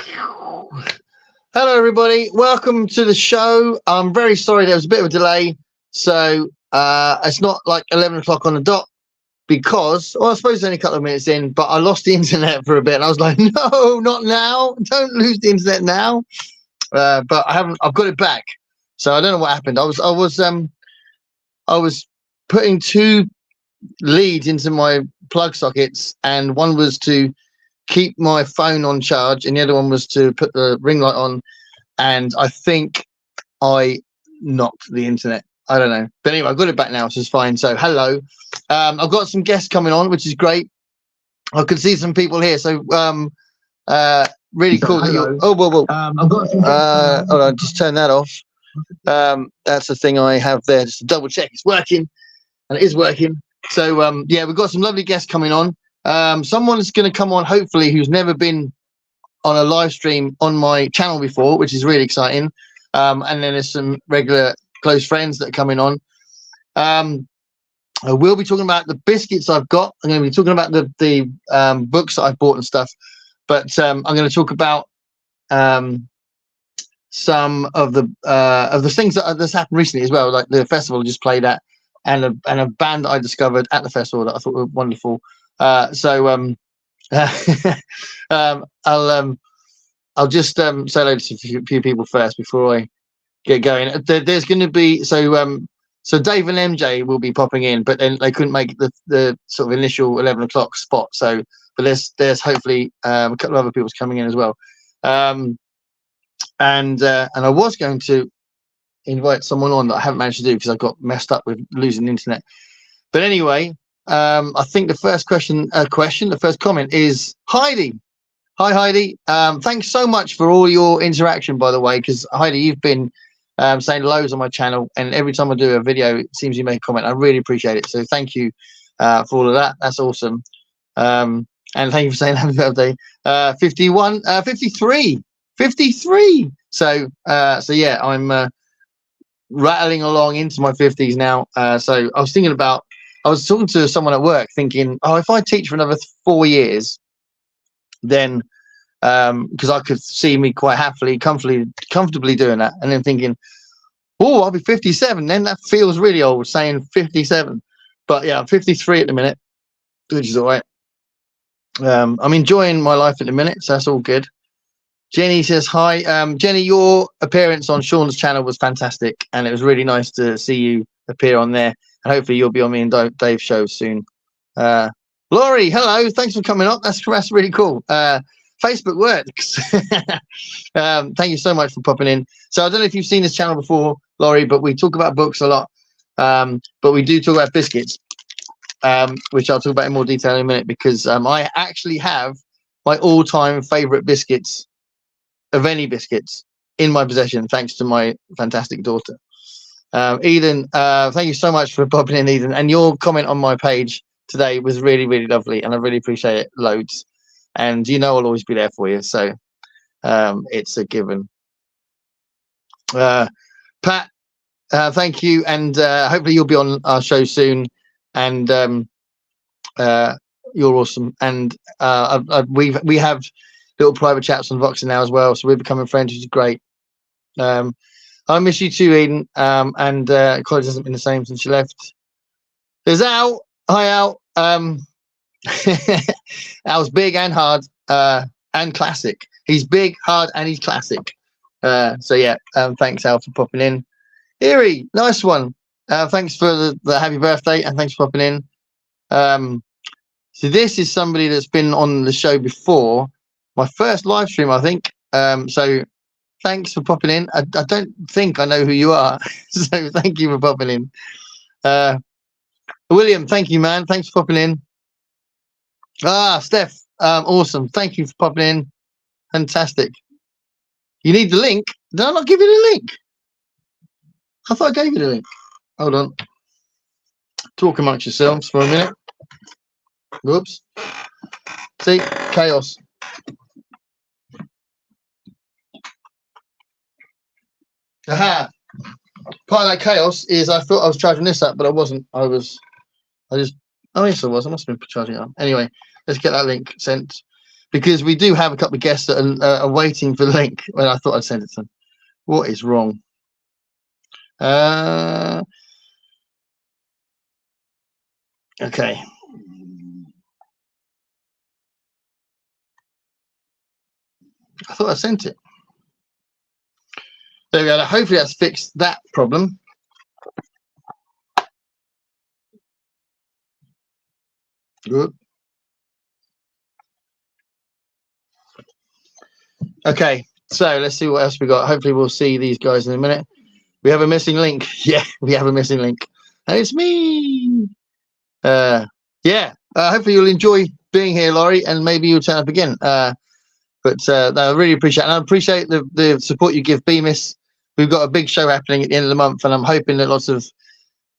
Hello, everybody. Welcome to the show. I'm very sorry there was a bit of a delay. So it's not like 11 o'clock on the dot because, well, I suppose it's only a couple of minutes in, but I lost the internet for a bit. And I was like, no, not now. Don't lose the internet now. But I've got it back. So I don't know what happened. I was putting two leads into my plug sockets, and one was to keep my phone on charge and the other one was to put the ring light on, and I think I knocked the internet. I don't know, but anyway, I've got it back now, so it's fine. So hello, I've got some guests coming on, which is great. I can see some people here, so really cool that you're, whoa. I've got some hold on, just turn that off. That's the thing I have there, just to double check it's working, and it is working. So yeah, we've got some lovely guests coming on. Someone's going to come on, hopefully, who's never been on a live stream on my channel before, which is really exciting. And then there's some regular close friends that are coming on. I will be talking about the biscuits I've got. I'm going to be talking about the books that I've bought and stuff. But I'm going to talk about some of the things that's happened recently as well, like the festival I just played at, and a band that I discovered at the festival that I thought were wonderful. I'll just say hello to a few people first before I get going. There's going to be so Dave and MJ will be popping in, but then they couldn't make the sort of initial 11 o'clock spot. So, but there's hopefully a couple of other people's coming in as well. And I was going to invite someone on that I haven't managed to do because I got messed up with losing the internet. But anyway. I think the first the first comment is Heidi. Hi, Heidi. Thanks so much for all your interaction, by the way, because Heidi, you've been saying loads on my channel, and every time I do a video, it seems you make a comment. I really appreciate it. So thank you for all of that. That's awesome. And thank you for saying happy birthday. 53. So yeah, I'm rattling along into my 50s now. So I was talking to someone at work thinking, oh, if I teach for another 4 years, then because I could see me quite happily, comfortably doing that, and then thinking, oh, I'll be 57. Then that feels really old saying 57. But yeah, I'm 53 at the minute, which is all right. I'm enjoying my life at the minute, so that's all good. Jenny says hi. Jenny, your appearance on Sean's channel was fantastic, and it was really nice to see you appear on there. And hopefully you'll be on me and Dave's show soon. Laurie, hello. Thanks for coming up. That's really cool. Facebook works. Thank you so much for popping in. So I don't know if you've seen this channel before, Laurie, but we talk about books a lot. But we do talk about biscuits, which I'll talk about in more detail in a minute, because I actually have my all-time favorite biscuits of any biscuits in my possession, thanks to my fantastic daughter. Eden, thank you so much for popping in, Eden, and your comment on my page today was really, really lovely, and I really appreciate it loads. And you know I'll always be there for you, so it's a given. Pat, thank you, and hopefully you'll be on our show soon, and you're awesome. And we have little private chats on Voxer now as well, so we're becoming friends, which is great. I miss you too, Eden. And college hasn't been the same since you left. There's Al. Hi, Al. Al's big and hard and classic. He's big, hard, and he's classic. So yeah, thanks, Al, for popping in. Erie, nice one. Thanks for the happy birthday, and thanks for popping in. So this is somebody that's been on the show before. My first live stream, I think. So thanks for popping in. I don't think I know who you are, so thank you for popping in. William, thank you, man. Thanks for popping in. Steph, awesome. Thank you for popping in. Fantastic. You need the link? Did I not give you the link? I thought I gave you the link. Hold on. Talk amongst yourselves for a minute. Whoops. See? Chaos. Aha. Part of that chaos is I thought I was charging this up, but I wasn't. Oh, yes, I was. I must have been charging it up. Anyway, let's get that link sent. because we do have a couple of guests that are waiting for the link. Well, I thought I'd send it to them. What is wrong? Okay. I thought I sent it. There we go. Hopefully that's fixed that problem. Good. Okay, so let's see what else we got. Hopefully we'll see these guys in a minute. We have a missing link. Yeah, we have a missing link. And it's me. Yeah. Hopefully you'll enjoy being here, Laurie, and maybe you'll turn up again. But no, I really appreciate it. And I appreciate the support you give Bemis. We've got a big show happening at the end of the month, and I'm hoping that lots of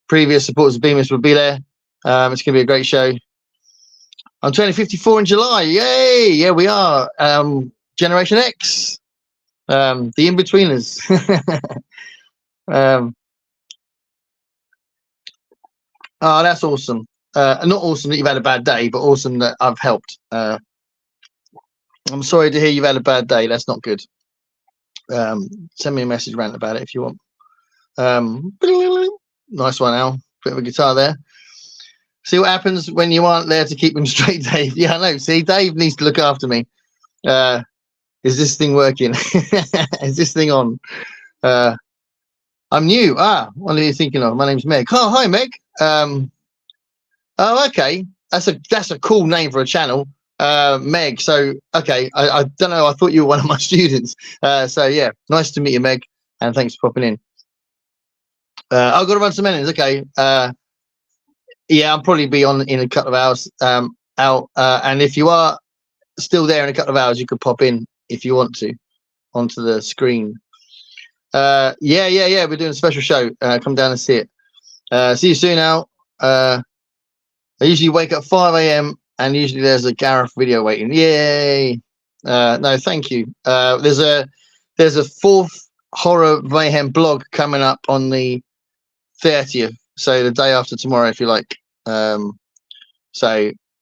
previous supporters of Bemis will be there. It's going to be a great show. I'm turning 54 in July. Yay! Yeah, we are. Generation X. The in-betweeners. Oh, that's awesome. Not awesome that you've had a bad day, but awesome that I've helped. I'm sorry to hear you've had a bad day. That's not good. Send me a message, rant about it if you want. Nice one, Al. Bit of a guitar there. See what happens when you aren't there to keep him straight, Dave. Yeah, I know. See, Dave needs to look after me. Is this thing working? Is this thing on? I'm new. What are you thinking of? My name's Meg. Oh, hi, Meg. Oh, okay. That's a cool name for a channel. Meg. So, okay. I don't know. I thought you were one of my students. So, yeah. Nice to meet you, Meg. And thanks for popping in. I've got to run some errands. Okay. Yeah, I'll probably be on in a couple of hours. Out. And if you are still there in a couple of hours, you could pop in if you want to onto the screen. Yeah. We're doing a special show. Come down and see it. See you soon, Al. I usually wake up 5 a.m. and usually there's a Gareth video waiting. Yay! No, thank you. There's a fourth horror mayhem blog coming up on the 30th, so the day after tomorrow, if you like. So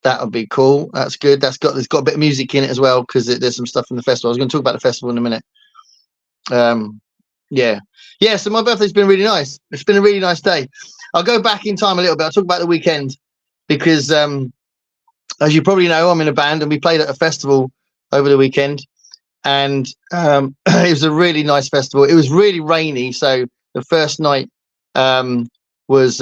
that would be cool. That's good. There's got a bit of music in it as well because there's some stuff from the festival. I was going to talk about the festival in a minute. Yeah. So my birthday's been really nice. It's been a really nice day. I'll go back in time a little bit. I'll talk about the weekend because, as you probably know, I'm in a band and we played at a festival over the weekend, and it was a really nice festival. It was really rainy, so the first night was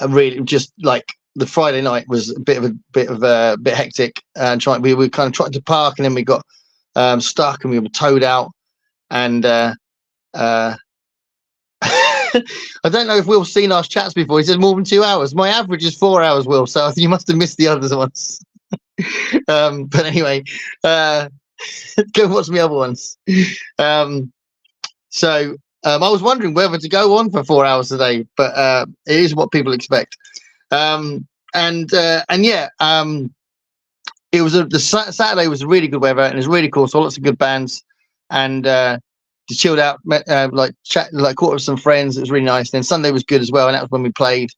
really just like the Friday night was a bit hectic, and we were kind of trying to park, and then we got stuck and we were towed out, and I don't know if Will's seen our chats before. He said more than 2 hours. My average is 4 hours, Will, so you must have missed the others ones. But anyway, go watch the other ones. So I was wondering whether to go on for 4 hours today, but it is what people expect. And yeah, it was the Saturday was really good weather and it was really cool. So lots of good bands, and just chilled out, caught up with some friends. It was really nice. Then Sunday was good as well, and that was when we played,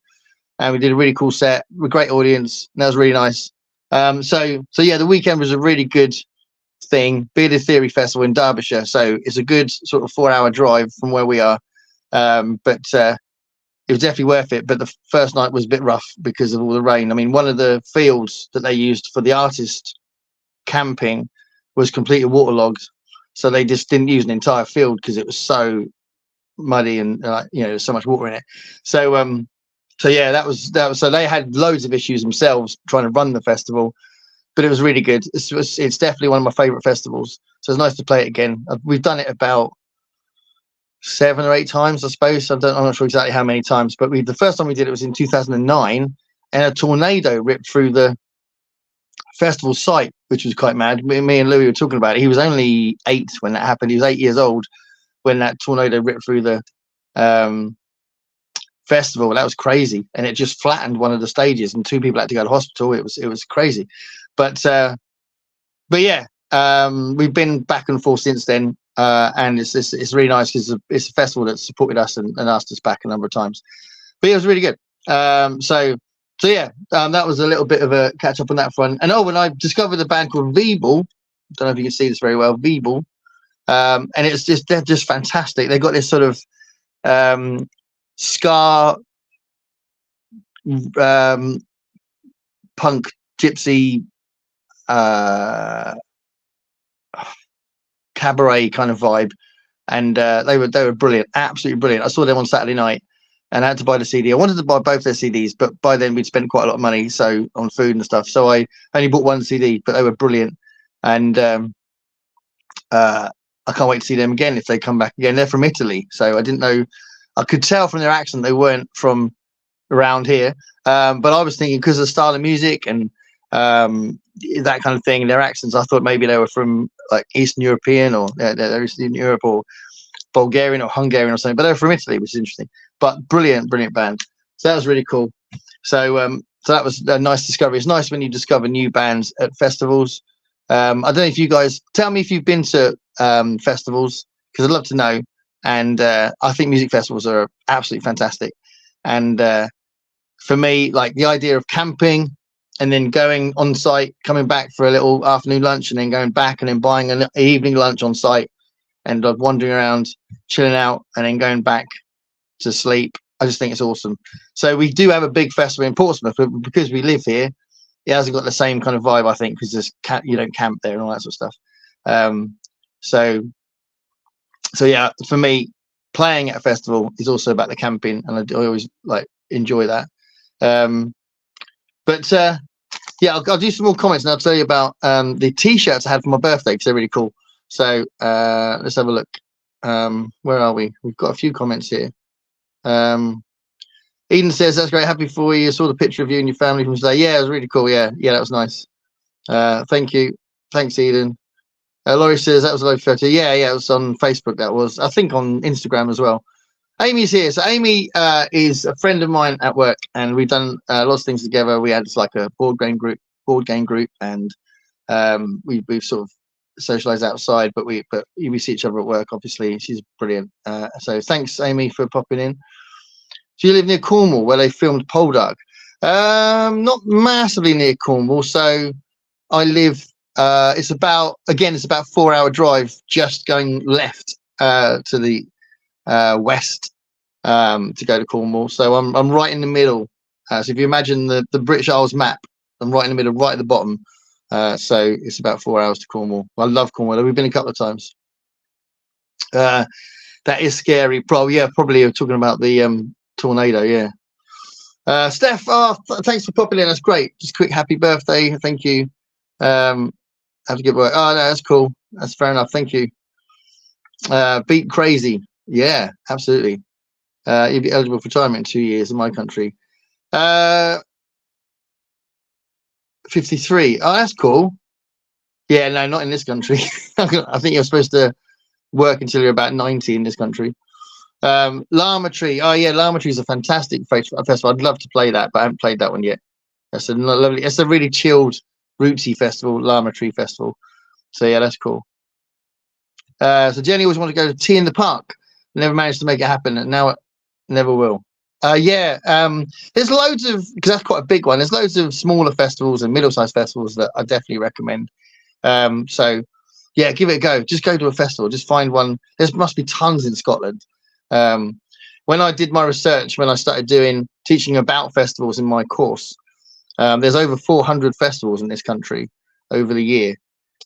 and we did a really cool set with a great audience. And that was really nice. So yeah, the weekend was a really good thing. Bearded Theory Festival in Derbyshire, so it's a good sort of 4-hour drive from where we are, but it was definitely worth it. But the first night was a bit rough because of all the rain. I mean, one of the fields that they used for the artist camping was completely waterlogged, so they just didn't use an entire field because it was so muddy and there's so much water in it. So yeah, that was so they had loads of issues themselves trying to run the festival, but it was really good. It's definitely one of my favorite festivals, so it's nice to play it again. We've done it about 7 or 8 times, I suppose. I'm not sure exactly how many times, but the first time we did it was in 2009, and a tornado ripped through the festival site, which was quite mad. Me and Louis were talking about it. He was only 8 when that happened. He was 8 years old when that tornado ripped through the festival. That was crazy, and it just flattened one of the stages, and 2 people had to go to hospital. It was crazy, but yeah, we've been back and forth since then, and it's really nice because it's a festival that supported us and asked us back a number of times. But yeah, it was really good. So So yeah, that was a little bit of a catch up on that front. And when I discovered a band called Veeble, don't know if you can see this very well, Veeble, and they're just fantastic. They got this sort of ska, punk, gypsy, cabaret kind of vibe, and they were brilliant, absolutely brilliant. I saw them on Saturday night. And I had to buy the CD. I wanted to buy both their CDs, but by then we'd spent quite a lot of money on food and stuff. So I only bought one CD, but they were brilliant. And I can't wait to see them again if they come back again. They're from Italy, so I didn't know. I could tell from their accent they weren't from around here. But I was thinking because of the style of music and that kind of thing, their accents, I thought maybe they were from like Eastern European or they're Eastern Europe or Bulgarian or Hungarian or something, but they're from Italy, which is interesting. But brilliant band. So that was really cool. So that was a nice discovery. It's nice when you discover new bands at festivals. I don't know if you guys tell me if you've been to festivals, because I'd love to know. And I think music festivals are absolutely fantastic. And for me, like the idea of camping and then going on site, coming back for a little afternoon lunch and then going back and then buying an evening lunch on site and wandering around, chilling out and then going back to sleep. I just think it's awesome. So we do have a big festival in Portsmouth, but because we live here, it hasn't got the same kind of vibe, I think, because you don't camp there and all that sort of stuff. So yeah, for me, playing at a festival is also about the camping, and I always like enjoy that. But yeah, I'll do some more comments and I'll tell you about the t-shirts I had for my birthday because they're really cool. So let's have a look. Where are we? We've got a few comments here. Eden says, that's great, happy for you. I saw the picture of you and your family from today. Yeah, it was really cool. Yeah, that was nice. Thank you. Thanks, Eden. Laurie says that was a live photo. Yeah, it was on Facebook. That was, I think, on Instagram as well. Amy's here. So Amy is a friend of mine at work, and we've done lots of things together. We had like a board game group, and we've sort of socialized outside, but we see each other at work. Obviously, she's brilliant. So thanks, Amy, for popping in. So you live near Cornwall, where they filmed Poldark. Not massively near Cornwall. So I live. It's about 4-hour drive, just going left to the west to go to Cornwall. So I'm right in the middle. So if you imagine the British Isles map, I'm right in the middle, right at the bottom. So it's about 4 hours to Cornwall. I love Cornwall. We've been a couple of times. That is scary. Probably you're talking about the tornado. Yeah. Steph, thanks for popping in. That's great. Just quick happy birthday. Thank you. Have to get work. Oh no, that's cool. That's fair enough. Thank you. Beat crazy. Yeah, absolutely. You'd be eligible for retirement in 2 years in my country. 53. Oh, that's cool. Yeah, no, not in this country. I think you're supposed to work until you're about 90 in this country. Llama Tree. Oh yeah, Llama Tree is a fantastic festival. I'd love to play that, but I haven't played that one yet. That's a lovely. It's a really chilled, rootsy festival, Llama Tree Festival. So yeah, that's cool. So Jenny always wanted to go to Tea in the Park. Never managed to make it happen, and now it never will. There's loads of, because that's quite a big one. There's loads of smaller festivals and middle-sized festivals that I definitely recommend. So yeah, give it a go. Just go to a festival. Just find one. There must be tons in Scotland. When I did my research, when I started teaching about festivals in my course, there's over 400 festivals in this country over the year.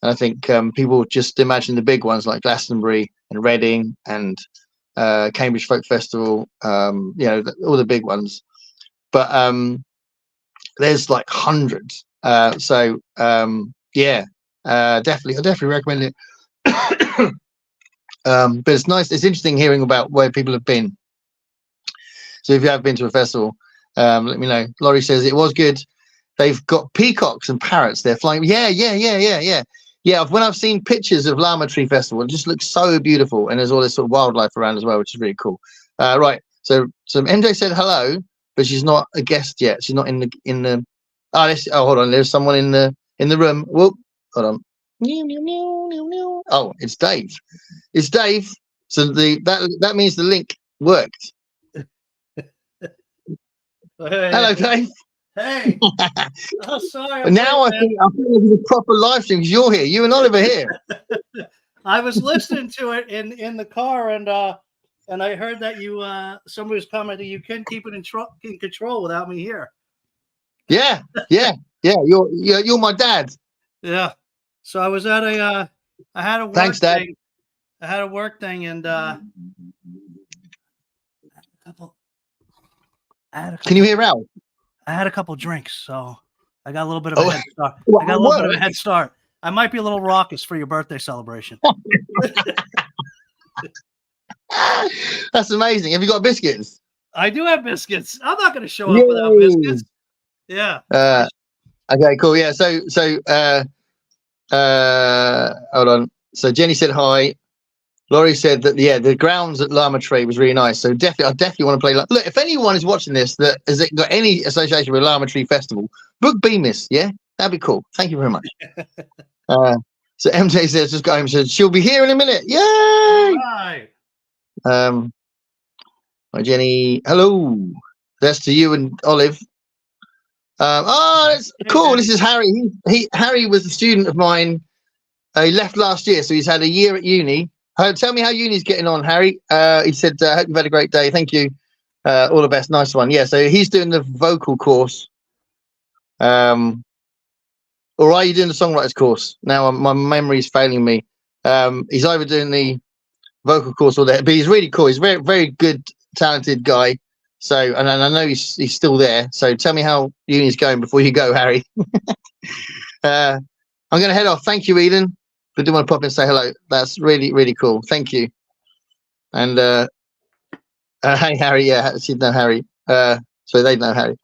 And I think people just imagine the big ones like Glastonbury and Reading and Cambridge Folk Festival, all the big ones. But there's like hundreds. Definitely, I definitely recommend it. But it's nice. It's interesting hearing about where people have been. So if you have been to a festival, let me know. Laurie says it was good. They've got peacocks and parrots. They're flying. Yeah. When I've seen pictures of Llama Tree Festival, it just looks so beautiful, and there's all this sort of wildlife around as well, which is really cool. Right. So MJ said hello, but she's not a guest yet. She's not in the. Hold on. There's someone in the room. Whoop. Hold on. Oh, it's Dave. It's Dave. So that means the link worked. Hey. Hello, Dave. Hey. Oh, sorry. Now I think it's a proper live stream because you're here. You and Oliver here. I was listening to it in the car, and I heard that you somebody was commenting you can keep it in control without me here. Yeah. You're my dad. Yeah. So I was at I had a work Thanks, Dad. thing. I had a work thing, and Can you hear Al? I had a couple drinks, so I got a little bit of a head start. Well, I got a little bit of a head start. I might be a little raucous for your birthday celebration. That's amazing. Have you got biscuits? I do have biscuits. I'm not going to show up without biscuits. Yeah. Okay, cool. Yeah. So hold on. So Jenny said hi. Laurie said that the grounds at Lama Tree was really nice. So I definitely want to play. Look, if anyone is watching this that has got any association with Lama Tree Festival, book Bemis. Yeah, that'd be cool. Thank you very much. So MJ says just got home. Said she'll be here in a minute. Yay! All right. Hi Jenny. Hello. That's to you and Olive. That's cool. This is Harry. Harry was a student of mine. He left last year, so he's had a year at uni. Tell me how uni's getting on, Harry. He said, hope you've had a great day. Thank you. All the best. Nice one. Yeah, so he's doing the vocal course. Or are you doing the songwriters course? Now my memory is failing me. He's either doing the vocal course or that, but he's really cool. He's a very, very good, talented guy. So, and I know he's still there. So tell me how uni's going before you go, Harry. I'm going to head off. Thank you, Eden. If you do want to pop in and say hello, that's really, really cool. Thank you. And hey, Harry. Yeah, she'd know Harry. So they know Harry.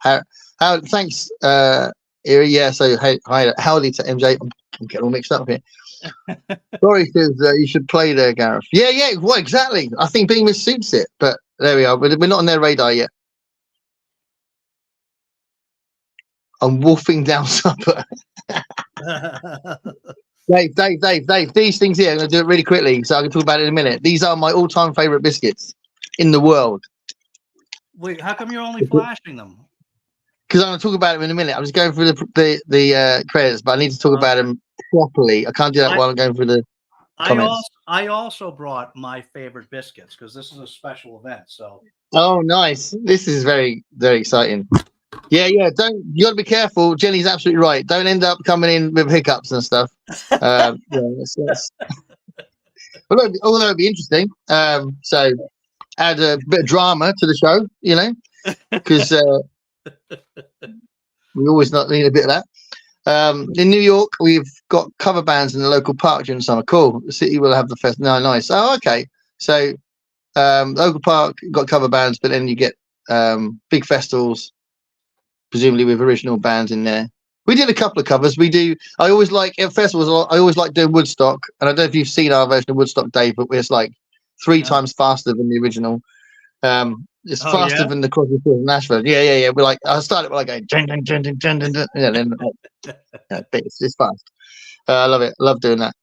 Thanks, Erie. Yeah. So hey, hi, howdy to MJ. I'm getting all mixed up here. Sorry, says you should play there, Gareth. Yeah. Well, exactly. I think Beamer suits it, but there we are. We're not on their radar yet. I'm wolfing down supper. Dave. These things here, I'm going to do it really quickly so I can talk about it in a minute. These are my all-time favorite biscuits in the world. Wait, how come you're only flashing them? Because I'm going to talk about them in a minute. I'm just going through the credits, but I need to talk about them properly. I can't do that while I'm going through the comments. I also brought my favorite biscuits because this is a special event. So. Oh, nice. This is very, very exciting. Yeah. You got to be careful. Jenny's absolutely right. Don't end up coming in with hiccups and stuff. Although it'd be interesting. So add a bit of drama to the show, because we always need a bit of that. In New York, we've got cover bands in the local park during the summer. Cool. The city will have the fest. No, nice. Oh, okay. So local park got cover bands, but then you get big festivals, presumably with original bands in there. We did a couple of covers. I always like at festivals. I always like doing Woodstock, and I don't know if you've seen our version of Woodstock, Dave, but it's like 3 times faster than the original. It's faster than the Crosby, Stills and Nash version. Yeah. We're like, I started with like a it's fast. I love it. I love doing that.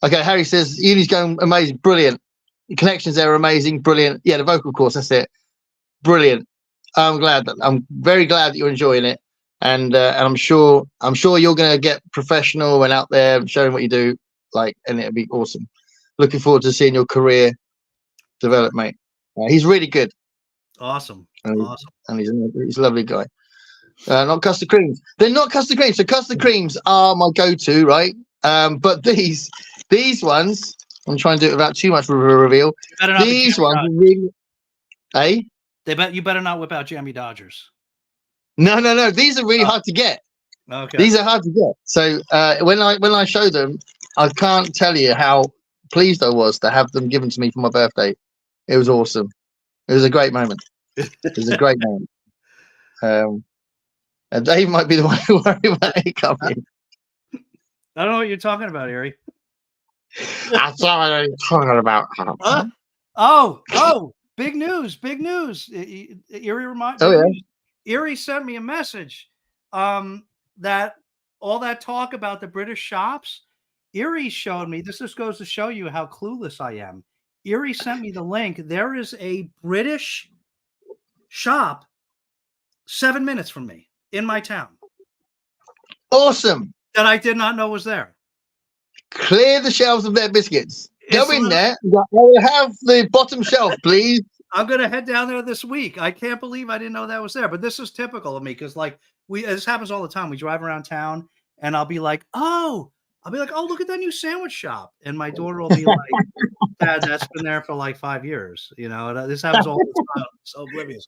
Okay, Harry says uni's going amazing, brilliant. The connections there are amazing, brilliant. Yeah, the vocal course, that's it, brilliant. I'm very glad that you're enjoying it, and I'm sure you're going to get professional and out there showing what you do, and it'll be awesome. Looking forward to seeing your career develop, mate. He's really good. Awesome. And he's a lovely guy. Not custard creams. They're not custard creams. So custard creams are my go-to, right? But these ones, I'm trying to do it without too much reveal. These ones are really, You better not whip out Jammy Dodgers. No. These are really hard to get. Okay. These are hard to get. So when I show them, I can't tell you how pleased I was to have them given to me for my birthday. It was awesome. It was a great moment. And Dave might be the one who worry about it coming. I don't know what you're talking about, Erie. That's what I'm talking about. Big news. Erie sent me a message that all that talk about the British shops, Erie showed me, this just goes to show you how clueless I am. Erie sent me the link. There is a British shop 7 minutes from me. in my town Awesome. that I did not know was there. Clear the shelves of their biscuits. Go It's in a- there. I will have the bottom shelf, please. I'm gonna head down there this week. I can't believe I didn't know that was there. But this is typical of me because, like, this happens all the time. We drive around town, and I'll be like, "Oh, look at that new sandwich shop," and my daughter will be like, "Dad, that's been there for like 5 years." You know, this happens all the time. I'm so oblivious.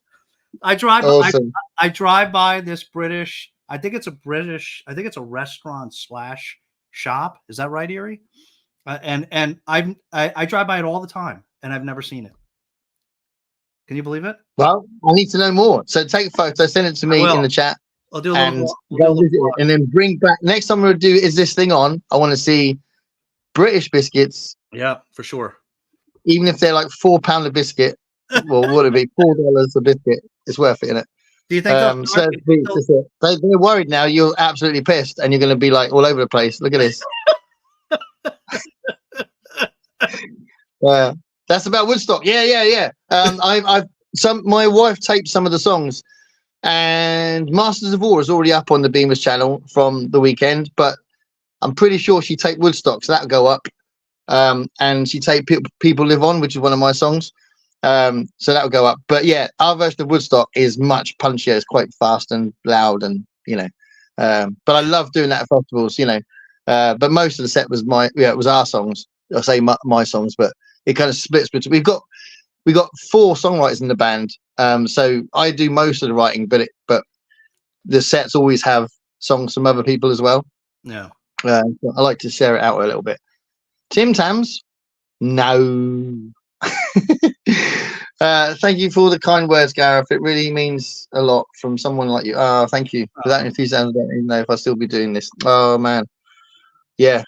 I drive. Awesome. I drive by this British. I think it's a restaurant / shop. Is that right, Erie? And I drive by it all the time, and I've never seen it. Can you believe it? Well, I need to know more. So take a photo, send it to me in the chat, I'll do a and little. go visit it, and then bring back. Next time we'll do is this thing on. I want to see British biscuits. Yeah, for sure. Even if they're like £4 a biscuit. Well, what would it be? $4 a biscuit. It's worth it, isn't it? Do you think They're worried now. You're absolutely pissed, and you're going to be like all over the place. Look at this. That's about Woodstock. Yeah. My wife taped some of the songs, and Masters of War is already up on the Beamers channel from the weekend. But I'm pretty sure she taped Woodstock, so that'll go up. And she taped People Live On, which is one of my songs. So that'll go up. But yeah, our version of Woodstock is much punchier. It's quite fast and loud, and but I love doing that at festivals. But most of the set was it was our songs. I say my songs, but it kind of splits between. We got 4 songwriters in the band, so I do most of the writing, but the sets always have songs from other people as well. Yeah, I like to share it out a little bit. Tim Tams, no. Thank you for the kind words, Gareth. It really means a lot from someone like you. Oh, thank you for that enthusiasm. I don't even know if I'll still be doing this. Oh man, yeah.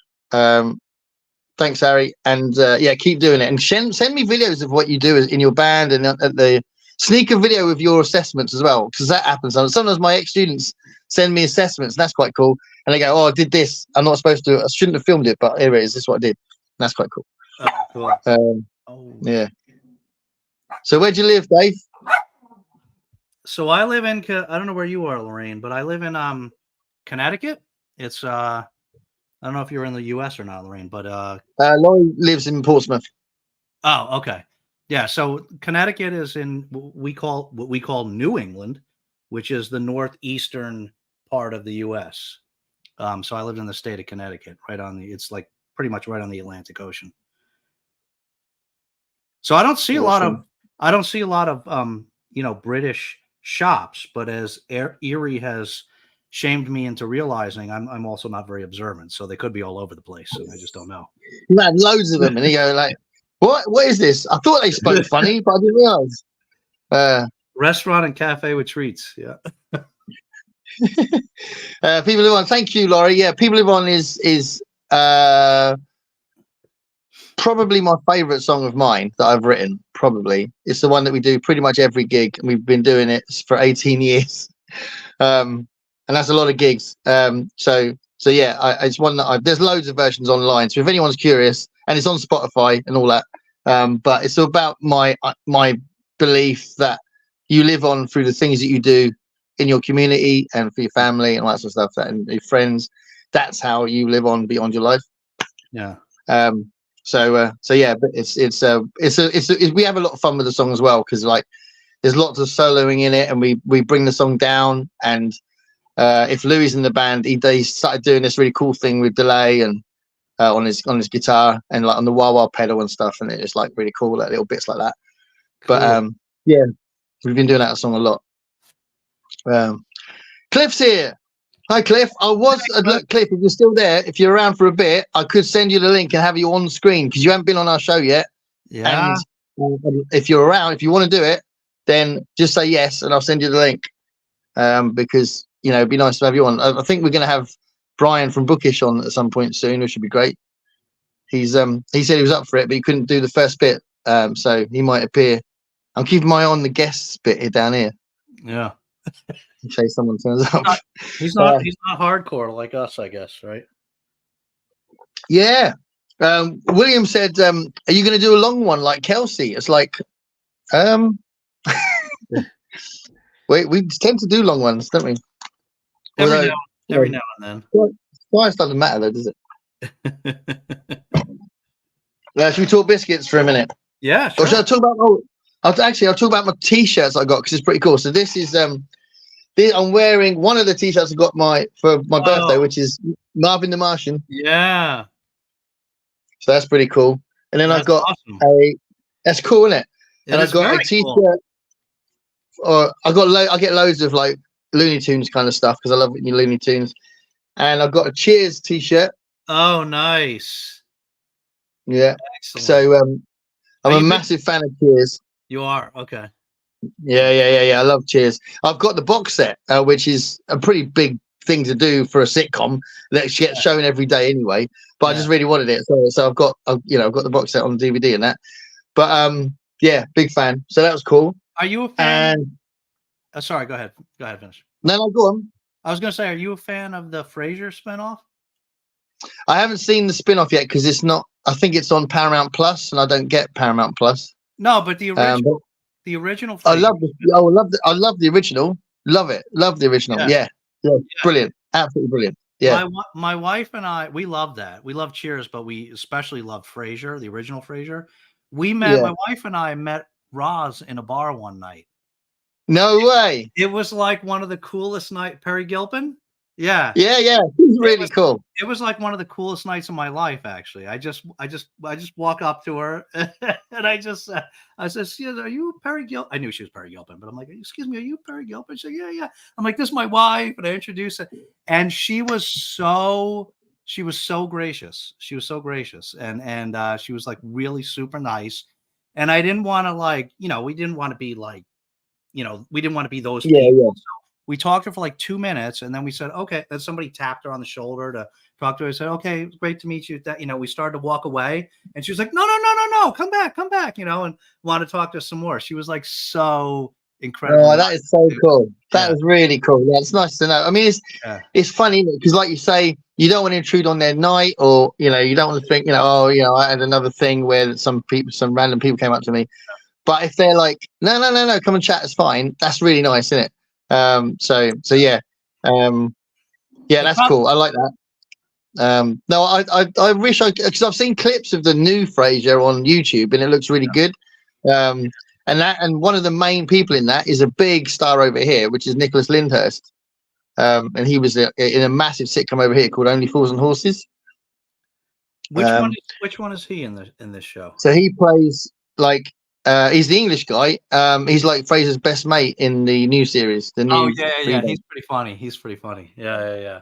Thanks, Harry, and yeah, keep doing it. And send me videos of what you do in your band, and the sneak a video of your assessments as well, because that happens. Sometimes my ex-students send me assessments, and that's quite cool. And they go, "Oh, I did this. I'm not supposed to. I shouldn't have filmed it, but here it is. This is what I did." And that's quite cool. Cool. Yeah. So where do you live, Dave? So I live in. I don't know where you are, Lorraine, but I live in Connecticut. It's I don't know if you're in the U.S. or not, Lorraine, but Laurie lives in Portsmouth. Oh, okay. Yeah, so Connecticut is in what we call New England, which is the northeastern part of the U.S. So I lived in the state of Connecticut, it's like pretty much right on the Atlantic Ocean. So I don't see a lot of British shops, but as Erie has shamed me into realizing, I'm also not very observant, so they could be all over the place, and I just don't know. You had loads of them, and you go like, "What is this? I thought they spoke funny, but I didn't realize." Restaurant and cafe with treats, yeah. People Live On. Thank you, Laurie. Yeah, People Live On is probably my favorite song of mine that I've written. Probably it's the one that we do pretty much every gig, and we've been doing it for 18 years. And that's a lot of gigs. So yeah, it's one that there's loads of versions online. So if anyone's curious, and it's on Spotify and all that, but it's about my belief that you live on through the things that you do in your community and for your family and all that sort of stuff, and your friends. That's how you live on beyond your life. Yeah. So yeah, but it's we have a lot of fun with the song as well, because like there's lots of soloing in it, and we bring the song down. And if Louis in the band, he started doing this really cool thing with delay and on his guitar and like on the wah-wah pedal and stuff, and it's like really cool, like little bits like that. Cool. But yeah, we've been doing that song a lot. Cliff's here. Hi, Cliff. Look, Cliff, if you're still there, if you're around for a bit, I could send you the link and have you on screen, because you haven't been on our show yet. Yeah. And if you're around, if you want to do it, then just say yes, and I'll send you the link. Because it'd be nice to have you on. I think we're going to have Brian from Bookish on at some point soon, which would be great. He said he was up for it, but he couldn't do the first bit, so he might appear. I'm keeping my eye on the guests bit here down here. Yeah. In case someone turns up. He's not hardcore like us, I guess, right? Yeah. William said, "Are you going to do a long one like Kelsey?" It's like, we tend to do long ones, don't we? Although, every now and size doesn't matter though, does it? then. Should we talk biscuits for a minute? Yeah, Or sure. should I talk about? Oh, I'll talk about my t-shirts I got because it's pretty cool. So this is I'm wearing one of the t-shirts I got for my birthday, which is Marvin the Martian. Yeah. So that's pretty cool. And then I've got awesome. That's cool, isn't it? And I've got a t-shirt. Cool. Or I get loads of like Looney Tunes kind of stuff because I love Looney Tunes. And I've got a Cheers t-shirt. Oh, nice. Yeah. Excellent. So I'm a massive fan of Cheers. You are? Okay. Yeah. I love Cheers. I've got the box set, which is a pretty big thing to do for a sitcom that gets shown every day anyway. But I just really wanted it, so I've got I've got the box set on DVD and that. But yeah, big fan. So that was cool. Are you a fan? Sorry, go ahead. Finish. No, go on. I was going to say, are you a fan of the Frasier spinoff? I haven't seen the spinoff yet because it's not. I think it's on Paramount Plus, and I don't get Paramount Plus. No, but the original. The original. I love the original. Love it. Love the original. Yeah. Brilliant. Absolutely brilliant. Yeah. My wife and I, we love that. We love Cheers, but we especially loved Frasier, the original Frasier. We met. My wife and I met Roz in a bar one night. No way. It was like one of the coolest nights. Perry Gilpin. Yeah. He's really cool. It was like one of the coolest nights of my life, actually. I just walk up to her and I said, "Are you Perry Gilpin?" I knew she was Perry Gilpin, but I'm like, "Excuse me, are you Perry Gilpin?" She said, "Yeah." I'm like, "This is my wife," and I introduced her, and she was so gracious. She was so gracious, and she was like really super nice. And I didn't want to we didn't want to be like, we didn't want to be those people. Yeah. So we talked to her for like 2 minutes, and then we said, okay. Then somebody tapped her on the shoulder to talk to her. I said, okay, it's great to meet you. That, we started to walk away, and she was like, no, come back, and want to talk to us some more. She was like so incredible. Oh, that is so cool. That is really cool. Yeah, it's nice to know. I mean, it's funny because, like you say, you don't want to intrude on their night, or you don't want to think, I had another thing where some random people came up to me. But if they're like, no, come and chat, it's fine. That's really nice, isn't it? So yeah, that's cool. I like that. No, I wish because I've seen clips of the new Frasier on YouTube and it looks really good. And one of the main people in that is a big star over here, which is Nicholas Lyndhurst. And he was in a massive sitcom over here called Only Fools and Horses. Which one is he in this show? So he plays like. He's the English guy. He's like Fraser's best mate in the new series. The new yeah. He's pretty funny. Yeah.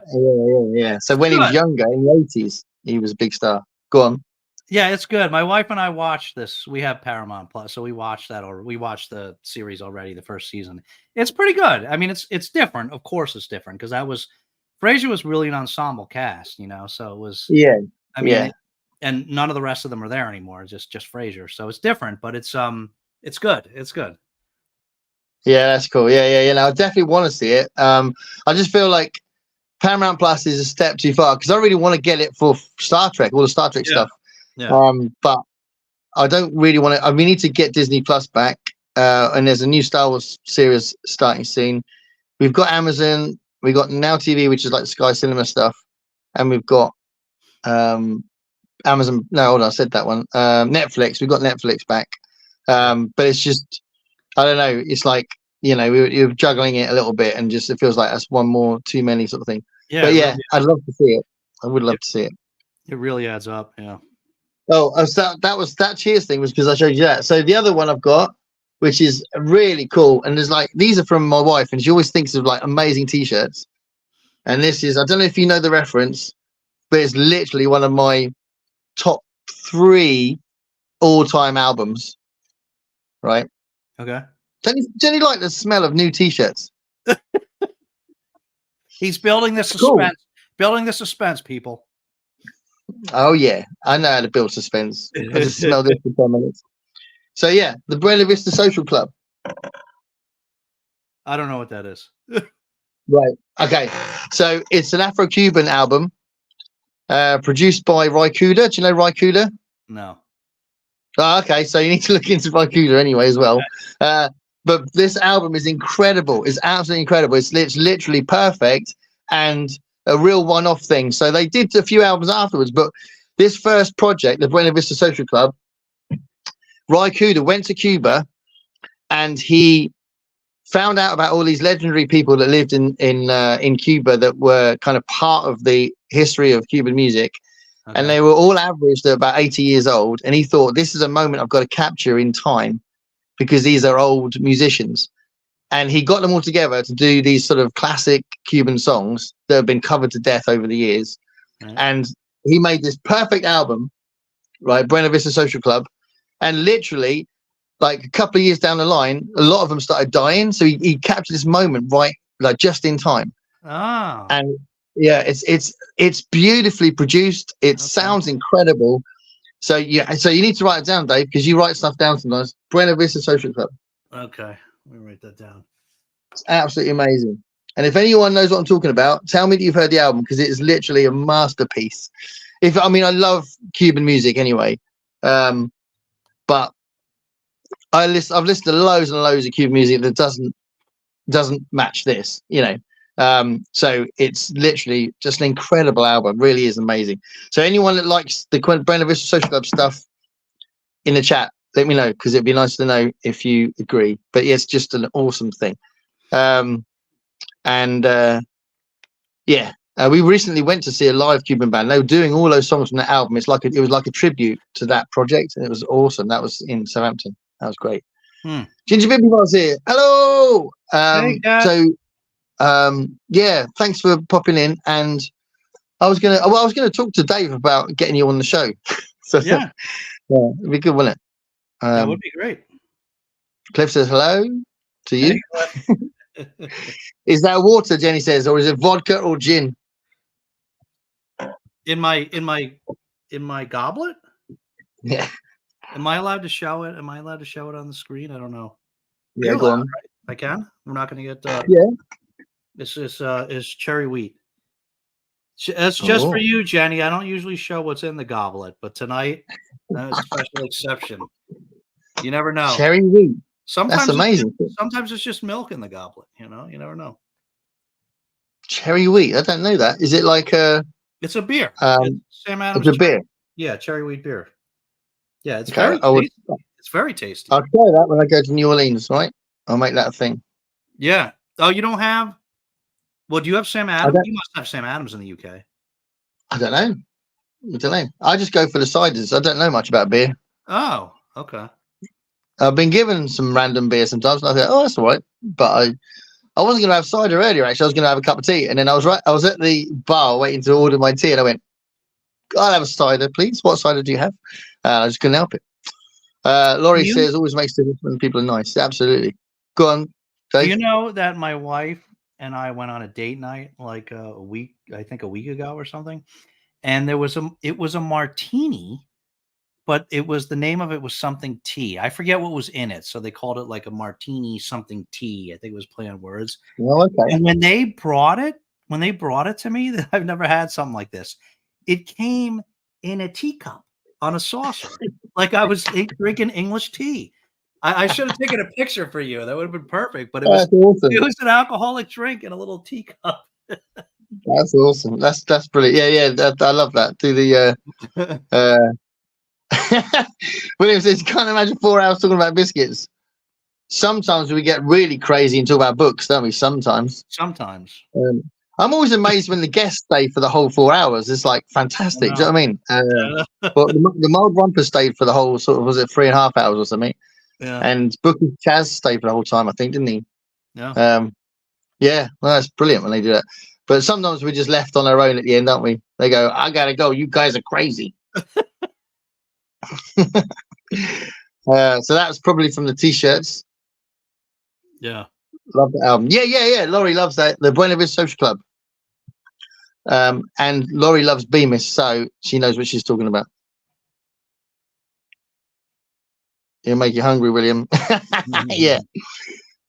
So when he was younger, in the 80s, he was a big star. Go on. Yeah, it's good. My wife and I watched this. We have Paramount Plus, so we watched that. Or we watched the series already, the first season. It's pretty good. I mean, it's different. Of course, it's different because Frasier was really an ensemble cast, so it was. Yeah. I mean. And none of the rest of them are there anymore. Just Frasier. So it's different, but it's good. It's good. Yeah, that's cool. Yeah. I definitely want to see it. I just feel like Paramount Plus is a step too far because I really want to get it for Star Trek, all the Star Trek stuff. Yeah. But I don't really want to. We need to get Disney Plus back. And there's a new Star Wars series starting soon. We've got Amazon. We've got Now TV, which is like Sky Cinema stuff, and we've got Amazon. No, hold on, I said that one. Netflix. We've got Netflix back, but it's just I don't know. It's like you're juggling it a little bit, and just it feels like that's one more too many sort of thing. Yeah, but yeah, I'd love to see it. I would love to see it. It really adds up. Yeah. Oh, so that Cheers thing was because I showed you that. So the other one I've got, which is really cool, and there's these are from my wife, and she always thinks of like amazing T-shirts. And this is I don't know if you know the reference, but it's literally one of my top 3 all-time albums, right? Okay. Don't you like the smell of new T-shirts? He's building the suspense. Cool. Building the suspense, people. Oh yeah, I know how to build suspense. I just smell this for 10 minutes. So yeah, the Buena Vista Social Club. I don't know what that is. Right. Okay. So it's an Afro-Cuban album. Produced by Rycuda. Do you know Rycuda? No. Oh, okay, so you need to look into Rycuda anyway as well. Okay. But this album is incredible. It's absolutely incredible. It's literally perfect and a real one-off thing. So they did a few albums afterwards, but this first project, the Buena Vista Social Club, Ry Cooder went to Cuba and he found out about all these legendary people that lived in Cuba that were kind of part of the history of Cuban music. Okay. And they were all averaged at about 80 years old. And he thought, this is a moment I've got to capture in time because these are old musicians. And he got them all together to do these sort of classic Cuban songs that have been covered to death over the years. Right. And he made this perfect album, right? Buena Vista Social Club. And literally, like a couple of years down the line, a lot of them started dying. So he captured this moment right, like just in time. Oh. And yeah, it's beautifully produced. It sounds incredible. So you need to write it down, Dave, because you write stuff down sometimes. Buena Vista Social Club. Okay, let me write that down. It's absolutely amazing. And if anyone knows what I'm talking about, tell me that you've heard the album because it is literally a masterpiece. I love Cuban music anyway, but I've listened to loads and loads of Cuban music that doesn't match this, so it's literally just an incredible album. Really is amazing. So anyone that likes the Buena Vista Social Club stuff in the chat, let me know because it'd be nice to know if you agree. But yeah, it's just an awesome thing. We recently went to see a live Cuban band. They were doing all those songs from that album. It was like a tribute to that project, and it was awesome. That was in Southampton. That was great. Ginger Bippy was here. Hello. Thanks for popping in. And I was gonna talk to Dave about getting you on the show. So yeah, it'd be good, wouldn't it? That would be great. Cliff says hello to you. Is that water, Jenny says, or is it vodka or gin? In my goblet? Yeah. Am I allowed to show it? Am I allowed to show it on the screen? I don't know. Yeah, go on. Right? I can. We're not going to get. Yeah. This is cherry wheat. It's just for you, Jenny. I don't usually show what's in the goblet, but tonight, a special exception. You never know. Cherry wheat. Sometimes that's amazing. Sometimes it's just milk in the goblet. You never know. Cherry wheat. I don't know that. Is it like a? It's a beer. It's Sam Adams. It's a beer. Yeah, cherry wheat beer. Yeah, it's okay. very tasty. It's very tasty. I'll try that when I go to New Orleans, right? I'll make that a thing. Yeah. Oh, you don't have? Well, do you have Sam Adams? You must have Sam Adams in the UK. I don't know. I just go for the ciders. I don't know much about beer. Oh, okay. I've been given some random beer sometimes, and I thought, oh, that's all right. But I wasn't going to have cider earlier, actually. I was going to have a cup of tea. And then I was at the bar waiting to order my tea, and I went, I'll have a cider, please. What cider do you have? I just couldn't help it. Laurie says, always makes a difference when people are nice. Absolutely. Go on, Dave. Do you know that my wife and I went on a date night like a week ago or something? And it was a martini, but the name of it was something tea. I forget what was in it. So they called it like a martini something tea. I think it was play on words. Well, okay. And when they brought it to me, I've never had something like this. It came in a teacup on a saucer, like I was drinking English tea. I should have taken a picture for you. That would have been perfect. But it was awesome. It was an alcoholic drink in a little teacup. That's awesome. That's brilliant. Yeah. I love that. Do the William says, can't imagine 4 hours talking about biscuits. Sometimes we get really crazy and talk about books, don't we? Sometimes. I'm always amazed when the guests stay for the whole 4 hours. It's like fantastic. Do you know what I mean? But the Mild Romper stayed for the whole sort of, was it 3.5 hours or something? Yeah. And Bookie Chaz stayed for the whole time, I think, didn't he? Yeah. Yeah. Well, that's brilliant when they do that. But sometimes we're just left on our own at the end, aren't we? They go, I gotta go. You guys are crazy. So that's probably from the t-shirts. Yeah. Love the album. Yeah. Laurie loves that. The Buena Vista Social Club. And Laurie loves Bemis, so she knows what she's talking about. It'll make you hungry, William. Yeah.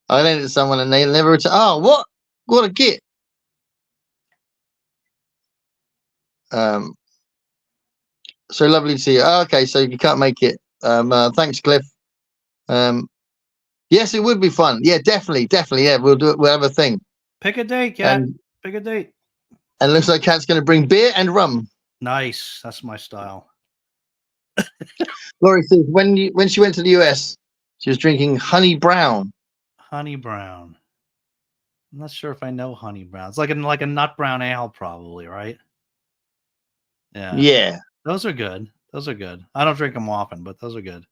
I lent it to someone and they'll never return. Oh, what? What a git. So lovely to see you. Oh, okay, so you can't make it. Thanks, Cliff. Yes, it would be fun. Yeah, definitely. Yeah, we'll do it. We'll have a thing. Pick a date, Kat. Pick a date. And it looks like Kat's going to bring beer and rum. Nice. That's my style. Laurie says when she went to the US, she was drinking honey brown. Honey brown. I'm not sure if I know honey brown. It's like a nut brown ale, probably, right? Yeah. Yeah. Those are good. Those are good. I don't drink them often, but those are good.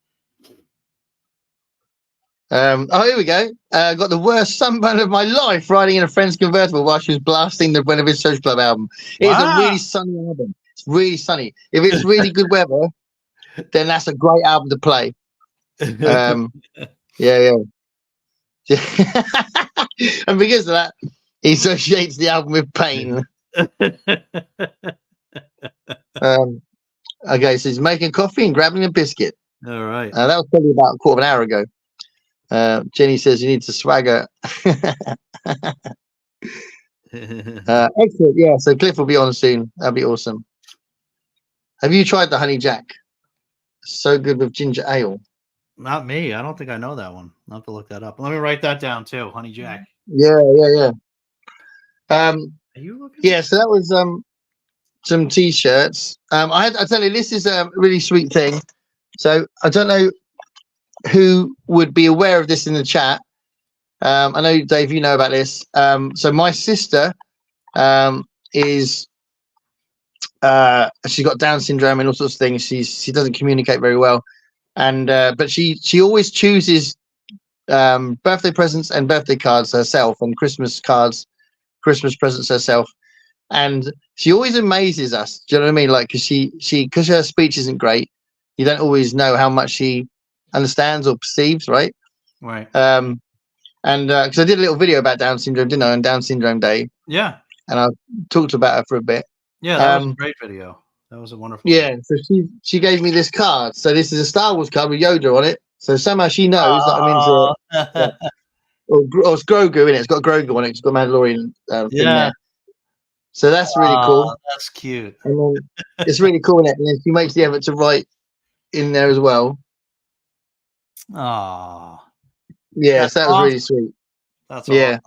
Oh, here we go. Got the worst sunburn of my life riding in a friend's convertible while she was blasting the Buena Vista Social Club album. It's a really sunny album. It's really sunny. If it's really good weather, then that's a great album to play. Yeah. And because of that, he associates the album with pain. Okay, so he's making coffee and grabbing a biscuit. All right. That was probably about a quarter of an hour ago. Jenny says you need to swagger. Excellent. Yeah, so Cliff will be on soon. That'll be awesome. Have you tried the Honey Jack? So good with ginger ale. Not me. I don't think I know that one. I'll have to look that up. Let me write that down too. Honey Jack. Yeah. Are you looking? Yeah, so that was some t-shirts. I tell you, this is a really sweet thing. So I don't know who would be aware of this in the chat. I know, Dave, you know about this. So my sister is she's got Down syndrome and all sorts of things. She doesn't communicate very well, and but she always chooses birthday presents and birthday cards herself, and Christmas presents herself. And she always amazes us. Do you know what I mean? Like, because her speech isn't great, you don't always know how much she understands or perceives, right? Right. And because I did a little video about Down syndrome, didn't I, on Down Syndrome Day? Yeah. And I talked about her for a bit. Yeah, that was a great video. That was a wonderful. Yeah. So she gave me this card. So this is a Star Wars card with Yoda on it. So somehow she knows that I'm into. Or it's Grogu in it. It's got Grogu on it. It's got Mandalorian thing there. So that's really cool. That's cute. And then it's really cool in it. And then she makes the effort to write in there as well. Oh. Yeah, so that was really sweet. That's awesome.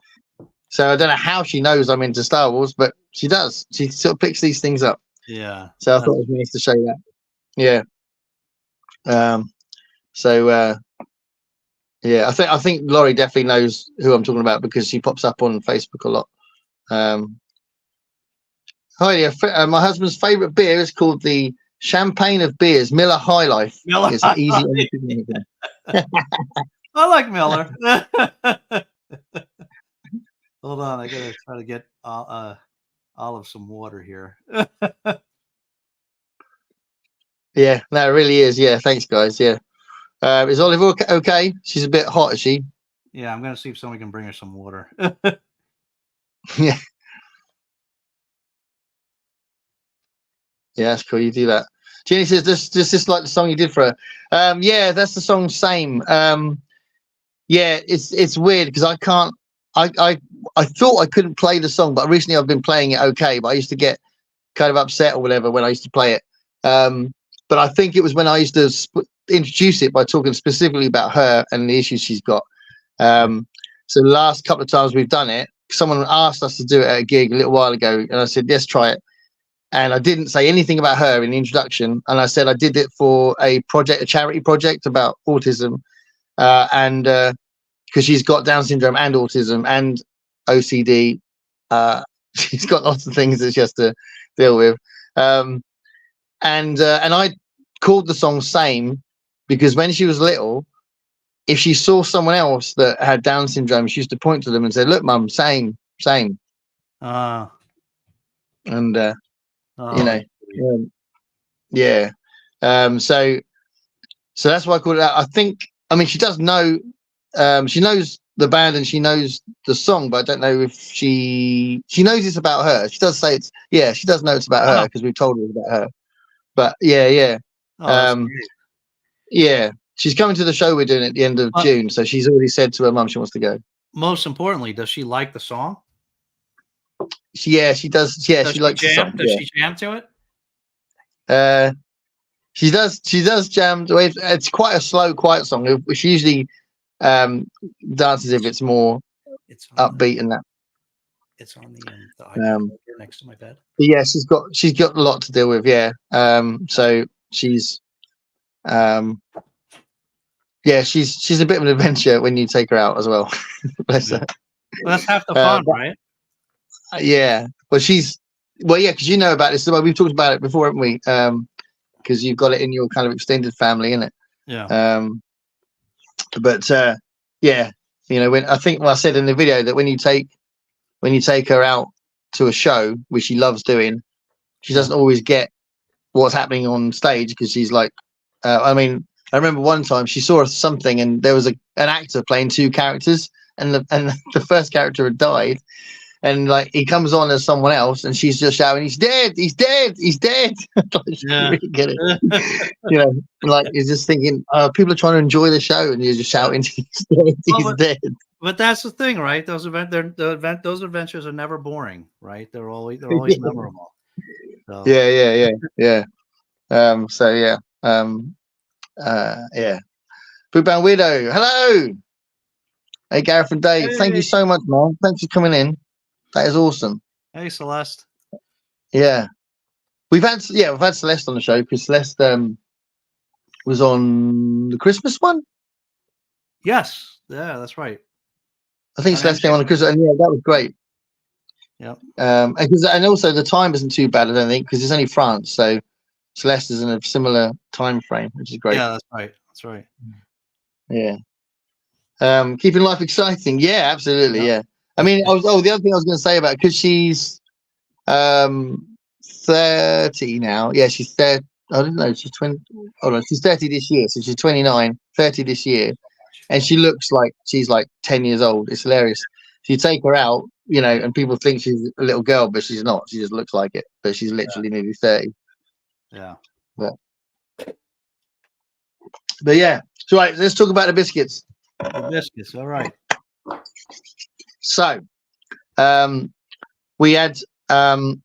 So I don't know how she knows I'm into Star Wars, but she does. She sort of picks these things up. Yeah. So I thought it was nice to show that. Yeah. Yeah, I think Laurie definitely knows who I'm talking about because she pops up on Facebook a lot. Hi, my husband's favorite beer is called the Champagne of Beers, Miller High Life. It's an easy. I like Miller. Hold on, I gotta try to get Olive some water here. Yeah, no, it really is. Yeah, thanks, guys. Yeah, is Olive okay? She's a bit hot, is she? Yeah, I'm gonna see if somebody can bring her some water. Yeah. Yeah, that's cool. You do that. Jenny says, "This like the song you did for her." Yeah, that's the song. Same. Yeah, it's weird because I can't. I thought I couldn't play the song, but recently I've been playing it okay. But I used to get kind of upset or whatever when I used to play it. But I think it was when I used to introduce it by talking specifically about her and the issues she's got. So the last couple of times we've done it, someone asked us to do it at a gig a little while ago, and I said, "Yes, try it." And I didn't say anything about her in the introduction. And I said I did it for a charity project about autism. And because she's got Down syndrome and autism and OCD. She's got lots of things that she has to deal with. And I called the song Same because when she was little, if she saw someone else that had Down syndrome, she used to point to them and say, "Look, Mum, same." And you know, yeah. So that's why I called it out. I mean, she does know, she knows the band and she knows the song, but I don't know if she knows it's about her. She does say she does know it's about her because we've told her about her. But yeah. Yeah. She's coming to the show we're doing at the end of June, so she's already said to her mum she wants to go. Most importantly, does she like the song? She does. Yeah, she likes the song. Does she jam to it? She does jam. It's quite a slow, quiet song. She usually dances if it's more upbeat and that. It's on the iPad here next to my bed. Yeah, she's got a lot to deal with. Yeah. So she's yeah, she's a bit of an adventure when you take her out as well. Bless her. Well, that's half the fun, right? Yeah. Well, yeah, because you know about this. We've talked about it before, haven't we? Because you've got it in your kind of extended family, isn't it? Yeah. But yeah, you know, when I said in the video that when you take her out to a show, which she loves doing, she doesn't always get what's happening on stage because she's like, I mean, I remember one time she saw something and there was an actor playing two characters, and the first character had died, and like he comes on as someone else, and she's just shouting, "He's dead! He's dead! He's dead!" She really get it, you know. Like you're just thinking, people are trying to enjoy the show, and you're just shouting, "He's dead! He's dead!" But that's the thing, right? Those adventures are never boring, right? They're always memorable. So. Yeah. So yeah. Yeah. Bootbound Weirdo, hello. Hey, Gareth and Dave, thank you so much, man. Thanks for coming in. That is awesome. Hey, Celeste. Yeah, we've had Celeste on the show because Celeste was on the Christmas one. Yes, yeah, that's right. I think Celeste came on the Christmas, and yeah, that was great. Yeah. And also the time isn't too bad, I don't think, because it's only France, so Celeste is in a similar time frame, which is great. Yeah, that's right. That's right. Yeah. Keeping life exciting. Yeah, absolutely. Yeah. I mean, the other thing I was going to say about, because she's 30 now. Yeah, she's 30. I don't know. She's 20. Hold on. She's 30 this year. So she's 29, 30 this year. And she looks like she's like 10 years old. It's hilarious. So you take her out, you know, and people think she's a little girl, but she's not. She just looks like it. But she's literally nearly 30. Yeah. But yeah. So right, let's talk about the biscuits. The biscuits. All right. So we had oh,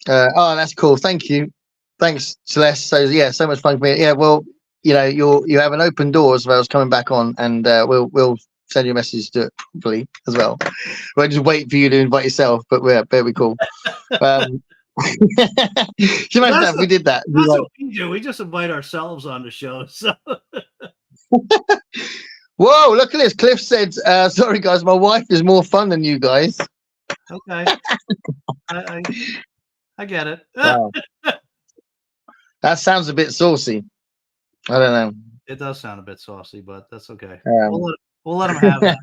that's cool. Thank you. Thanks, Celeste. So yeah, so much fun for me. Yeah, well, you know, you have an open door as well as coming back on, and we'll send you a message to it properly as well. We'll just wait for you to invite yourself, but we're very cool. Can you imagine that if we did that? That's what we do. We just invite ourselves on the show. So. Whoa, look at this. Cliff said, sorry guys, my wife is more fun than you guys. Okay. I get it. Wow. That sounds a bit saucy. I don't know. It does sound a bit saucy, but that's okay. We'll let him have that.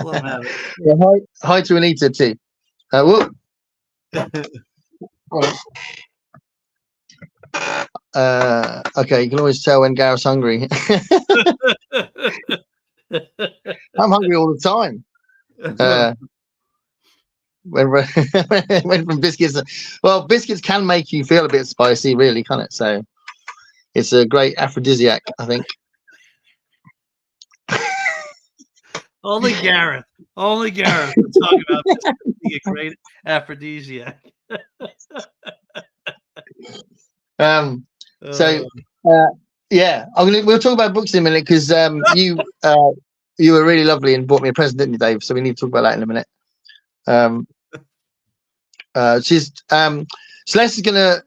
We'll let him have it. Yeah, hi to Anita too. Okay, you can always tell when Gareth's hungry. I'm hungry all the time. Went from biscuits. Well, biscuits can make you feel a bit spicy, really, can't it? So it's a great aphrodisiac, I think. Only Gareth can talk about this being a great aphrodisiac. So yeah, we'll talk about books in a minute because you were really lovely and bought me a present, didn't you, Dave? So we need to talk about that in a minute. Celeste is gonna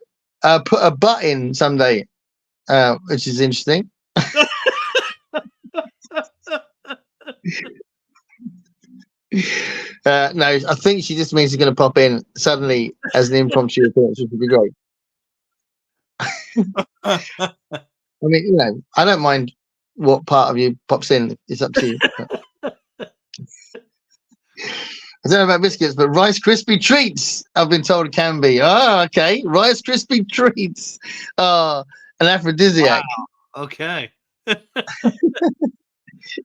put a butt in someday, which is interesting. No, I think she just means she's going to pop in suddenly as an impromptu appearance, which would be great. I mean, you know, I don't mind what part of you pops in. It's up to you. I don't know about biscuits, but Rice Krispie treats, I've been told it can be. Oh, okay. Rice Krispie treats. Oh, an aphrodisiac. Wow. Okay.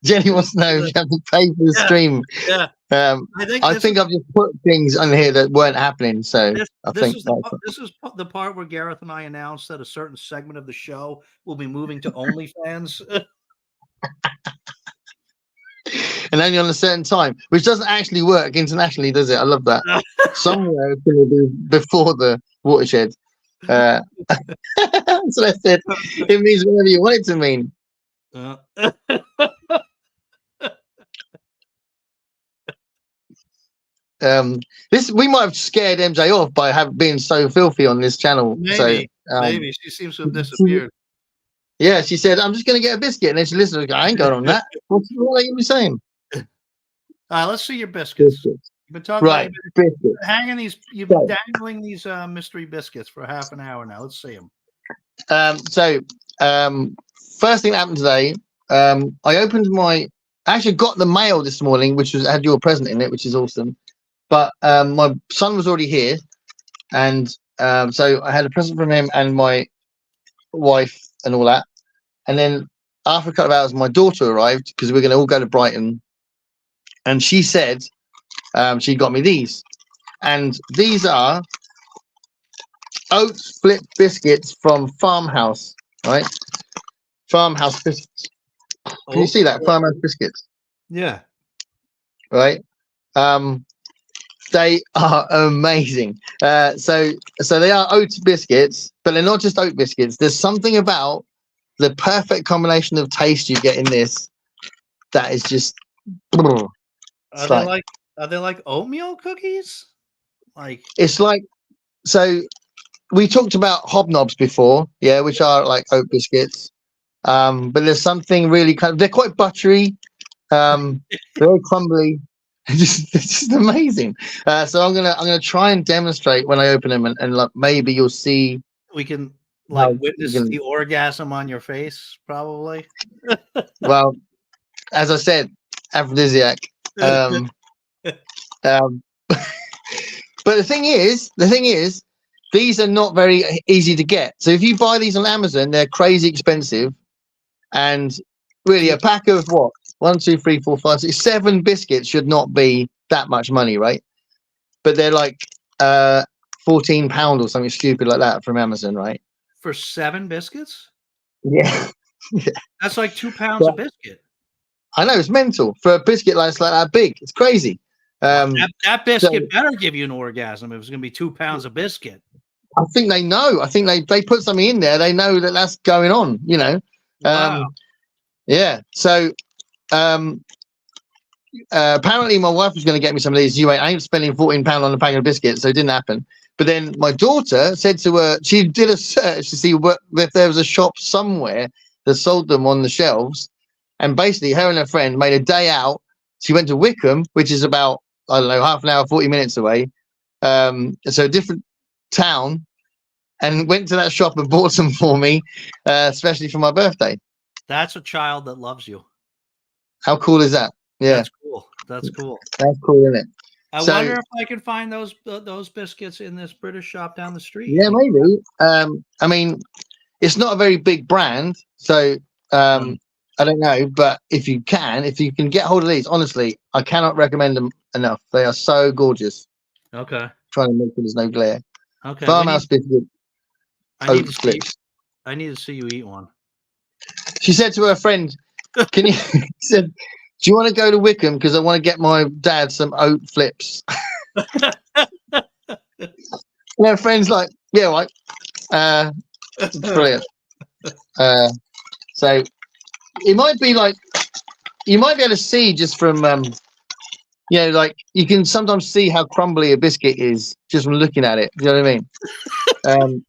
Jenny wants to know if you have to pay for the stream. Yeah. I think I've just put things on here that weren't happening. So this is the part where Gareth and I announced that a certain segment of the show will be moving to OnlyFans. And only on a certain time, which doesn't actually work internationally, does it? I love that. Somewhere it's going to be before the watershed. So I said, it means whatever you want it to mean. This we might have scared MJ off by being so filthy on this channel. Maybe, So maybe she seems to have disappeared. yeah, she said, "I'm just going to get a biscuit," and then she listened. I ain't going on that. What are you saying? All right, let's see your biscuits. Biscuits. You've been talking Right, about biscuits. hanging these. You've been dangling these mystery biscuits for half an hour now. Let's see them. First thing that happened today, I opened I actually got the mail this morning, which had your present in it, which is awesome. But my son was already here, and so I had a present from him and my wife and all that. And then after a couple of hours, my daughter arrived because we're going to all go to Brighton, and she said she got me these, and these are oats flip biscuits from Farmhouse, right? Farmhouse biscuits. Can you see that? Farmhouse biscuits. Yeah. Right. They are amazing. So they are oat biscuits, but they're not just oat biscuits. There's something about the perfect combination of taste you get in this that is just. Are they like oatmeal cookies? Like it's like, so we talked about hobnobs before, yeah, which are like oat biscuits. But there's something really they're quite buttery. They're very crumbly. It's just amazing. So I'm gonna try and demonstrate when I open them, and like maybe you'll see. We can witness the orgasm on your face, probably. Well, as I said, aphrodisiac. But the thing is, these are not very easy to get. So if you buy these on Amazon, they're crazy expensive. And really, a pack of what? 1, 2, 3, 4, 5, 6, 7 biscuits should not be that much money, right? But they're like £14 or something stupid like that from Amazon, right? For 7 biscuits? Yeah. That's like 2 pounds a biscuit. I know, it's mental for a biscuit like that big. It's crazy. That biscuit better give you an orgasm if it's going to be 2 pounds of biscuit. I think they know. I think they put something in there. They know that that's going on, you know. Wow. Yeah. So apparently my wife was going to get me some of these. I ain't spending £14 on a packet of biscuits, so it didn't happen. But then my daughter said to her, she did a search to see if there was a shop somewhere that sold them on the shelves. And basically, her and her friend made a day out. She went to Wickham, which is about, I don't know, half an hour, 40 minutes away. So a different town, and went to that shop and bought some for me, especially for my birthday. That's a child that loves you. How cool is that? Yeah. That's cool. That's cool. That's cool, isn't it? I wonder if I can find those biscuits in this British shop down the street. Yeah, maybe. I mean, it's not a very big brand, so I don't know. But if you can get hold of these, honestly, I cannot recommend them enough. They are so gorgeous. Okay. Trying to make sure there's no glare. Okay. Farmhouse biscuit. I need to see you eat one. She said to her friend, "Can you?" She said, "Do you want to go to Wickham? Because I want to get my dad some oat flips." And her friend's like, "Yeah, right." Brilliant. So it might be like you might be able to see just from like you can sometimes see how crumbly a biscuit is just from looking at it. You know what I mean? I'm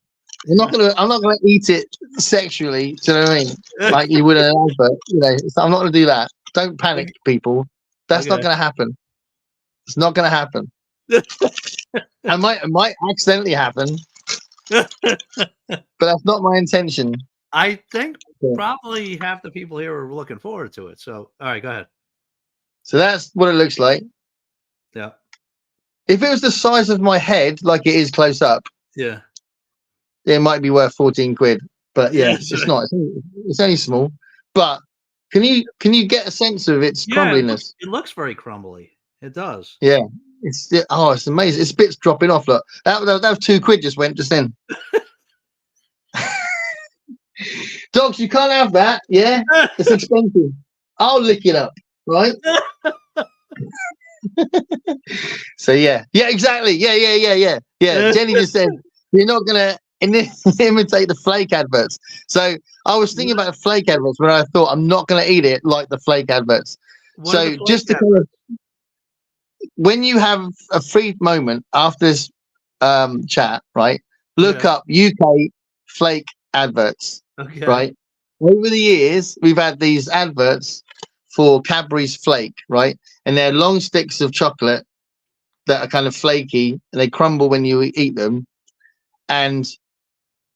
not gonna eat it sexually. Do you know what I mean? Like you would an advert. You know, I'm not gonna do that. Don't panic, people. That's not gonna happen. It's not gonna happen. It might accidentally happen, but that's not my intention. I think probably half the people here are looking forward to it. So, all right, go ahead. So that's what it looks like. Yeah. If it was the size of my head, like it is close up, yeah, it might be worth 14 quid. But yeah, it's not. It's only small. But can you get a sense of its crumbliness? It looks very crumbly. It does. Yeah. It's amazing. Its bits dropping off. Look, that was 2 quid just went just then. Dogs, you can't have that. Yeah, it's expensive. I'll lick it up, right? So yeah, exactly. Yeah. Jenny just said you're not gonna imitate the flake adverts. So I was thinking about the flake adverts when I thought I'm not gonna eat it like the flake adverts. So just to kind of when you have a free moment after this chat, right? Look Yeah. up UK flake adverts, Okay. right? Over the years, we've had these adverts for Cadbury's Flake, right? And they're long sticks of chocolate that are kind of flaky and they crumble when you eat them. And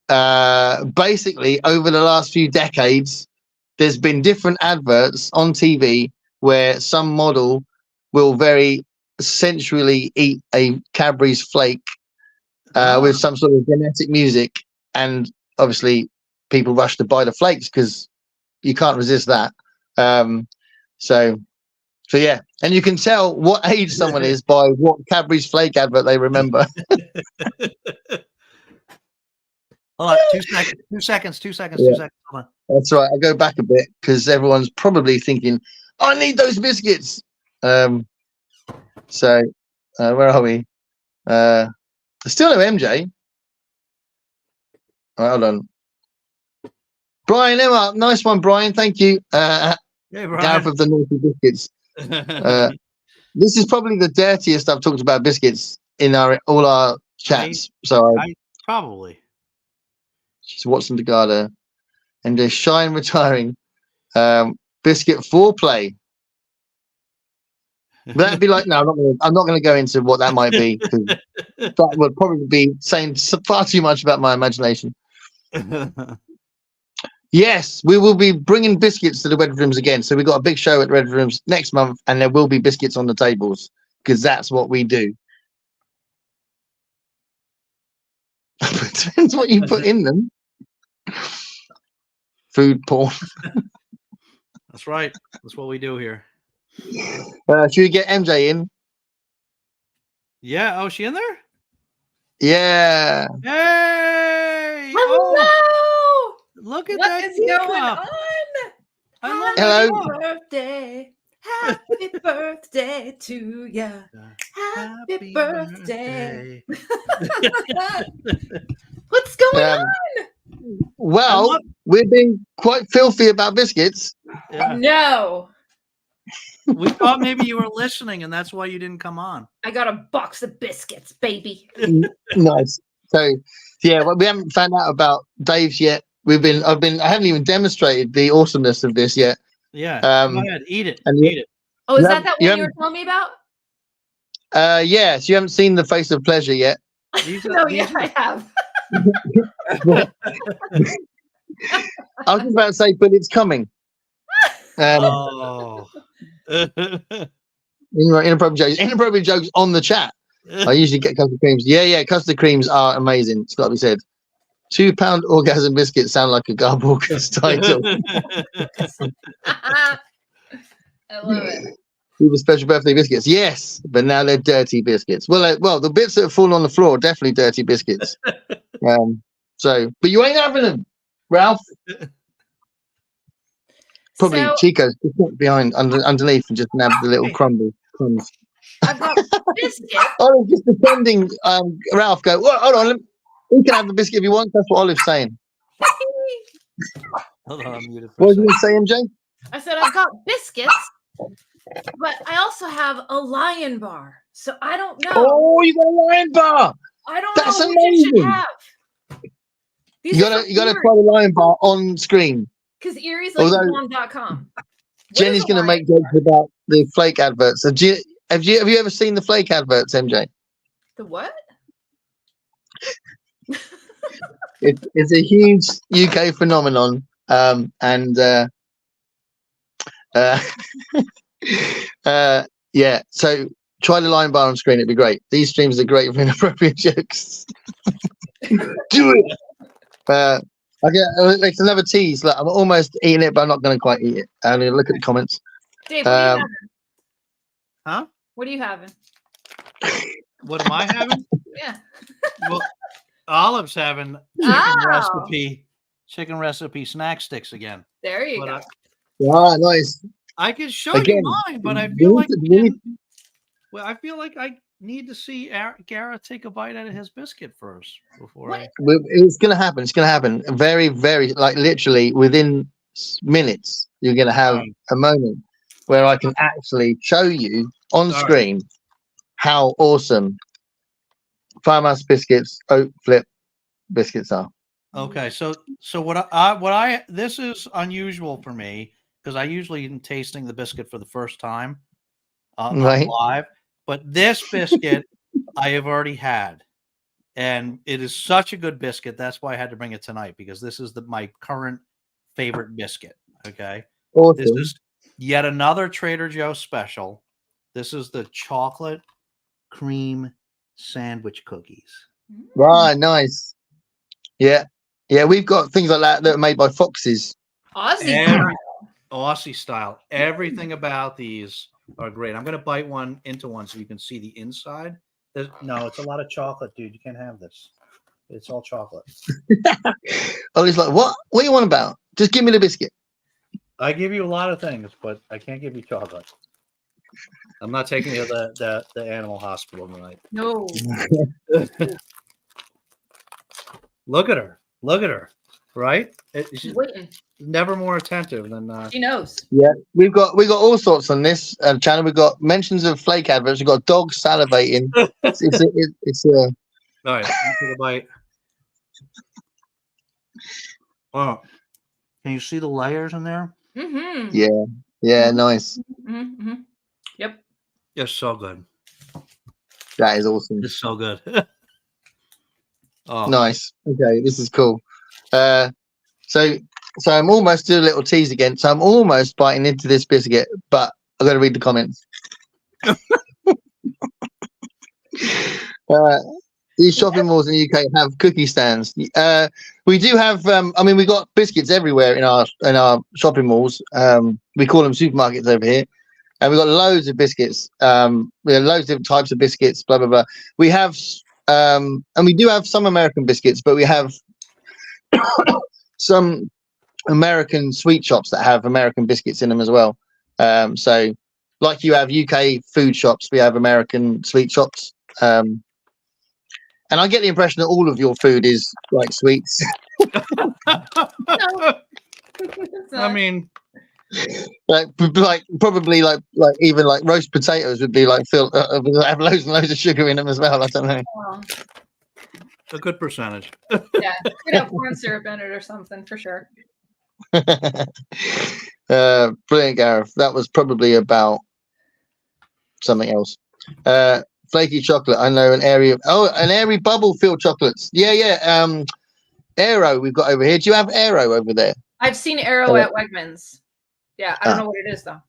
basically, over the last few decades, there's been different adverts on TV where some model will very sensually eat a Cadbury's Flake with some sort of dramatic music, and obviously people rush to buy the flakes because you can't resist that. So yeah, and you can tell what age someone is by what Cadbury's Flake advert they remember. Hold on, 2 seconds. 2 seconds. 2 seconds. Yeah. 2 seconds. Hold on. That's right. I go back a bit because everyone's probably thinking, "I need those biscuits." So where are we? Still no MJ. All right, hold on. Brian, Emma, nice one, Brian. Thank you. Hey, Brian. Gareth of the Naughty Biscuits. This is probably the dirtiest I've talked about biscuits in all our chats. Probably. She's Watson DeGarda and they're Shine retiring. Biscuit foreplay. That'd be like, no, I'm not going to go into what that might be. That would probably be saying far too much about my imagination. Yes, we will be bringing biscuits to the Red Rooms again. So we've got a big show at Red Rooms next month, and there will be biscuits on the tables because that's what we do. Depends what you put in them. Food porn. That's right. That's what we do here. Should we get MJ in? Yeah. Oh, is she in there? Yeah. Hey. Hello. Oh, look at What that. is going cup. on? Hello. Happy birthday. Happy birthday to ya. Happy birthday. What's going on? Well, we're being quite filthy about biscuits. Yeah. No. We thought maybe you were listening, and that's why you didn't come on. I got a box of biscuits, baby. Nice. So, yeah, well, we haven't found out about Dave's yet. I haven't even demonstrated the awesomeness of this yet. Yeah. Go ahead, eat it. Eat it. Oh, is that one you were telling me about? Yeah. So you haven't seen the face of pleasure yet. Yeah, I have. I was just about to say, but it's coming. Inappropriate jokes on the chat. I usually get custard creams. Yeah, custard creams are amazing. It's got to be said. £2 orgasm biscuits sound like a Garborgers title. I love it. The special birthday biscuits, yes, but now they're dirty biscuits. Well, the bits that have fallen on the floor are definitely dirty biscuits. But you ain't having them, Ralph. Probably Chico's just behind underneath and just nab the little crumbs. I've got biscuits. Olive just pretending. Ralph, go. Well, hold on. You can have the biscuit if you want. That's what Olive's saying. Hold on, I'm muted. What did you say, MJ? I said I've got biscuits, but I also have a Lion bar. So I don't know. Oh, you got a Lion bar. I don't That's know amazing. what you should have. You gotta try the Lion bar on screen. Because Erie's like mom.com. Jenny's gonna make jokes about the flake adverts. Have you ever seen the flake adverts, MJ? The what? It's a huge UK phenomenon, yeah. So try the Lion bar on screen; it'd be great. These streams are great for inappropriate jokes. Do it. It's another tease. Like, I'm almost eating it, but I'm not going to quite eat it. I'm going to look at the comments. Dave, what are you having? Huh? What are you having? What am I having? Yeah. Well, Olive's having chicken recipe snack sticks again. There you go. Nice. I can show you mine, but I feel I feel like I need to see Gareth take a bite out of his biscuit first before It's going to happen. It's going to happen. Very, very, like literally within minutes, you're going to have a moment where I can actually show you on screen how awesome Farmhouse biscuits, oat flip biscuits are. Okay, so what I this is unusual for me because I usually am tasting the biscuit for the first time Right. live, but this biscuit I have already had, and it is such a good biscuit. That's why I had to bring it tonight because this is my current favorite biscuit. Okay, Awesome. this is yet another Trader Joe's special. This is the chocolate cream sandwich cookies. Right, nice. Yeah. Yeah, we've got things like that are made by Foxes. Aussie style. Everything about these are great. I'm going to bite one into one so you can see the inside. No, it's a lot of chocolate, dude. You can't have this. It's all chocolate. Oh, he's like, what? What do you want about? Just give me the biscuit. I give you a lot of things, but I can't give you chocolate. I'm not taking you to the animal hospital tonight. No. Look at her. Look at her. Right? She's waiting. Never more attentive than she knows. Yeah, we've got all sorts on this channel. We've got mentions of flake adverts. We've got dogs salivating. It's all right. Take a bite. Oh, can you see the layers in there? Mm-hmm. Yeah, nice. Mm-hmm. Yep. It's so good. That is awesome. It's so good. Oh, nice. Okay, this is cool. So I'm almost doing a little tease again. So I'm almost biting into this biscuit, but I've got to read the comments. These shopping malls in the UK have cookie stands. We do have. We've got biscuits everywhere in our shopping malls. We call them supermarkets over here, and we've got loads of biscuits. We have loads of different types of biscuits. Blah blah blah. We have, and we do have some American biscuits, but we have some American sweet shops that have American biscuits in them as well. So, like you have UK food shops, we have American sweet shops. And I get the impression that all of your food is like sweets. I mean, like probably like even like roast potatoes would be like have loads and loads of sugar in them as well. I don't know. A good percentage. Yeah, could have corn syrup in it or something for sure. Brilliant, Gareth. That was probably about something else. Flaky chocolate. I know an airy bubble filled chocolates. Yeah. Aero we've got over here. Do you have Aero over there? I've seen Aero at Wegmans. Yeah, I don't know what it is though.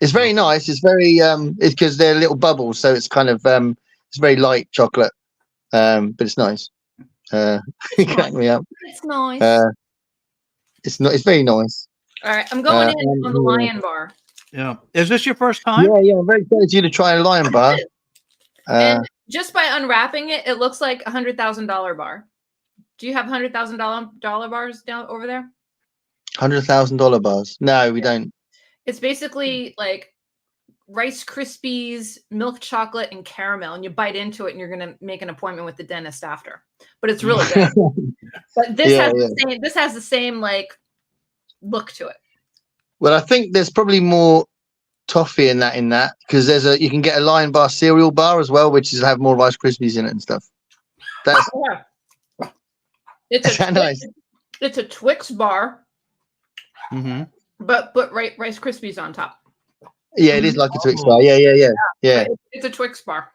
It's very nice. It's very it's because they're little bubbles, so it's kind of it's very light chocolate. But it's nice. It's crack me up. It's nice. It's very nice. All right, I'm going in on the Lion Bar. Yeah. Is this your first time? Yeah. I'm very excited you to try a Lion Bar. And just by unwrapping it, it looks like $100,000 bar. Do you have $100,000 bars down over there? $100,000 bars? No, we don't. It's basically like Rice Krispies, milk chocolate, and caramel, and you bite into it, and you're gonna make an appointment with the dentist after. But it's really good. But this has the same like look to it. Well, I think there's probably more toffee in that because you can get a Lion Bar cereal bar as well, which is have more Rice Krispies in it and stuff. That's it's nice. It's a Twix bar, but Rice Krispies on top. Yeah, it is like a Twix bar. Yeah. It's a Twix bar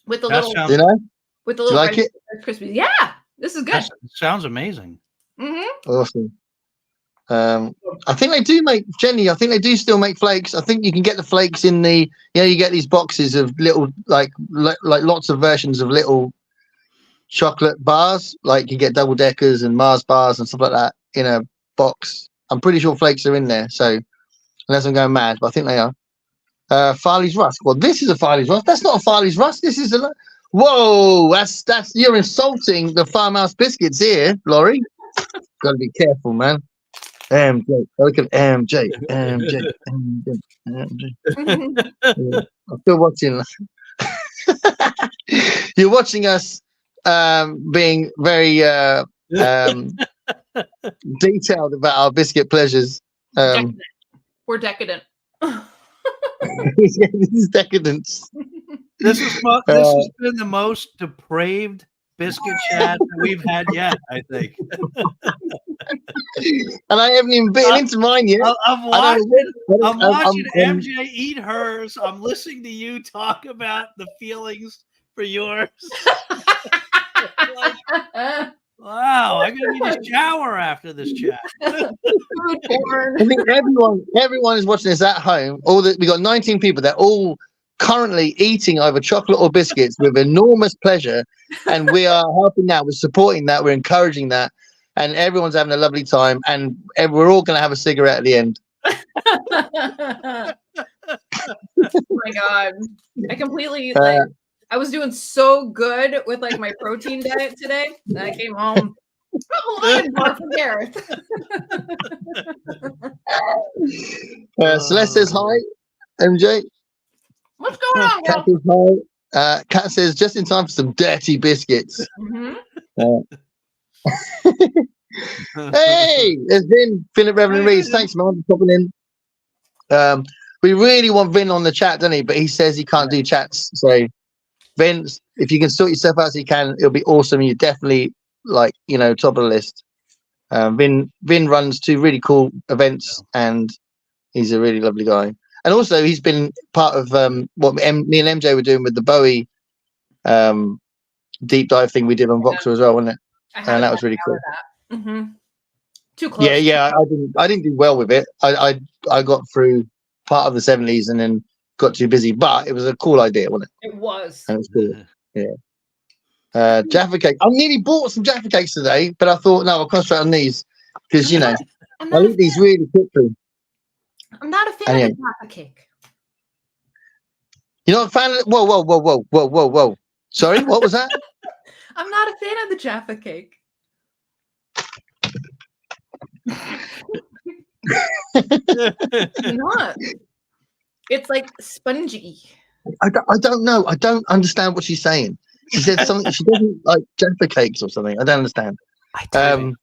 with the with the little Rice Krispies. Yeah, this is good. Sounds amazing. Awesome. I think they do make Jenny. I think they do still make flakes. I think you can get the flakes in the you get these boxes of little like lots of versions of little chocolate bars. Like you get double deckers and Mars bars and stuff like that in a box. I'm pretty sure flakes are in there. So unless I'm going mad, but I think they are. Farley's Rusk. Well, this is a Farley's Rusk. That's not a Farley's Rusk. This is a. Whoa, that's you're insulting the farmhouse biscuits here, Laurie. Got to be careful, man. MJ, look at MJ. Yeah, I'm still watching. You're watching us being very detailed about our biscuit pleasures. We're decadent. This is decadence. This has been the most depraved biscuit chat we've had yet, I think. And I haven't even bitten into mine yet. I'm watching MJ eat hers. I'm listening to you talk about the feelings for yours. Wow, I'm gonna need a shower after this chat. I think everyone is watching this at home. We got 19 people. They're all currently eating either chocolate or biscuits with enormous pleasure, and we are helping that. We're supporting that. We're encouraging that, and everyone's having a lovely time. And we're all going to have a cigarette at the end. Oh my god! I completely I was doing so good with like my protein diet today. And I came home. Lion bar from Gareth. Celeste says hi, MJ. What's going on, Kat says hi. Kat says just in time for some dirty biscuits. Hey, there's Vin, Philip Reverend Reeves. Thanks, man, for popping in. We really want Vin on the chat, doesn't he? But he says he can't do chats. So, Vin, if you can sort yourself out as you can, it'll be awesome. You're definitely top of the list. Vin runs 2 really cool events, and he's a really lovely guy. And also, he's been part of what me and MJ were doing with the Bowie deep dive thing we did on Voxer as well, wasn't it? And that was really cool. Too close. Yeah. I didn't do well with it. I got through part of the 70s and then got too busy. But it was a cool idea, wasn't it? It was. And it was cool. Yeah. Jaffa cake. I nearly bought some Jaffa cakes today, but I thought no, I'll concentrate on these because I eat these really quickly. I'm not a fan of the Jaffa cake. You're not a fan of Whoa. Sorry, what was that? I'm not a fan of the Jaffa cake. Not. It's like spongy. I don't know. I don't understand what she's saying. She said something. She doesn't like Jaffa cakes or something. I don't understand. Jenny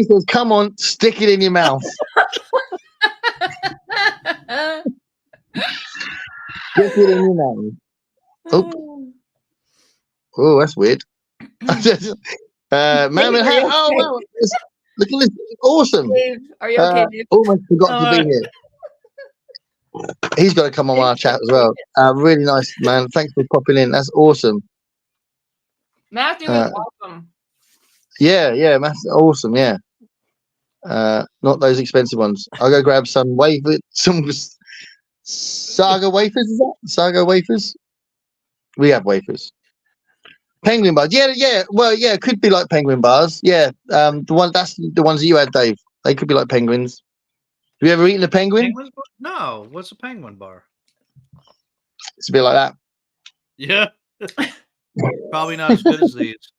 says, "Come on, stick it in your mouth." Stick it in your mouth. Oh, that's weird. Man, wow, look at this, awesome. Dave, are you okay, Dave? Almost forgot to be here. He's got to come on our chat as well. Really nice, man. Thanks for popping in. That's awesome. Matthew is awesome. Yeah, Matthew, awesome. Yeah. Not those expensive ones. I'll go grab some Saga wafers. Is that Saga wafers? We have wafers. Penguin bars. Yeah. Well, yeah, it could be like penguin bars. Yeah. That's the ones that you had, Dave. They could be like penguins. Have you ever eaten a penguin? No. What's a penguin bar? It's a bit like that. Yeah. Probably not as good as these.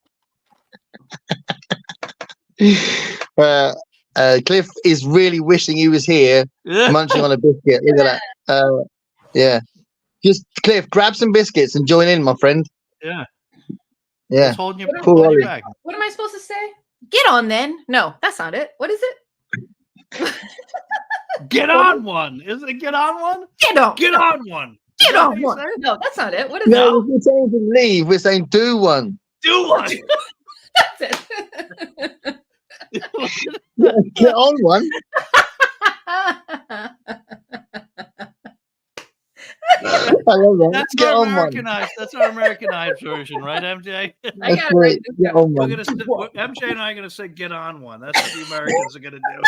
Cliff is really wishing he was here, munching on a biscuit. Look at that. Yeah. Just Cliff, grab some biscuits and join in, my friend. Yeah. Yeah. Holding your back. What am I supposed to say? Get on then. No, that's not it. What is it? Get on one. Is it get on one? Get on. Get on one. Get on one. No, that's not it. What is that? We're saying to leave. We're saying do one. Do one. That's it. Get on one. I love that. That's get our on Americanized. One. That's our Americanized version, right, MJ? I got it right. MJ and I are gonna say "get on one." That's what the Americans are gonna do.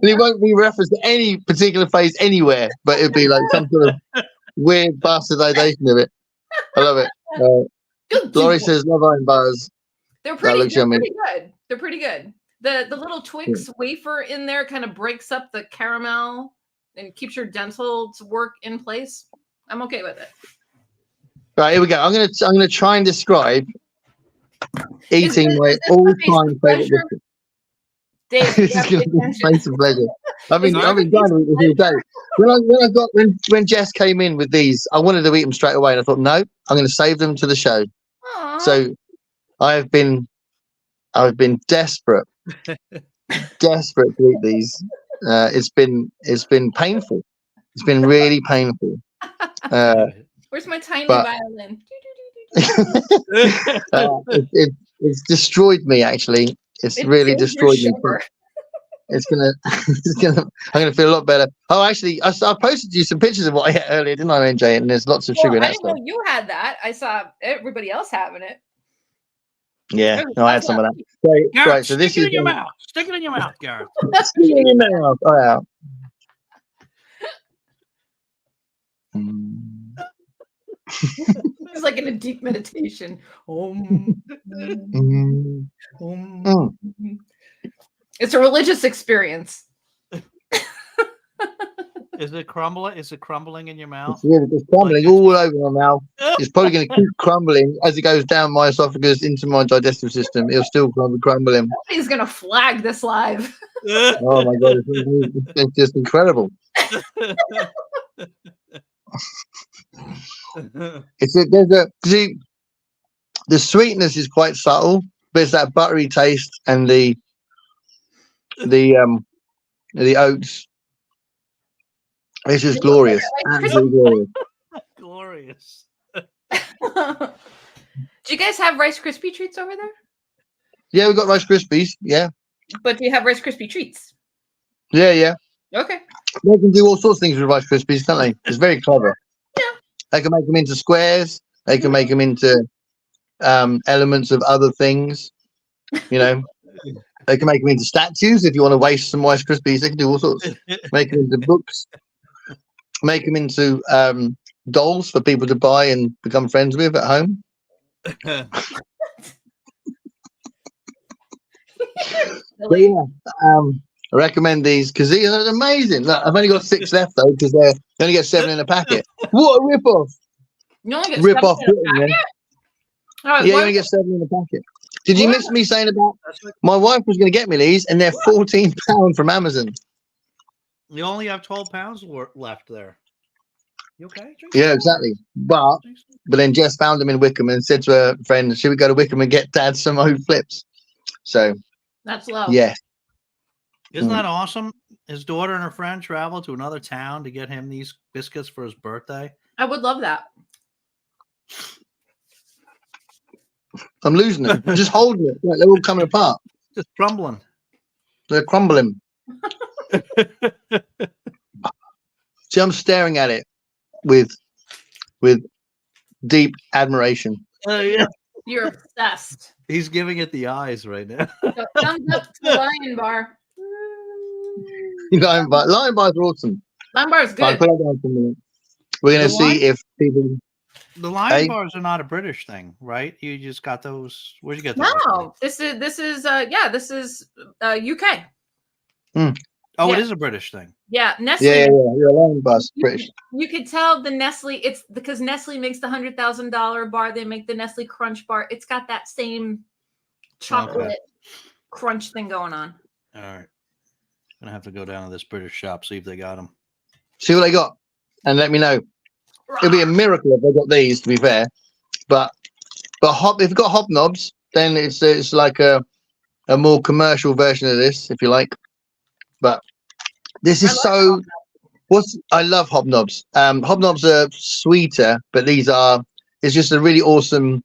It won't be referenced to any particular phrase anywhere, but it'd be like some sort of weird bastardization of it. I love it. Laurie says "Love Iron bars." They're pretty good. They're pretty good. The little Twix wafer in there kind of breaks up the caramel and keeps your dental work in place. I'm okay with it. Right, here we go. I'm gonna try and describe eating my all-time favorite biscuit. Dave, this is gonna be a face of pleasure. I've been trying to eat this all day. When Jess came in with these, I wanted to eat them straight away, and I thought, no, I'm going to save them to the show. Aww. So I've been desperate to eat these. It's been painful. It's been really painful. Where's my tiny but- violin? It's destroyed me. Actually, it's really saved your destroyed me. sugar. It's gonna, I'm gonna feel a lot better. Oh, actually, I posted you some pictures of what I ate earlier, didn't I, MJ? And there's lots of sugar in I that didn't stuff. know you had that. I saw everybody else having it. Yeah, no, I had some of that. Right, Gareth, right. So this stick it is in your mouth. Stick it in your mouth, Gareth. Stick it in your mouth. Oh, yeah. It's like in a deep meditation. It's a religious experience. Is it crumbling? Is it crumbling in your mouth? It's crumbling all over my mouth. It's probably going to keep crumbling as it goes down my esophagus into my digestive system. It'll still be crumbling. Nobody's gonna flag this live. Oh my god, it's just incredible. See, the sweetness is quite subtle, but it's that buttery taste and the oats. It's just glorious. Absolutely glorious. Glorious. Do you guys have Rice Krispie treats over there? Yeah, we've got Rice Krispies. Yeah. But do you have Rice Krispie treats? Yeah. Okay. They can do all sorts of things with Rice Krispies, can't they? It's very clever. Yeah. They can make them into squares. They can make them into elements of other things. You know, they can make them into statues. If you want to waste some Rice Krispies, they can do all sorts. Make them into books. Make them into dolls for people to buy and become friends with at home. But yeah, I recommend these because these are amazing. Look, I've only got 6 left though because they only get 7 in a packet. What a rip-off! You only get Rip-off. Oh, You only get 7 in a packet. Did you miss me saying about my wife was going to get me these and they're £14 from Amazon? You only have 12 pounds left there. You okay? Yeah, exactly. But then Jess found them in Wickham and said to her friend, should we go to Wickham and get Dad some oat flips? So that's low. Yeah. Isn't that awesome? His daughter and her friend traveled to another town to get him these biscuits for his birthday. I would love that. I'm losing them. I'm just holding it. They're all coming apart. Just crumbling. They're crumbling. See, I'm staring at it with deep admiration. Yeah. You're obsessed. He's giving it the eyes right now. So thumbs up to the Lion Bar. Lion bars are awesome. Lion Bar is I'll good. put that down for a minute. We're going to see if people... The Lion bars are not a British thing, right? You just got those. Where'd you get those? No, this is UK. Oh, Yeah. It is a British thing. Yeah, Nestle. Yeah, Lion bars, British. You could tell the Nestle. It's because Nestle makes the $100,000 bar. They make the Nestle Crunch bar. It's got that same chocolate crunch thing going on. All right, gonna have to go down to this British shop, see if they got them. See what they got, and let me know. It'd be a miracle if they got these. To be fair, but if you've got hobnobs, then it's like a more commercial version of this, if you like. But this is so. I love hobnobs. Hobnobs are sweeter, but these are. It's just a really awesome,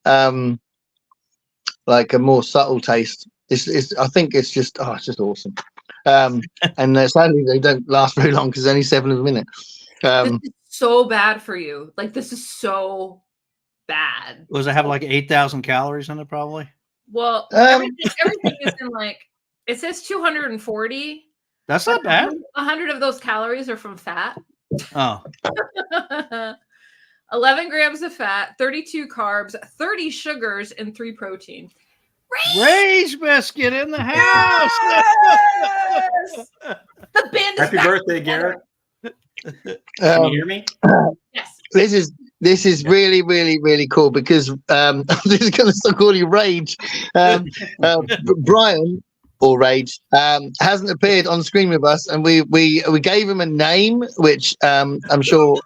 like a more subtle taste. I think it's just awesome. And sadly they don't last very long because there's only 7 of them in it. This is so bad for you. Like this is so bad. Does it have like 8,000 calories in it? Probably. Well, everything is in like it says 240. That's not bad. 100 of those calories are from fat. Oh. 11 grams of fat, 32 carbs, 30 sugars, and 3 protein. Rage biscuit in the house. Yes! The band is Happy back birthday, together. Garrett. Can you hear me? Yes. This is really, really, really cool because I'm just going to start calling you Rage. Brian or Rage hasn't appeared on screen with us, and we gave him a name which I'm sure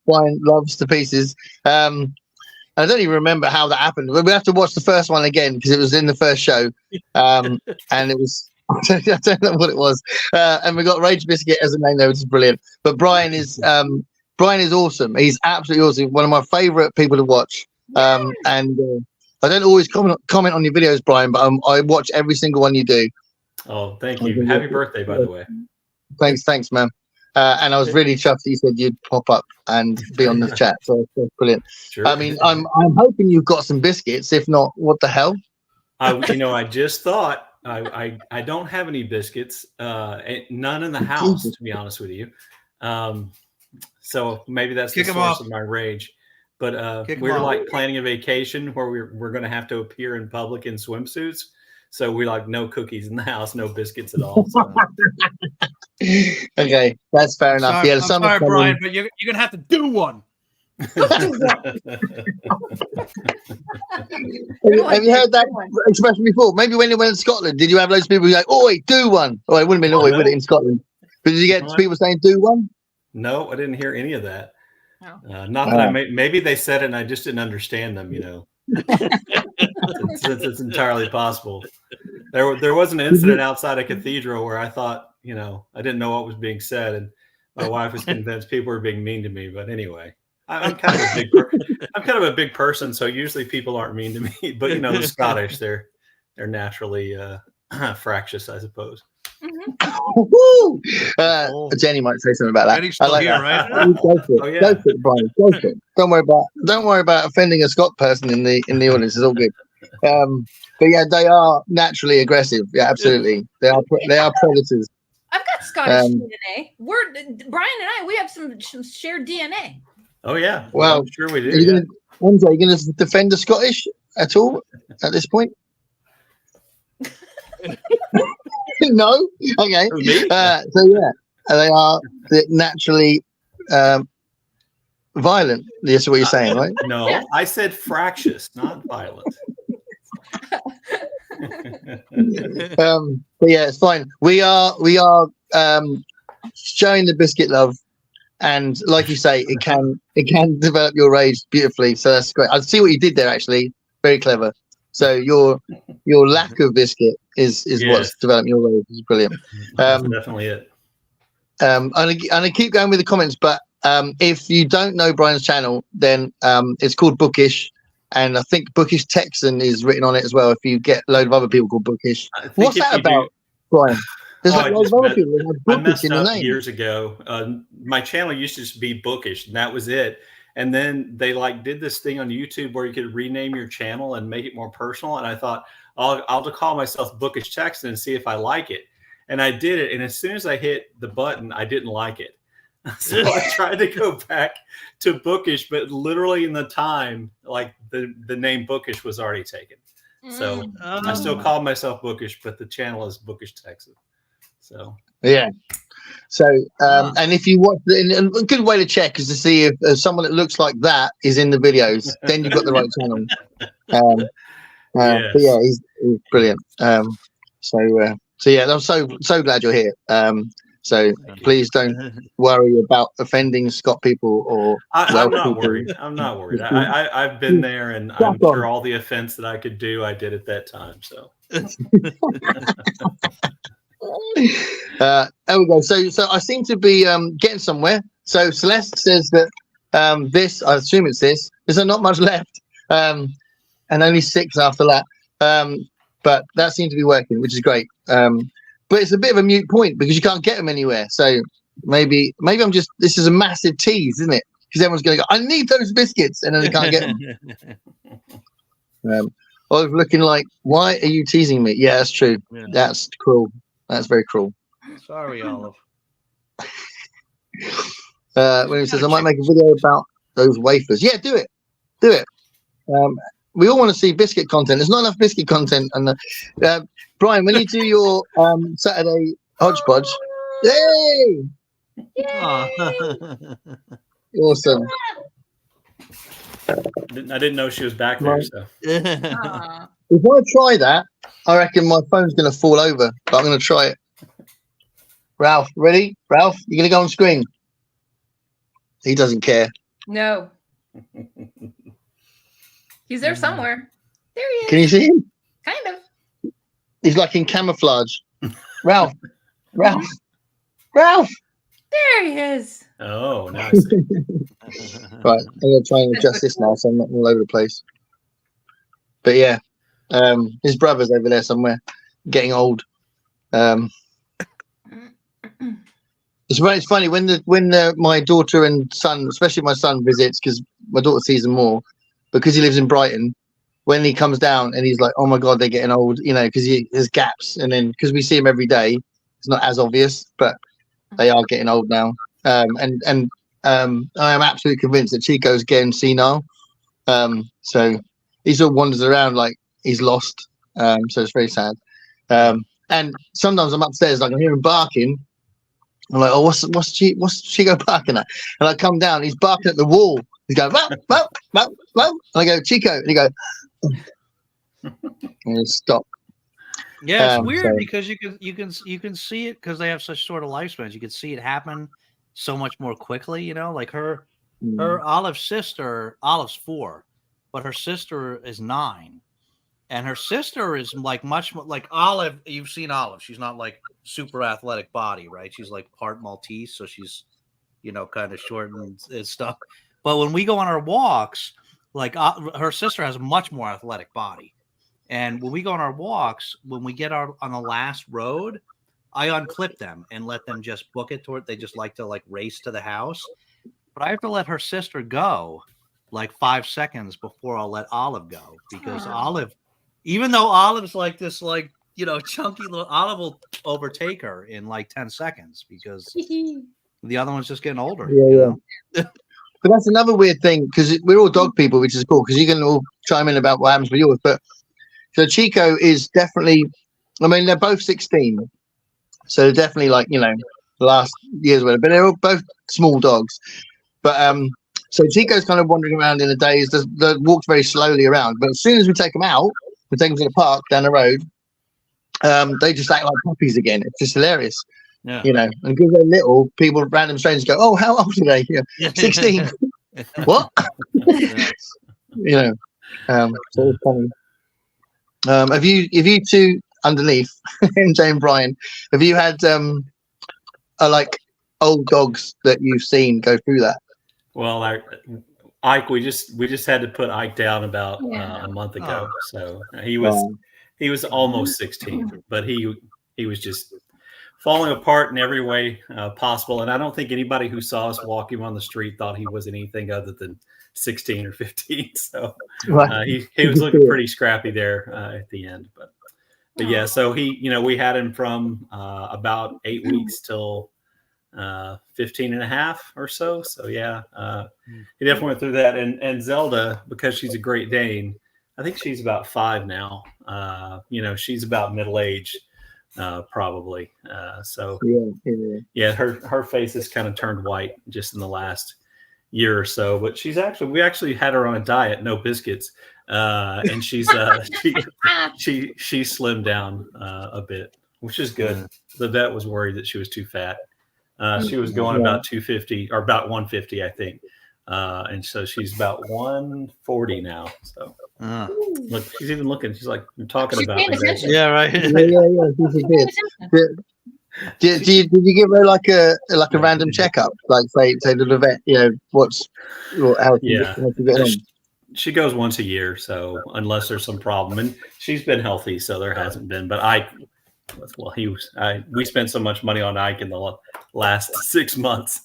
Brian loves to pieces. I don't even remember how that happened. We have to watch the first one again because it was in the first show, and it was I don't know what it was. And we got Rage Biscuit as a name there, which is brilliant. But Brian is awesome. He's absolutely awesome. One of my favorite people to watch. And I don't always comment on your videos, Brian, but I watch every single one you do. Oh, thank you. Happy birthday, by the way. Thanks, man. And I was really chuffed that you said you'd pop up and be on the chat. So that's brilliant. Sure. I mean, I'm hoping you've got some biscuits. If not, what the hell? I just thought I don't have any biscuits, none in the house, to be honest with you. So maybe that's the source of my rage. But we're like planning a vacation where we're going to have to appear in public in swimsuits. So we like no cookies in the house, no biscuits at all. So. Okay, that's fair enough. Sorry, Yeah, I'm sorry, Brian, but you're gonna have to do one. Have you heard that expression before? Maybe when you went to Scotland, did you have loads of people like, "Oi, do one"? Oh, it wouldn't have been "Oi," would it, in Scotland? But did you get people saying "do one"? No, I didn't hear any of that. No. Not that maybe they said it and I just didn't understand them. It's entirely possible. There was an incident outside a cathedral where I thought, I didn't know what was being said, and my wife was convinced people were being mean to me. But anyway, I'm kind of a big person, so usually people aren't mean to me. But the Scottish, they're naturally fractious, I suppose. Mm-hmm. Jenny might say something about that. I like that. Right? Go for it. Go for it, Brian. Go for it. Don't worry about offending a Scot person in the audience. It's all good. But yeah, they are naturally aggressive. Yeah, absolutely. They are predators. I've got Scottish DNA. Brian and I. We have some shared DNA. Oh yeah. Well, I'm sure we do. Andre, are you going to defend the Scottish at all at this point? No. Okay. So yeah, they are naturally violent. That's what you're saying, right? No, yeah. I said fractious, not violent. But yeah, it's fine. We are showing the biscuit love, and like you say, it can develop your rage beautifully. So that's great. I see what you did there. Actually, very clever. So your lack of biscuit is what's developing your rage. Is brilliant. That's definitely it. And I keep going with the comments, but if you don't know Brian's channel, then it's called Bookish. And I think Bookish Texan is written on it as well. If you get a load of other people called Bookish, what's that about, Brian? There's like loads of other people that have Bookish in the name. Years ago, my channel used to just be Bookish, and that was it. And then they did this thing on YouTube where you could rename your channel and make it more personal. And I thought, I'll just call myself Bookish Texan and see if I like it. And I did it. And as soon as I hit the button, I didn't like it. So I tried to go back to Bookish, but literally in the time, the name Bookish was already taken. So I still call myself Bookish, but the channel is Bookish Texas. So yeah. So and if you watch a good way to check is to see if someone that looks like that is in the videos, then you've got the right channel. Yes. But yeah, he's brilliant. So yeah, I'm so glad you're here. So please don't worry about offending Scot people or I'm not worried. I'm not worried. I've been there, and I'm sure all the offense that I could do, I did at that time. So there we go. So I seem to be getting somewhere. So Celeste says that this, I assume it's this. There's not much left, and only 6 after that. But that seems to be working, which is great. But it's a bit of a moot point because you can't get them anywhere. So maybe this is a massive tease, isn't it? Because everyone's going to go, I need those biscuits, and then they can't get them. Olive looking like, why are you teasing me? Yeah, that's true. Yeah. That's cruel. That's very cruel. Sorry, Olive. When he says, I might make a video about those wafers. Yeah, do it. Do it. We all want to see biscuit content. There's not enough biscuit content. And Brian, when you do your Saturday hodgepodge, yay! Awesome. I didn't know she was back there. So if I try that, I reckon my phone's going to fall over. But I'm going to try it. Ralph, ready? Ralph, you're going to go on screen. He doesn't care. No. He's there somewhere. There he is. Can you see him? Kind of. He's like in camouflage. Ralph. Ralph. Ralph. There he is. Oh, now I see. Right, I'm gonna try and adjust this now, so I'm not all over the place. But yeah, his brother's over there somewhere, getting old. It's funny when my daughter and son, especially my son, visits because my daughter sees them more because he lives in Brighton. When he comes down and he's like, "Oh my God, they're getting old," because there's gaps, and then because we see him every day, it's not as obvious, but they are getting old now. And I am absolutely convinced that Chico's getting senile. So he sort of wanders around like he's lost. So it's very sad. And sometimes I'm upstairs, like I hear him barking. I'm like, oh, what's Chico barking at? And I come down, he's barking at the wall. He's going, whoa, whoa, whoa, whoa. And I go, Chico, and he goes, and he stop. Yeah, it's weird because you can see it because they have such sort of lifespans. You can see it happen so much more quickly. Like her Olive's sister. Olive's 4, but her sister is 9, and her sister is like much more like Olive. You've seen Olive. She's not like super athletic body, right? She's like part Maltese, so she's kind of short and stuff. But when we go on our walks, like her sister has a much more athletic body. And when we go on our walks, when we get on the last road, I unclip them and let them just book it toward. They just like to race to the house. But I have to let her sister go like 5 seconds before I'll let Olive go because Olive, even though Olive's like this, chunky little, Olive will overtake her in like 10 seconds because the other one's just getting older. Yeah. But that's another weird thing because we're all dog people, which is cool because you can all chime in about what happens with yours. But so Chico is definitely, I mean, they're both 16. So they're definitely the last years, but they're both small dogs. But so Chico's kind of wandering around in the days, they walks very slowly around. But as soon as we take them out, we take them to the park down the road, they just act like puppies again. It's just hilarious. Yeah. And because they're little, random strangers go, "Oh, how old are they?" 16. What? So it's funny. Have you two underneath, MJ and Brian, have you had like old dogs that you've seen go through that? Well, Ike, we just had to put Ike down about a month ago. So he was almost 16, but he was just falling apart in every way possible. And I don't think anybody who saw us walk him on the street thought he was anything other than 16 or 15. So he was looking pretty scrappy there at the end. But yeah, so we had him from about 8 weeks till 15 and a half or so. So yeah, he definitely went through that. And Zelda, because she's a Great Dane, I think she's about 5 now. She's about middle age. Probably. So yeah, her face has kind of turned white just in the last year or so. But we actually had her on a diet, no biscuits, and she's she slimmed down a bit, which is good. The vet was worried that she was too fat. She was going about 250 or about 150, I think. And so she's about 140 now. So look, she's even looking. She's like, "You're talking about me." Yeah, right. Did you give her like a random checkup? Like say to the vet, how she goes once a year. So unless there's some problem, and she's been healthy, so there hasn't been. But we spent so much money on Ike in the last 6 months.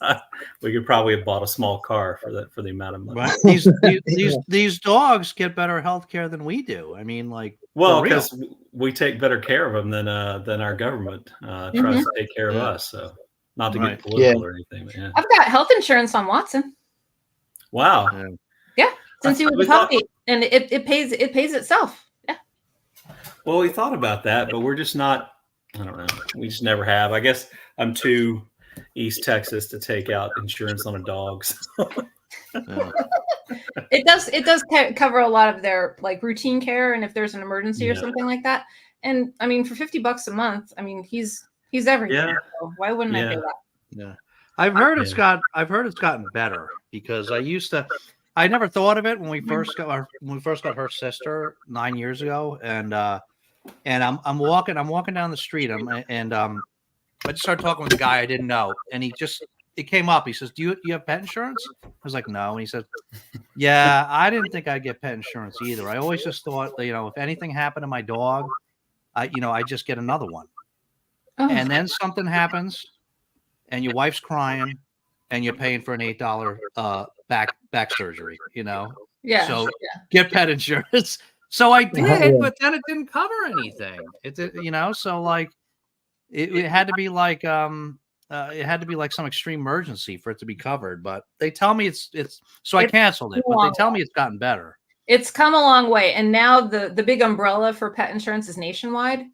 We could probably have bought a small car for the amount of money. Right. These dogs get better health care than we do. I mean, because we take better care of them than our government tries to take care of us. So not to get political or anything. But yeah. I've got health insurance on Watson. Wow. Yeah, since he was a puppy, and it pays itself. Yeah. Well, we thought about that, but we're just not. I don't know. We just never have. I guess I'm too East Texas to take out insurance on a dog. So. It does cover a lot of their routine care, and if there's an emergency or something like that. And I mean, for $50 a month, I mean he's everything. Yeah. So why wouldn't I pay that? Yeah, I've heard it's gotten better because I never thought of it when we first got her sister 9 years ago, and and I'm walking down the street. I just started talking with a guy I didn't know, and it came up. He says, "Do you have pet insurance?" I was like, "No," and he said, "Yeah, I didn't think I'd get pet insurance either. I always just thought that, if anything happened to my dog, I just get another one." Oh. And then something happens, and your wife's crying, and you're paying for an $8 back surgery. Yeah. So get pet insurance. So I did, but then it didn't cover anything. So like it had to be like it had to be like some extreme emergency for it to be covered. But they tell me it's so I canceled it. But they tell me it's gotten better. It's come a long way, and now the big umbrella for pet insurance is nationwide.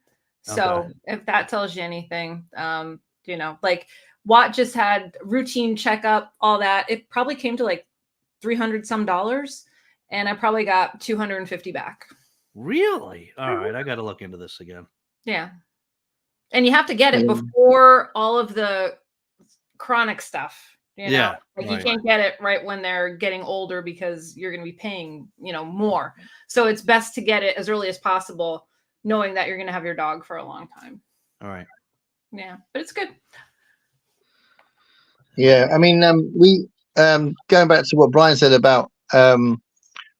So if that tells you anything, like Watt just had routine checkup, all that. It probably came to like $300 some, and I probably got $250 back. Really? All right, I got to look into this again. Yeah, and you have to get it before all of the chronic stuff. Yeah, like you can't get it right when they're getting older because you're going to be paying, more. So it's best to get it as early as possible, knowing that you're going to have your dog for a long time. All right. Yeah, but it's good. Yeah, I mean, we going back to what Brian said about when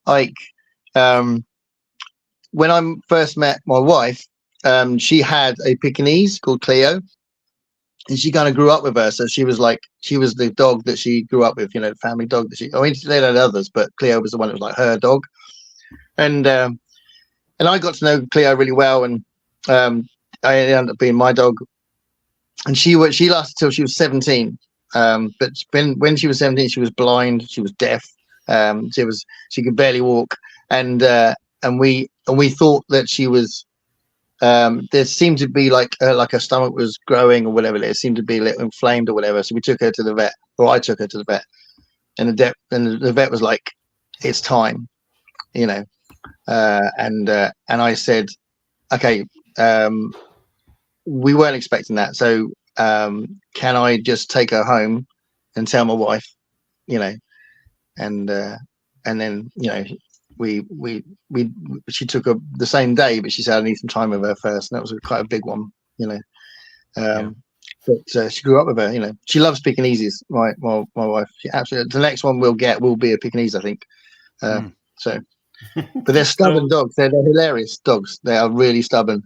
I first met my wife, she had a Pekingese called Cleo, and she kind of grew up with her. So she was the dog that she grew up with, the family dog that they had others, but Cleo was the one that was like her dog. And I got to know Cleo really well, and I ended up being my dog. And she lasted till she was 17. But when she was 17, she was blind, she was deaf, she could barely walk, and we thought that she was. There seemed to be like her stomach was growing or whatever. It seemed to be a little inflamed or whatever. So we took her to the vet, or I took her to the vet, and the vet was like, "It's time," and I said, "Okay, we weren't expecting that. So can I just take her home and tell my wife, and then she took her the same day, but she said I need some time with her first, and that was quite a big one, But she grew up with her, She loves Pekinese. My wife, she absolutely. The next one we'll get will be a Pekingese, I think. So, but they're stubborn dogs. They're hilarious dogs. They are really stubborn.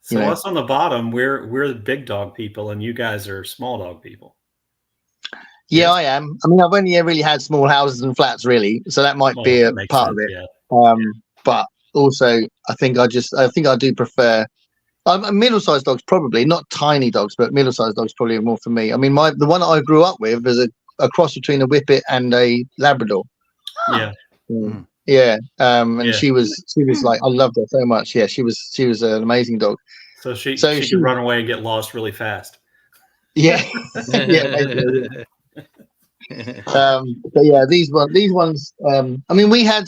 So us on the bottom, we're the big dog people, and you guys are small dog people. Yeah, I am. I mean, I've only really had small houses and flats, really, so that might be a part of it. Yeah. But also, I think I do prefer middle-sized dogs, probably not tiny dogs, but middle-sized dogs probably more for me. I mean, the one that I grew up with was a cross between a Whippet and a Labrador. Yeah. Yeah. And she was like, I loved her so much. Yeah, she was an amazing dog. So she could run away and get lost really fast. Yeah. Yeah. But yeah, these ones. I mean, we had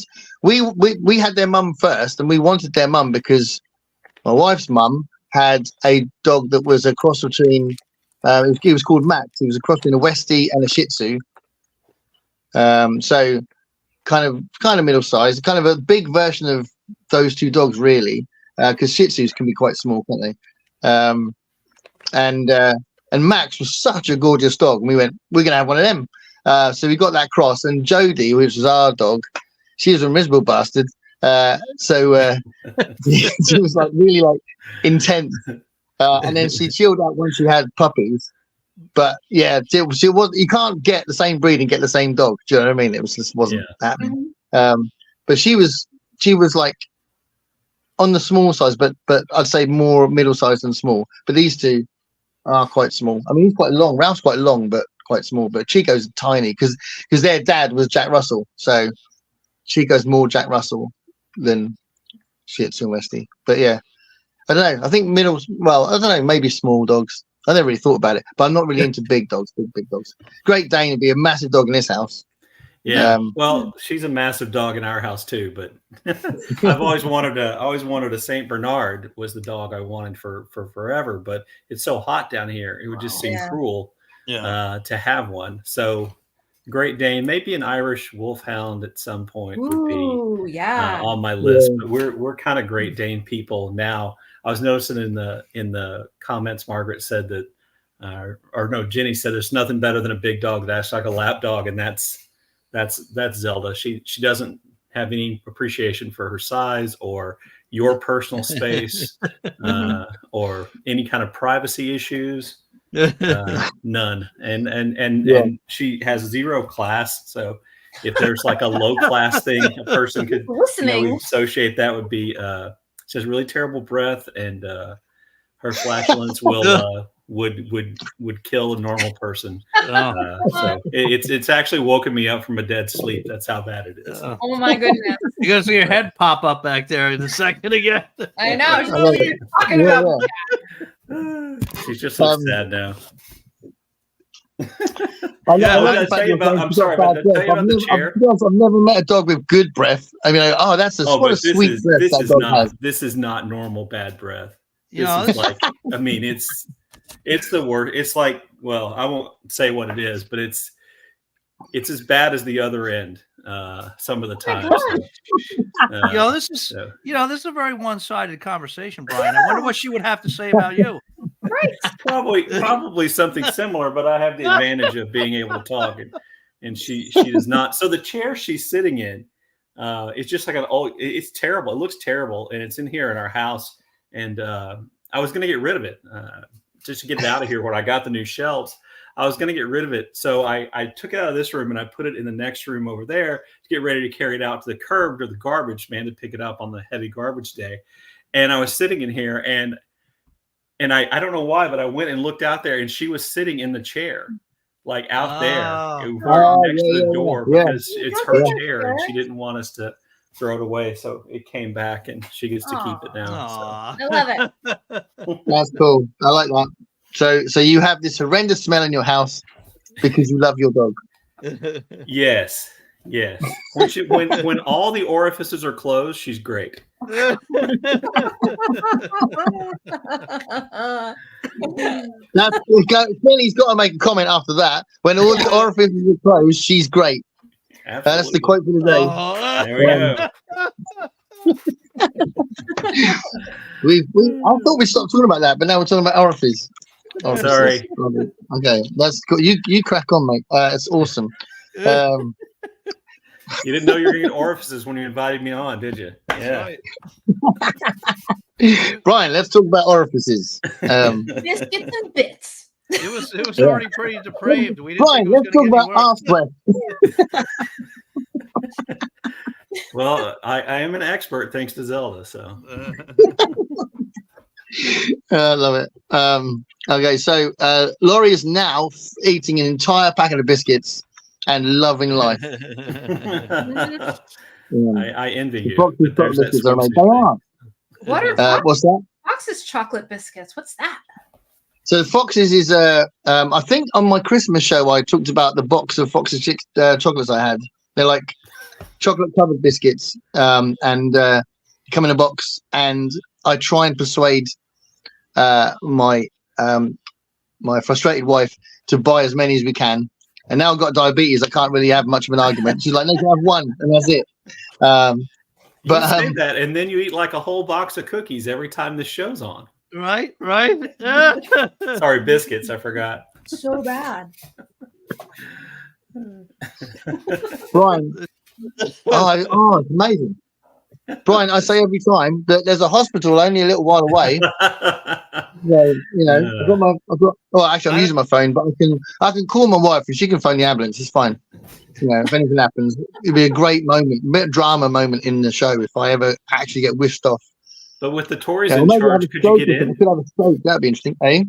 their mum first, and we wanted their mum because my wife's mum had a dog that was a cross between. He was called Max. He was a cross between a Westie and a Shih Tzu. So kind of middle sized, kind of a big version of those two dogs, really, because Shih Tzus can be quite small, can't they? And Max was such a gorgeous dog, and we went, we're gonna have one of them. So we got that cross, and Jodie, which was our dog, she was a miserable bastard. So she was like really like intense, and then she chilled out when she had puppies. But yeah, she was. You can't get the same breed and get the same dog. Do you know what I mean? It just wasn't happening. But she was like on the small size, but I'd say more middle sized than small. But these two are quite small. I mean, he's quite long. Ralph's quite long, but quite small. But Chico's tiny because their dad was Jack Russell, so Chico's more Jack Russell than Shih Tzu and Westie. But yeah, I don't know. I think middle. Well, I don't know. Maybe small dogs. I never really thought about it, but I'm not really into big dogs. Big dogs. Great Dane would be a massive dog in this house. Yeah. Well, she's a massive dog in our house too. But I've always wanted a Saint Bernard was the dog I wanted for forever. But it's so hot down here, it would just seem cruel to have one. So Great Dane, maybe an Irish Wolfhound at some point would be on my list. But we're kind of Great Dane people now. I was noticing in the comments, Margaret said that, or no, Jenny said there's nothing better than a big dog that acts like a lap dog, and that's Zelda. She doesn't have any appreciation for her size or your personal space or any kind of privacy issues. None. And she has zero class. So if there's like a low class thing, a person could associate that would be she has really terrible breath, and her flatulence would kill a normal person. So it's actually woken me up from a dead sleep. That's how bad it is. Oh my goodness! You're gonna see your head pop up back there in a second again. I know. She's talking about. She's just so sad now. I'm sorry, but did I tell you about the chair? I've never met a dog with good breath. I mean, that's what a sweet breath that dog has. This is not normal bad breath. This is like, I mean, it's the worst. It's like, well, I won't say what it is, but it's as bad as the other end. Some of the time. This is a very one-sided conversation, Brian. I wonder what she would have to say about you. Right. Probably something similar, but I have the advantage of being able to talk, and she does not. So the chair she's sitting in, it's just like it's terrible. It looks terrible, and it's in here in our house. And I was going to get rid of it just to get it out of here. When I got the new shelves, I was going to get rid of it. So I took it out of this room and I put it in the next room over there to get ready to carry it out to the curb or the garbage man to pick it up on the heavy garbage day. And I was sitting in here and I don't know why, but I went and looked out there and she was sitting in the chair, like out there next to the door because it's her chair and she didn't want us to throw it away. So it came back and she gets to keep it now. So. I love it. That's cool. I like that. So you have this horrendous smell in your house because you love your dog. Yes. When all the orifices are closed, she's great. Kenny's got to make a comment after that. When all the orifices are closed, she's great. That's the quote for the day. There we go. I thought we stopped talking about that, but now we're talking about orifices. Sorry. Okay, that's cool. You crack on, mate. It's awesome. You didn't know you were going to get orifices when you invited me on, did you? Yeah. Brian, let's talk about orifices. Biscuits and bits. It was already pretty depraved. We didn't Brian, let's talk about arse breath. Well, I am an expert thanks to Zelda, so. I love it. Okay, so Laurie is now eating an entire packet of biscuits and loving life. I envy you. Biscuits are amazing. They are. What are what's that? Fox's chocolate biscuits? What's that? So Fox's is I think on my Christmas show I talked about the box of Fox's chocolates I had. They're like chocolate covered biscuits, and come in a box. And I try and persuade my frustrated wife to buy as many as we can. And now I've got diabetes. I can't really have much of an argument. She's like, "No, you can have one, and that's it." But say that, and then you eat like a whole box of cookies every time the show's on. Right. Sorry, biscuits. I forgot. So bad. Brian. Oh, it's amazing. Brian, I say every time that there's a hospital only a little while away. Actually, I'm using my phone, but I can call my wife and she can phone the ambulance. It's fine. If anything happens, it'd be a great moment, a bit of drama moment in the show if I ever actually get whisked off. But with the Tories in charge, could you get in? Could have a stroke. That'd be interesting, eh?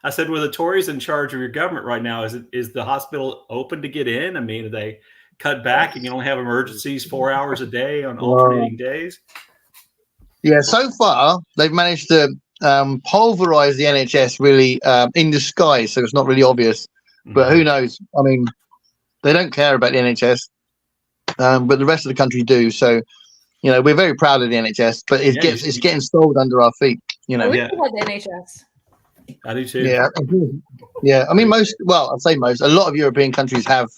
I said, with the Tories in charge of your government right now, is the hospital open to get in? I mean, are they cut back and you only have emergencies 4 hours a day on alternating days? Yeah, so far they've managed to pulverize the NHS really in disguise, so it's not really obvious. But who knows? I mean, they don't care about the NHS, but the rest of the country do. So, we're very proud of the NHS, but it's getting sold under our feet. We love the NHS. I do too. Yeah. I mean, I'd say most. A lot of European countries have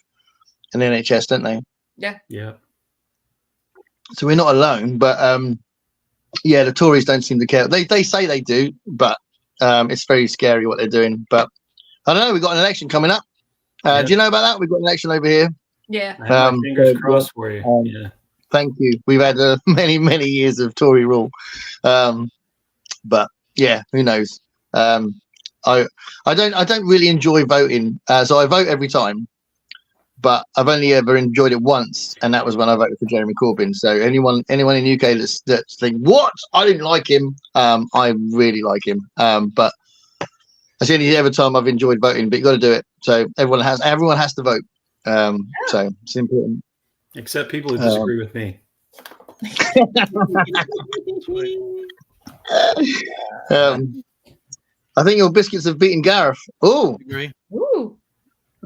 an NHS, don't they? Yeah. Yeah. So we're not alone, but yeah, the Tories don't seem to care. They say they do, but it's very scary what they're doing. But I don't know. We've got an election coming up. Yep. Do you know about that? We've got an election over here. Yeah. I have my fingers so, crossed for you. Yeah. Thank you. We've had many years of Tory rule, but yeah, who knows? I don't really enjoy voting, so I vote every time, but I've only ever enjoyed it once, and that was when I voted for Jeremy Corbyn. So anyone in the UK that's think what I didn't like him, I really like him, but that's the only ever time I've enjoyed voting. But you got to do it. So everyone has to vote. So it's important. Except people who disagree with me. I think your biscuits have beaten Gareth. Oh, Agree. Ooh.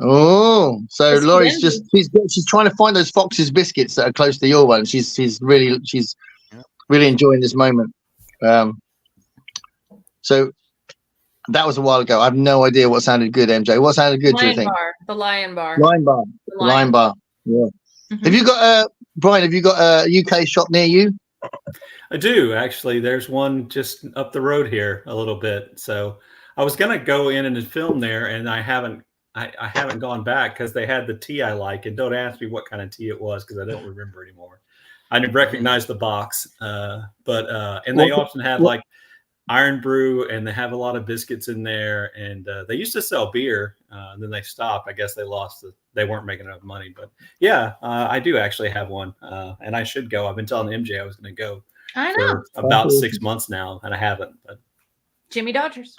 Oh, so Biscuit Laurie's envy. she's trying to find those Fox's biscuits that are close to your one. She's really enjoying this moment. So that was a while ago. I have no idea what sounded good, MJ. What sounded good? Do you think? The Lion Bar. Lion Bar. The Lion Bar. Yeah. Mhm. Have you got Brian? Have you got a UK shop near you? I do actually. There's one just up the road here a little bit. So I was gonna go in and film there, and I haven't gone back because they had the tea I like. And don't ask me what kind of tea it was because I don't remember anymore. I didn't recognize the box, but they often had like Iron Brew, and they have a lot of biscuits in there. And they used to sell beer, and then they stopped. I guess they they weren't making enough money. But yeah, I do actually have one, and I should go. I've been telling MJ I was going to go for about 6 months now, and I haven't. But Jimmy Dodgers.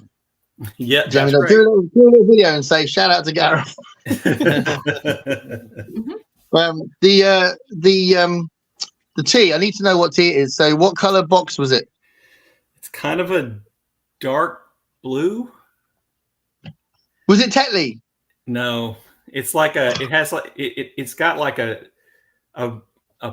Yeah, Jamie, that's do a little video and say shout out to Gareth. The tea. I need to know what tea it is. So, what color box was it? It's kind of a dark blue. Was it Tetley? No, it's like it's got like a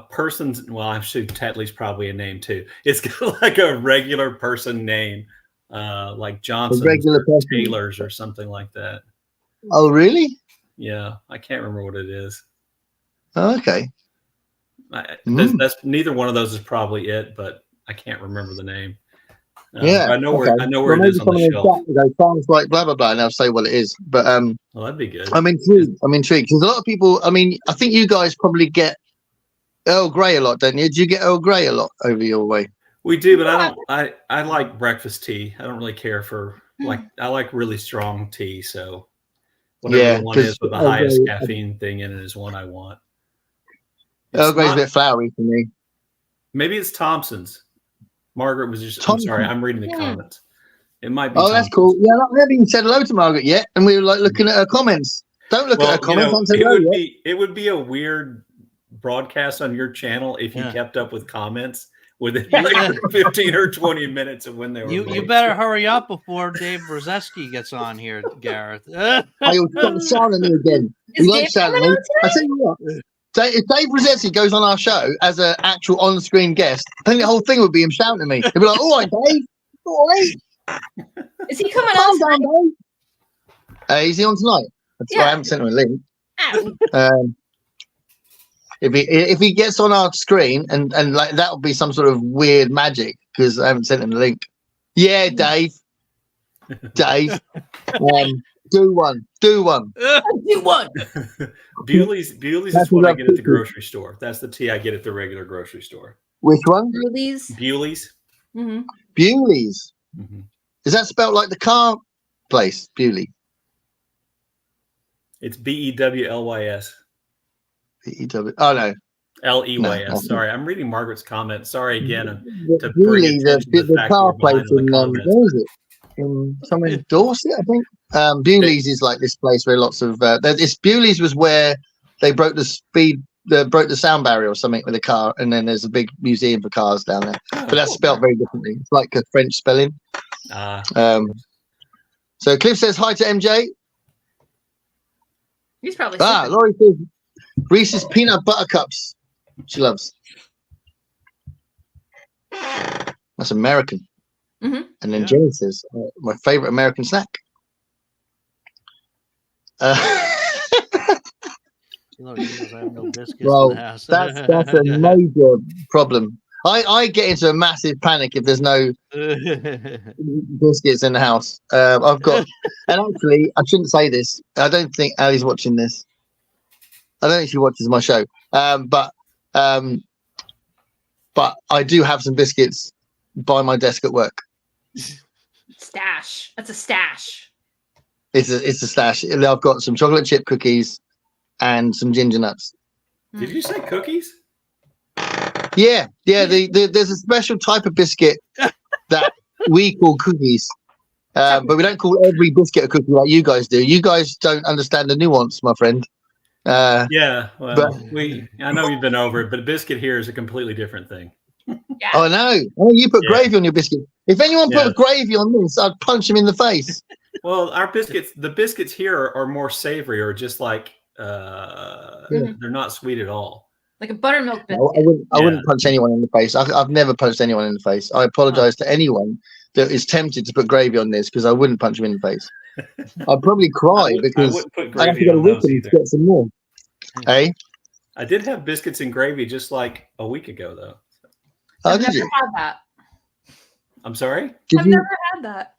person's. Well, I'm sure Tetley's probably a name too. It's got like a regular person name, like Johnson, Taylor's, or something like that. Oh, really? Yeah, I can't remember what it is. Oh, okay. That's neither one of those is probably it, but I can't remember the name. Yeah, I know where it is on the shelf. Sounds like blah blah blah, and I'll say what it is. But well, that'd be good. I'm intrigued because a lot of people. I mean, I think you guys probably get Earl Grey a lot, don't you? Do you get Earl Grey a lot over your way? We do, but I don't. I like breakfast tea. I don't really care for I like really strong tea. So whatever one is with the highest caffeine thing in it is one I want. Earl Grey's a bit flowery for me. Maybe it's Thompson's. Margaret was just. Thompson. I'm sorry, I'm reading the comments. It might be. Oh, that's cool. Yeah, I haven't even said hello to Margaret yet, and we were like looking at her comments. Don't look at her comments. It would be a weird broadcast on your channel if you kept up with comments within 15 or 20 minutes of when they were. You better hurry up before Dave Brzezinski gets on here, Gareth. I was shouting at me again. He likes shouting at me. I tell you what. If Dave Brzezinski goes on our show as an actual on-screen guest, I think the whole thing would be him shouting at me. He'd be like, "All right, Dave. All right." Is he coming on tonight? Is he on tonight? That's why I haven't sent him a link. If he gets on our screen and like that would be some sort of weird magic because I haven't sent him the link. Yeah, Dave. Do one. Do one. Bewley's is what I get at the grocery store. That's the tea I get at the regular grocery store. Which one? Bewley's. Mm-hmm. Bewley's. Mm-hmm. Is that spelled like the car place, Bewley? It's Bewyls. BEW. Oh no. Leys. No. Sorry, I'm reading Margaret's comment. Sorry again. Bewley, the car place in where is it? Somewhere in Dorset, I think. Bewley's is like this place where lots of Bewley's was where they broke the sound barrier or something with a car, and then there's a big museum for cars down there. But that's spelled very differently. It's like a French spelling. So Cliff says hi to MJ. He's probably Laurie says Reese's peanut butter cups. She loves. That's American. Mm-hmm. And then Jenny says, my favorite American snack. I have no biscuits well, in the house. that's a major problem. I get into a massive panic if there's no biscuits in the house. I've got, and actually, I shouldn't say this. I don't think Ali's watching this. I don't think she watches my show. But I do have some biscuits by my desk at work. Stash. That's a stash. It's a stash. I've got some chocolate chip cookies and some ginger nuts. Did you say cookies? Yeah. There's a special type of biscuit that we call cookies, but we don't call every biscuit a cookie like you guys do. You guys don't understand the nuance, my friend. Yeah, well, but, I know you've been over it, but a biscuit here is a completely different thing. Yeah. I know. Oh, you put gravy on your biscuit. If anyone put gravy on this, I'd punch him in the face. Well, the biscuits here are more savory, or just like they're not sweet at all. Like a buttermilk biscuit. I wouldn't punch anyone in the face. I've never punched anyone in the face. I apologize to anyone that is tempted to put gravy on this, because I wouldn't punch him in the face. I'd probably cry because I have to go to Wickham to get some more. Hey, I did have biscuits and gravy just like a week ago, though. Oh, I've did never you? had that. I'm sorry? I've never had that.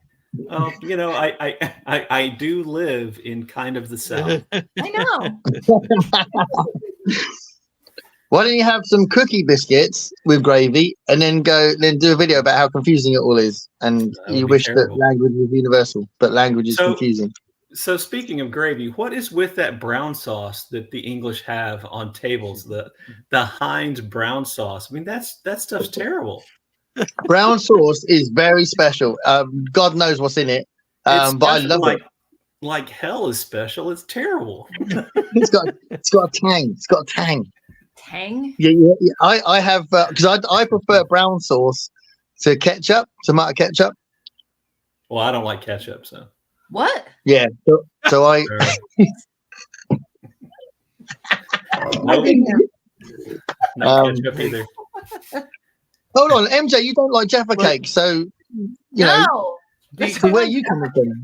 Oh, you know, I do live in kind of the South. I know. Why don't you have some cookie biscuits with gravy and then do a video about how confusing it all is? And you wish that language was universal, but language is confusing. So speaking of gravy, what is with that brown sauce that the English have on tables? The Heinz brown sauce. I mean, that stuff's terrible. Brown sauce is very special. God knows what's in it, but I love it. Like hell is special. It's terrible. It's got a tang. It's got a tang. Tang? Yeah. I have because I prefer brown sauce to ketchup, tomato ketchup. Well, I don't like ketchup, so. What? Yeah. So I. No ketchup either. Hold on, MJ, you don't like Jaffa cake, so you know. So where are you coming from?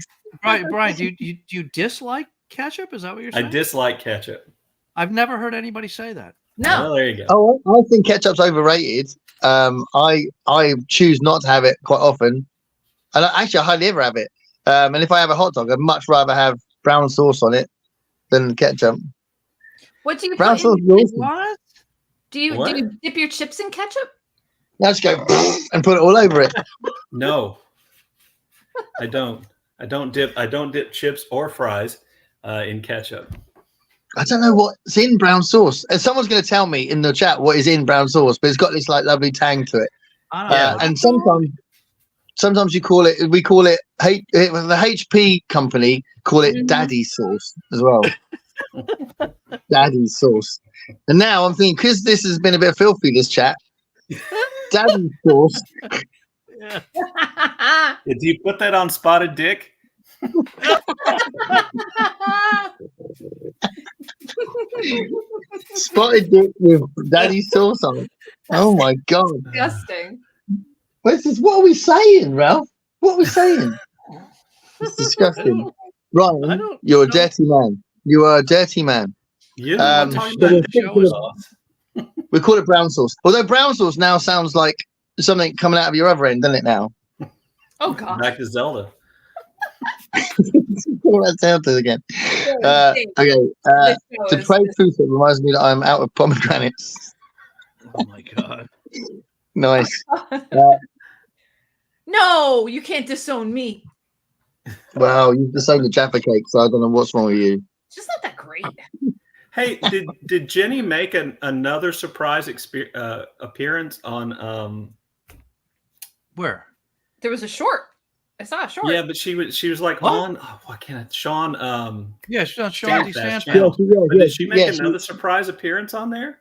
Brian, do you dislike ketchup? Is that what you're saying? I dislike ketchup. I've never heard anybody say that. No. Well, there you go. Oh, I think ketchup's overrated. I choose not to have it quite often, and I hardly ever have it. And if I have a hot dog, I'd much rather have brown sauce on it than ketchup. What do you brown put sauce? in? What? Do you dip your chips in ketchup? Now just go and put it all over it. No, I don't. I don't dip chips or fries in ketchup. I don't know what's in brown sauce. And someone's going to tell me in the chat what is in brown sauce, but it's got this like lovely tang to it. And sometimes we call it the HP company call it daddy sauce as well. Daddy sauce. And now I'm thinking, because this has been a bit filthy, this chat, daddy sauce. Did you put that on Spotted Dick? Spotted Dick with daddy sauce on it. Oh my god. Disgusting. What are we saying, Ralph? What are we saying? It's disgusting. Ryan, you're a dirty man. You are a dirty man. You know what I'm talking about. We call it brown sauce. Although brown sauce now sounds like something coming out of your other end, doesn't it now? Oh god. Back to Zelda. Call that Zelda again. Okay. To trade food, it reminds me that I'm out of pomegranates. Oh my god. Nice. No, you can't disown me. Well, you've disowned the Jaffa cake, so I don't know what's wrong with you. It's just not that great. Hey, did Jenny make another surprise appearance on Where? There was a short. I saw a short. Yeah, but she was like on what can it Sean Yeah, she's on Sean channel. Yeah, Did she make another surprise appearance on there?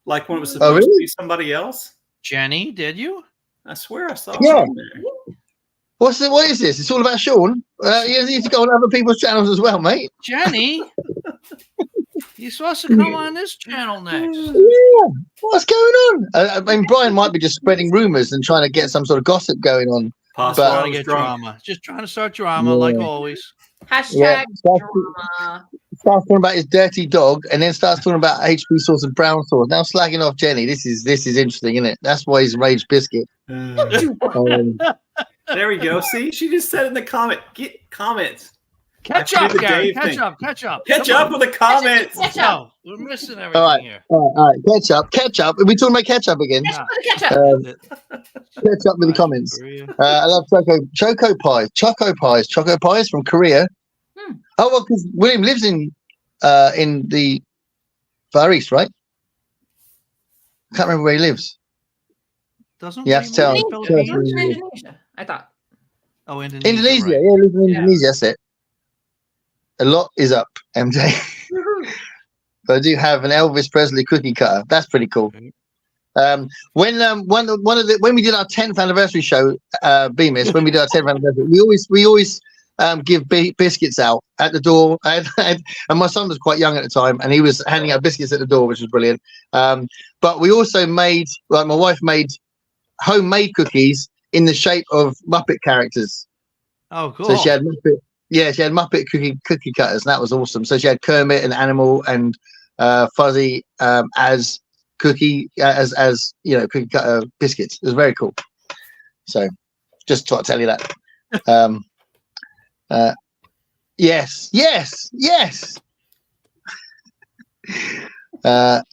Like when it was supposed to be somebody else? Jenny, did you? I swear I saw something there. What is this? It's all about Sean. You need to go on other people's channels as well, mate. Jenny, you're supposed to come on this channel next. Yeah, what's going on? I mean, Brian might be just spreading rumors and trying to get some sort of gossip going on. Possibly Trying to get drama. Just trying to start drama, like always. Hashtag drama. starts talking about his dirty dog, and then starts talking about HP sauce and brown sauce. Now slagging off Jenny. This is interesting, isn't it? That's why he's Rage Biscuit. There we go. See, she just said in the comment. Get comments. Catch I up, do the Gary. Dave Catch thing. up. Catch up. Catch Come up on. with the comments. Catch up. No, we're missing everything All right. here. All right. Catch up. Are we talking about catch up again? Catch up with the catch up. Catch up with the comments. I love choco pies from Korea. Oh well, because William lives in the Far East, right? I can't remember where he lives. Doesn't You have to tell. Indonesia, I thought. Oh, Indonesia. Indonesia, right. yeah, he lives in Indonesia. That's it. A lot is up, MJ. But I do have an Elvis Presley cookie cutter. That's pretty cool. When we did our 10th anniversary show, Bemis, when we did our 10th anniversary, we always give biscuits out at the door. And my son was quite young at the time, and he was handing out biscuits at the door, which was brilliant. But we also my wife made homemade cookies in the shape of Muppet characters. Oh, cool. So she had Muppet cookie cutters, and that was awesome. So she had Kermit and Animal and Fuzzy as cookie cookie cutter biscuits. It was very cool. So just thought I'd tell you that. Yes. After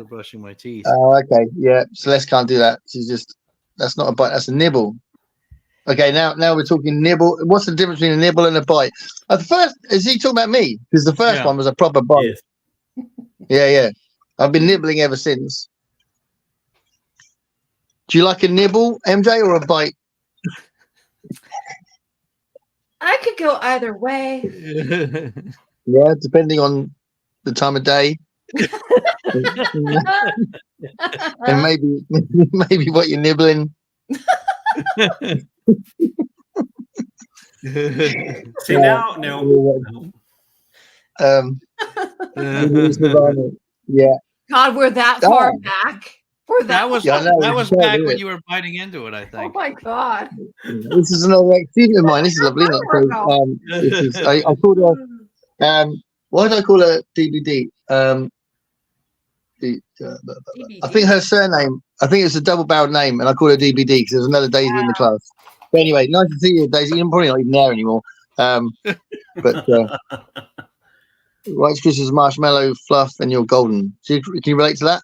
brushing my teeth. Oh, okay. Yeah. Celeste can't do that. That's not a bite. That's a nibble. Okay. Now we're talking nibble. What's the difference between a nibble and a bite? The first, is he talking about me? Because the first one was a proper bite. Yes. Yeah. I've been nibbling ever since. Do you like a nibble, MJ, or a bite? I could go either way. Yeah, depending on the time of day. And maybe what you're nibbling. See now, no. Yeah. God, we're that far back. That was back when you were biting into it, I Oh think. my God. This is another student of mine. This is lovely, isn't it? So, I called her. Why did I call her DBD? I think her surname. I think it's a double-barreled name, and I call her DBD because there's another Daisy in the class. But anyway, nice to see you, Daisy. You're probably not even there anymore. But Rice Krispies marshmallow fluff, and you're golden. Can you relate to that?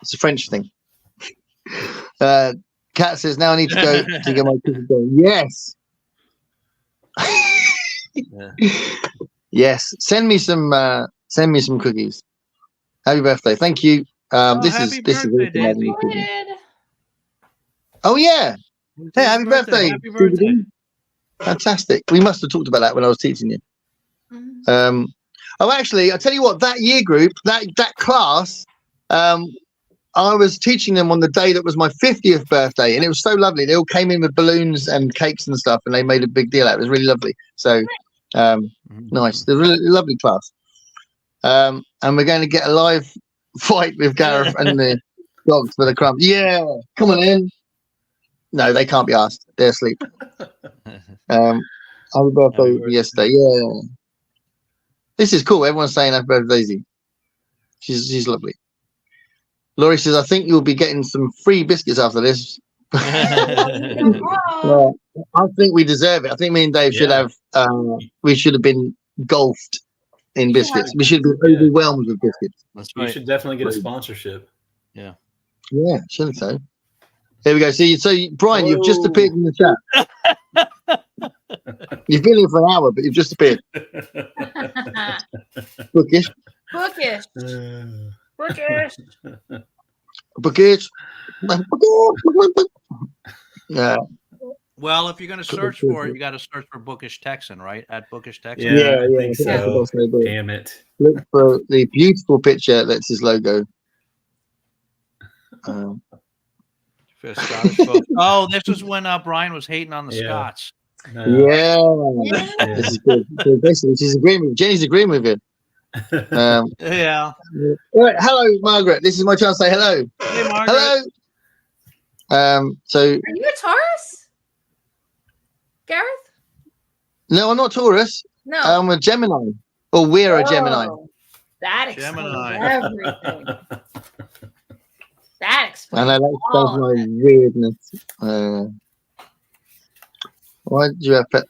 It's a French thing. Kat says, now I need to go to get my cookies going. Yes. Yes. Send me some cookies. Happy birthday. Thank you. This is Daisy. Oh yeah. Hey, happy birthday. Happy birthday. Fantastic. We must have talked about that when I was teaching you. Actually, I'll tell you what, that year group, that class, I was teaching them on the day that was my 50th birthday, and it was so lovely. They all came in with balloons and cakes and stuff, and they made a big deal out of it. It was really lovely. So nice. They're really lovely class. And we're going to get a live fight with Gareth and the dogs for the crumbs. Yeah, come on in. No, they can't be asked. They're asleep. Happy birthday yesterday. Yeah. This is cool. Everyone's saying happy birthday, Daisy. She's lovely. Laurie says, I think you'll be getting some free biscuits after this. I think we deserve it. I think me and Dave should have we should have been golfed in biscuits. We should be overwhelmed with biscuits. That's right. You should definitely get a sponsorship. Yeah, shouldn't so. Here we go. So Brian, you've just appeared in the chat. You've been here for an hour, but you've just appeared. Bookish. Yeah. Well, if you're going to search for it, you got to search for Bookish Texan, right? At Bookish Texan. Yeah, I think so. Damn it. Look for the beautiful picture that's his logo. For Scottish folks. Oh, this is when Brian was hating on the Scots. This is good. So basically, she's agreeing with Jenny's agreeing with you. Yeah. All right, hello, Margaret. This is my chance to say hello. Hey, Margaret. Hello. So are you a Taurus, Gareth? No, I'm not Taurus. No. I'm a Gemini. Or we're a Gemini. Oh, that explains Gemini. everything. That explains And I like all my of it. weirdness. Why do you have pet?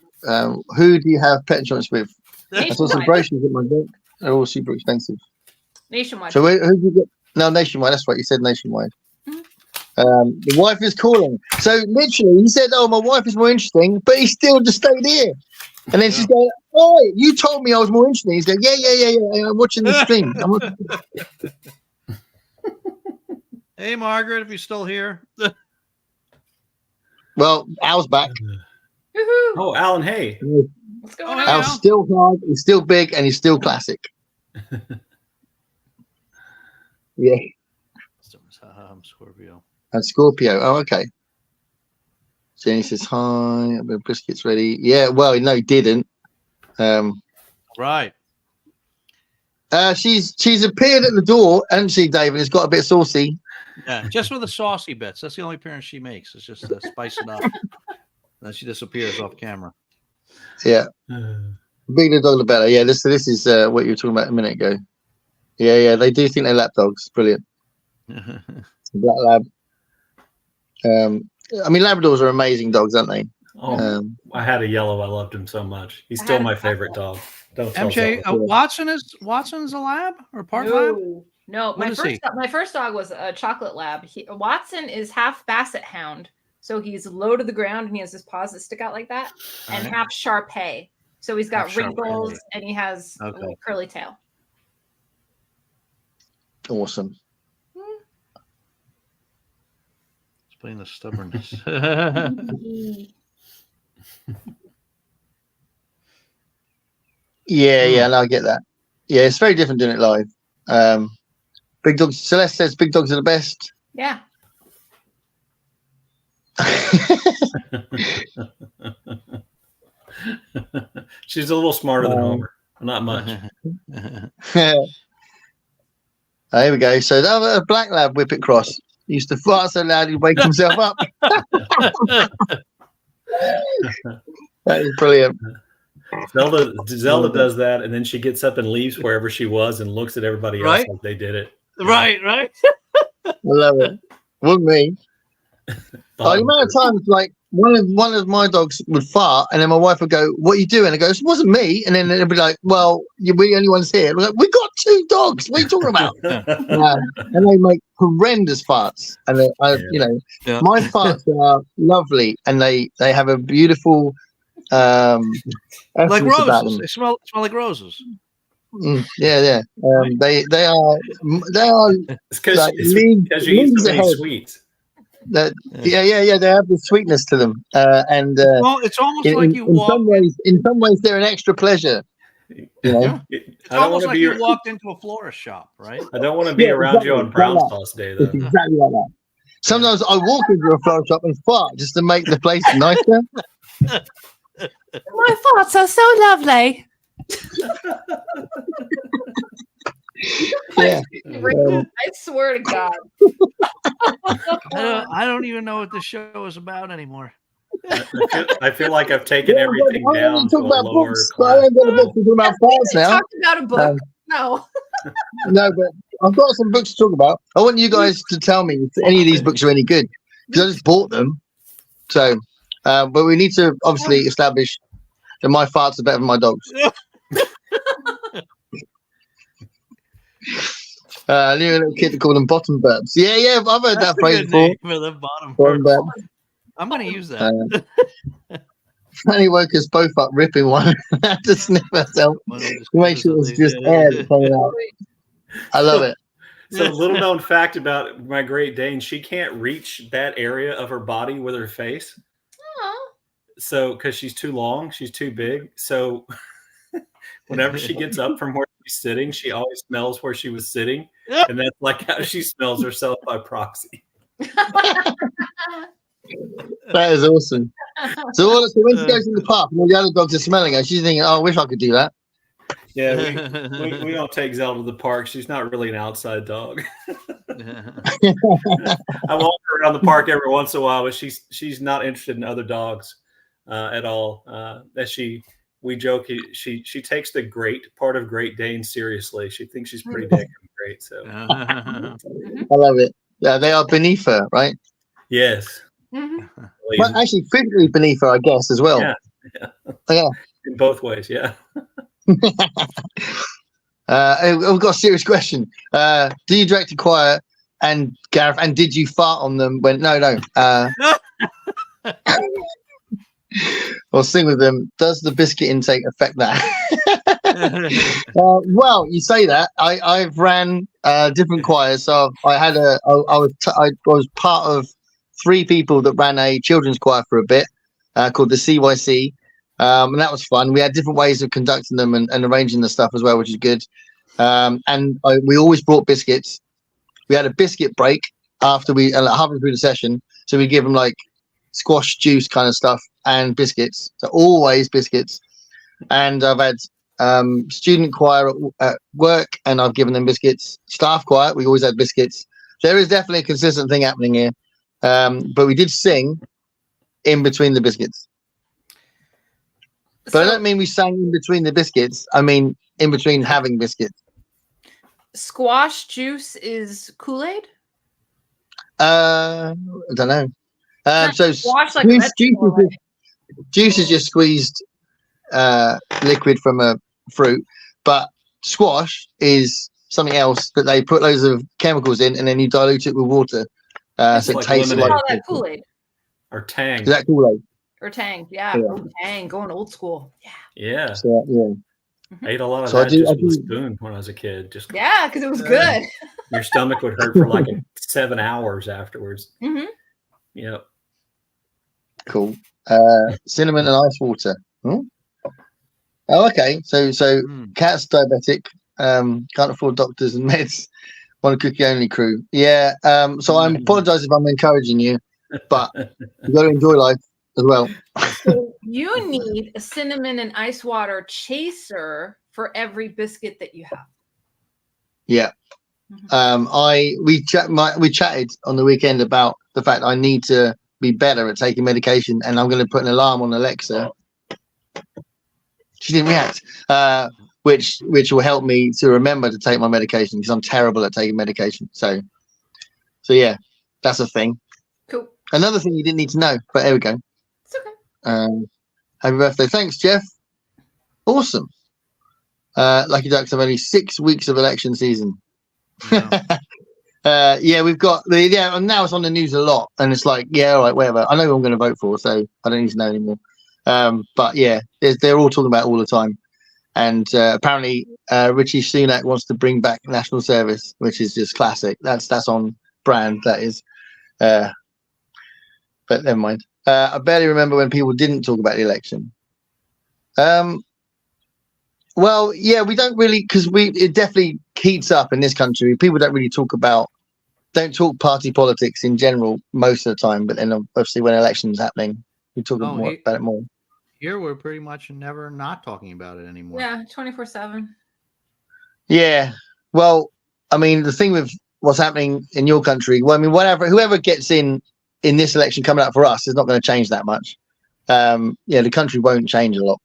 Who do you have pet insurance with? I saw some Nationwide. brochures at my book. They're all super expensive. Nationwide. So who do you get? No, Nationwide. That's right. You said Nationwide. The wife is calling. So literally, he said, "Oh, my wife is more interesting," but he still just stayed here. And then she's going, "Oh, you told me I was more interesting." He's going, "Yeah. I'm watching the stream." Hey, Margaret, if you're still here. Well, Al's back. Woohoo. Oh, Alan, hey. What's going Oh, on? Al's still hard. He's still big, and he's still classic. Yeah. Scorpio. And Scorpio. Oh, okay. Jenny says hi. The biscuits ready. Yeah. Well, no, he didn't. Right. She's appeared at the door, hasn't she, David? It's got a bit saucy. Yeah, just with the saucy bits. That's the only appearance she makes. It's just to spice it up. Then she disappears off camera. Yeah. The bigger the dog, the better. Yeah. This is what you were talking about a minute ago. Yeah. They do think they're lap dogs. Brilliant. Black lab. I mean, Labradors are amazing dogs, aren't they? Oh, I had a yellow. I loved him so much. He's still my favorite dog. Don't tell MJ, someone. Watson's a lab or part lab? No. What is he? My first dog was a chocolate lab. Watson is half Basset Hound, so he's low to the ground and he has his paws that stick out like that, and half Shar Pei. So he's got Half wrinkles Shar-Pei. and he has a little curly tail. Awesome. Explain the stubbornness. Yeah, no, I get that. Yeah, it's very different doing it live. Big dogs. Celeste says big dogs are the best. Yeah. She's a little smarter than Homer. Not much. Here we go. So that was a black lab whippet cross. He used to fart so loud he'd wake himself up. That is brilliant. Zelda does that, and then she gets up and leaves wherever she was and looks at everybody else Right. like they did it. right. I love it. Wouldn't me? The amount of times, like one of my dogs would fart, and then my wife would go, "What are you doing?" I go, "It wasn't me." And then they'd be like, "Well, we're the only ones here." We're like, "We got 2 dogs. What are you talking about?" And they make horrendous farts, and my farts are lovely, and they have a beautiful Like essence about roses. them. They smell like roses. Yeah. They are It's because like you eat leagues so many ahead. sweets. Yeah. They have the sweetness to them, and Well, it's almost like you in walked. some ways, they're an extra pleasure. You know? Yeah. It's It's almost like you walked into a florist shop, right? I don't want to be around you on Brown's Toss Day, though. It's exactly like that. Sometimes I walk into a flower shop and fart just to make the place nicer. My farts are so lovely. Yeah. I swear to God. I don't even know what the show is about anymore. I feel like I've taken everything down to a lower books, class. I ain't got a book to talk about farts now. Talk about a book. No. No, but I've got some books to talk about. I want you guys to tell me if any of these books are any good, because I just bought them. So, but we need to obviously establish that my farts are better than my dogs. I knew a little kid that called them bottom burbs. Yeah, I've heard that phrase before. For the bottom. Bottom burbs. I'm going to use that. Fanny woke us both up ripping one. Had to sniff herself to make sure it was just air that came out. I love it. So, little known fact about my Great Dane: she can't reach that area of her body with her face. Aw. So, because she's too long, she's too big. So, whenever she gets up from where she's sitting, she always smells where she was sitting, and that's like how she smells herself by proxy. That is awesome. So when she goes in the park and all the other dogs are smelling her, she's thinking, "Oh, I wish I could do that." Yeah, we don't take Zelda to the park. She's not really an outside dog. I walk her around the park every once in a while, but she's not interested in other dogs at all. As she we joke she takes the great part of Great Dane seriously. She thinks she's pretty damn great. So I love it. Yeah, they are beneath her, right? yes. Well, actually, physically beneath her, I guess, as well. Yeah. Yeah. In both ways, yeah. I've got a serious question. Do you direct a choir, and Gareth, and did you fart on them when? No. Or sing with them. Does the biscuit intake affect that? Well, you say that. I've ran different choirs. So I was part of 3 people that ran a children's choir for a bit, called the CYC, and that was fun. We had different ways of conducting them and arranging the stuff as well, which is good. We always brought biscuits. We had a biscuit break after halfway through the session, so we give them like squash juice kind of stuff and biscuits. So always biscuits. And I've had student choir at work, and I've given them biscuits. Staff choir, we always had biscuits. There is definitely a consistent thing happening here. But we did sing in between the biscuits. But I don't mean we sang in between the biscuits. I mean in between having biscuits. Squash juice is Kool-Aid? I don't know. So squash like juice is just squeezed liquid from a fruit, but squash is something else that they put loads of chemicals in, and then you dilute it with water. So it tastes like Kool-Aid or Tang. Is that Kool-Aid? Or Tang, yeah. Oh, Tang, going old school. Yeah. So, yeah. I ate a lot of that just with a spoon when I was a kid. Just because it was good. Your stomach would hurt for like 7 hours afterwards. Yep. Cool. Cinnamon and ice water. Oh, okay. So Cat's diabetic. Can't afford doctors and meds. Want a cookie only crew. Yeah. So I apologize if I'm encouraging you, but you got to enjoy life as well. So you need a cinnamon and ice water chaser for every biscuit that you have. Yeah. We chatted on the weekend about the fact I need to be better at taking medication, and I'm going to put an alarm on Alexa. She didn't react, which will help me to remember to take my medication, because I'm terrible at taking medication. So yeah, that's a thing. Cool. Another thing you didn't need to know, but there we go. It's okay. Happy birthday. Thanks, Jeff. Awesome. Lucky Ducks have only 6 weeks of election season. Yeah, we've got and now it's on the news a lot, and it's like, yeah, all right, whatever. I know who I'm going to vote for, so I don't need to know anymore. But yeah, they're all talking about it all the time. And apparently Richie Sunak wants to bring back national service, which is just classic. That's on brand, that is. But never mind. I barely remember when people didn't talk about the election. Well, yeah, we don't really, because it definitely heats up in this country. People don't really talk talk party politics in general most of the time, but then obviously when elections happening, we talk about it more. Here we're pretty much never not talking about it anymore. Yeah, 24/7. Yeah. Well, I mean, the thing with what's happening in your country, well, I mean, whoever gets in this election coming up for us is not going to change that much. The country won't change a lot.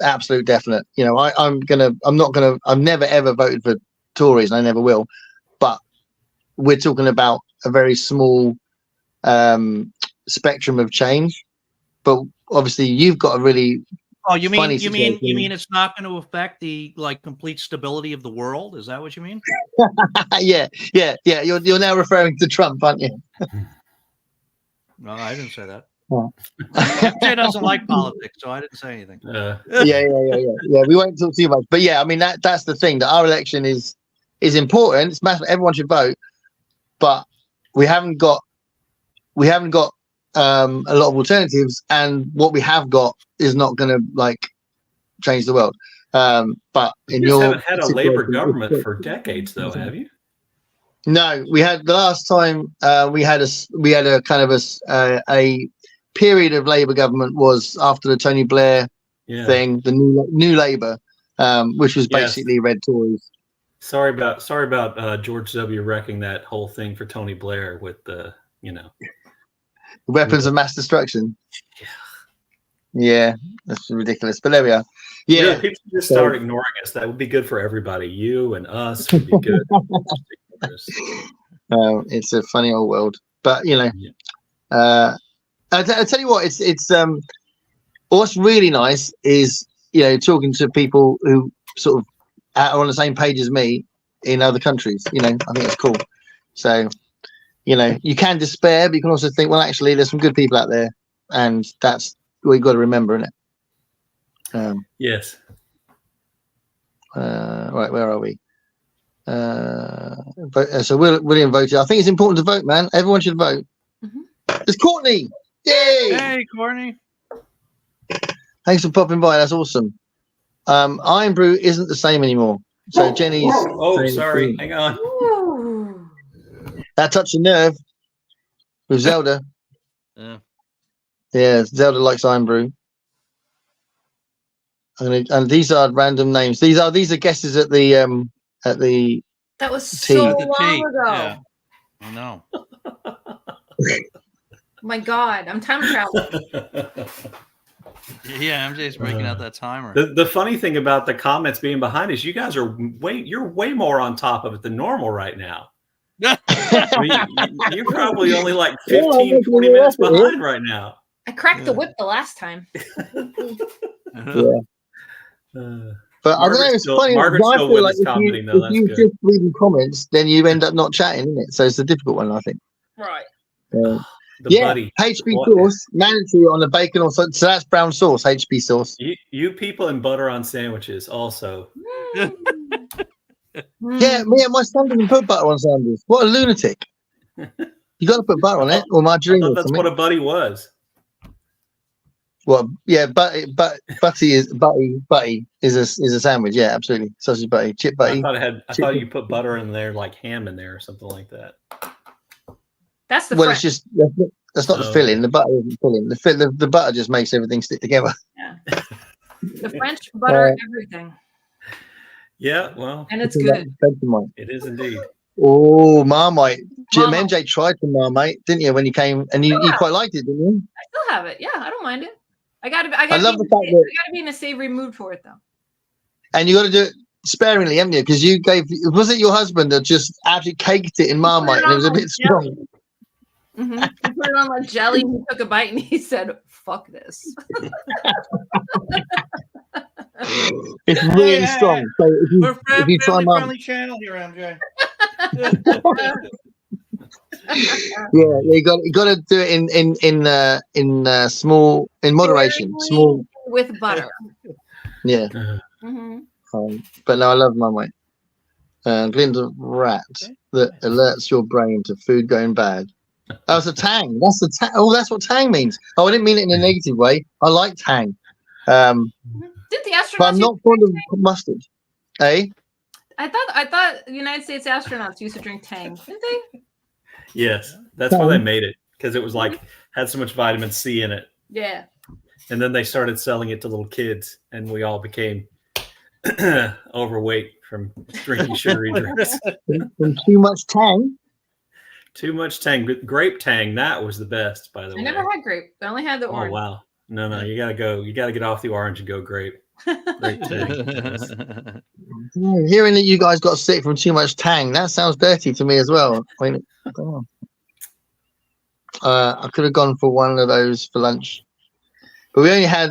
Absolute definite. You know, I've never ever voted for Tories, and I never will. But we're talking about a very small spectrum of change. But obviously, you've got a really you mean it's not going to affect the complete stability of the world? Is that what you mean? Yeah. You're now referring to Trump, aren't you? No, I didn't say that. Oh. MJ doesn't like politics, so I didn't say anything. Yeah. We won't talk too much, but yeah, I mean that's the thing, that our election is important. It's massive. Everyone should vote, but we haven't got a lot of alternatives, and what we have got is not going to change the world. But you haven't had a Labour government for decades, though, have you? No, we had the last time we had a kind of a period of Labour government was after the Tony Blair thing, the new Labour, which was basically red Tories. Sorry about George W. wrecking that whole thing for Tony Blair with the weapons of mass destruction. Yeah, that's ridiculous. But there we are. Yeah. Really, people just start ignoring us. That would be good for everybody. You and us would be good. It's a funny old world. But you know, I tell you what, it's what's really nice is, you know, talking to people who sort of are on the same page as me in other countries. You know, I think it's cool. So, you know, you can despair, but you can also think, well, actually, there's some good people out there, and that's what you've got to remember, isn't it? Yes. Right, where are we? So William voted. I think it's important to vote, man. Everyone should vote. It's Courtney. Yay! Hey, Courtney. Thanks for popping by. That's awesome. Iron Brew isn't the same anymore. So Jenny's. Oh, sorry. Hang on. Ooh. That touched a nerve with Zelda. Yeah, Zelda likes Iron Brew. And these are random names. These are guesses at the That was tea. so At the long tea, ago. yeah. I know. My God, I'm time traveling. Yeah, MJ's breaking out that timer. The funny thing about the comments being behind is you guys are you're way more on top of it than normal right now. I mean, you're probably only like 15, 20 minutes behind right now. I cracked the whip the last time. Yeah. But I don't know, it's funny. Margaret's I still feel with like us commenting, though. That's if you good. just read the comments, then you end up not chatting, isn't it? So it's a difficult one, I think. Right. The buddy. HB sauce, mandatory on the bacon, so that's brown sauce, HB sauce. You people and butter on sandwiches also. Yeah, my son doesn't put butter on sandwiches. What a lunatic. You got to put butter on it, or margarine. I Or thought that's something. what a buddy was. Well, yeah, butty is a sandwich. Yeah, absolutely. Sausage butty, chip butty. I thought you put butter in there, like ham in there or something like that. That's the Well, it's just that's not the filling. The butter isn't filling. The butter just makes everything stick together. Yeah. The French butter, everything. Yeah, well, And it's good. It is indeed. Oh, Marmite. Jim MJ tried the Marmite, didn't you, when you came? And you quite liked it, didn't you? I still have it. Yeah, I don't mind it. I gotta be in a savory mood for it though. And you got to do it sparingly, haven't you? Because was it your husband that just absolutely caked it in Marmite and it was a bit strong? Mm-hmm. He put it on like jelly. He took a bite and he said, "Fuck this." It's really strong. So if you try friendly channel here, MJ. Yeah, you got to do it in small, in moderation, small with butter. Yeah. Mm-hmm. But no, I love Marmite. Glinda rat that alerts your brain to food going bad. Oh, it's a tang. That's the tang. Oh, that's what tang means. Oh, I didn't mean it in a negative way. I like tang. Did the astronauts? But I'm not fond of mustard. Eh? I thought the United States astronauts used to drink Tang, didn't they? Yes, that's why they made it, because it was like had so much vitamin C in it. Yeah. And then they started selling it to little kids, and we all became overweight from drinking sugary drinks. From too much tang. Too much tang. Grape tang, that was the best, by the way. I never had grape. I only had the orange. Oh wow. No, you gotta go. You gotta get off the orange and go grape. Grape tang. Hearing that you guys got sick from too much tang, that sounds dirty to me as well. I mean, I could have gone for one of those for lunch, but we only had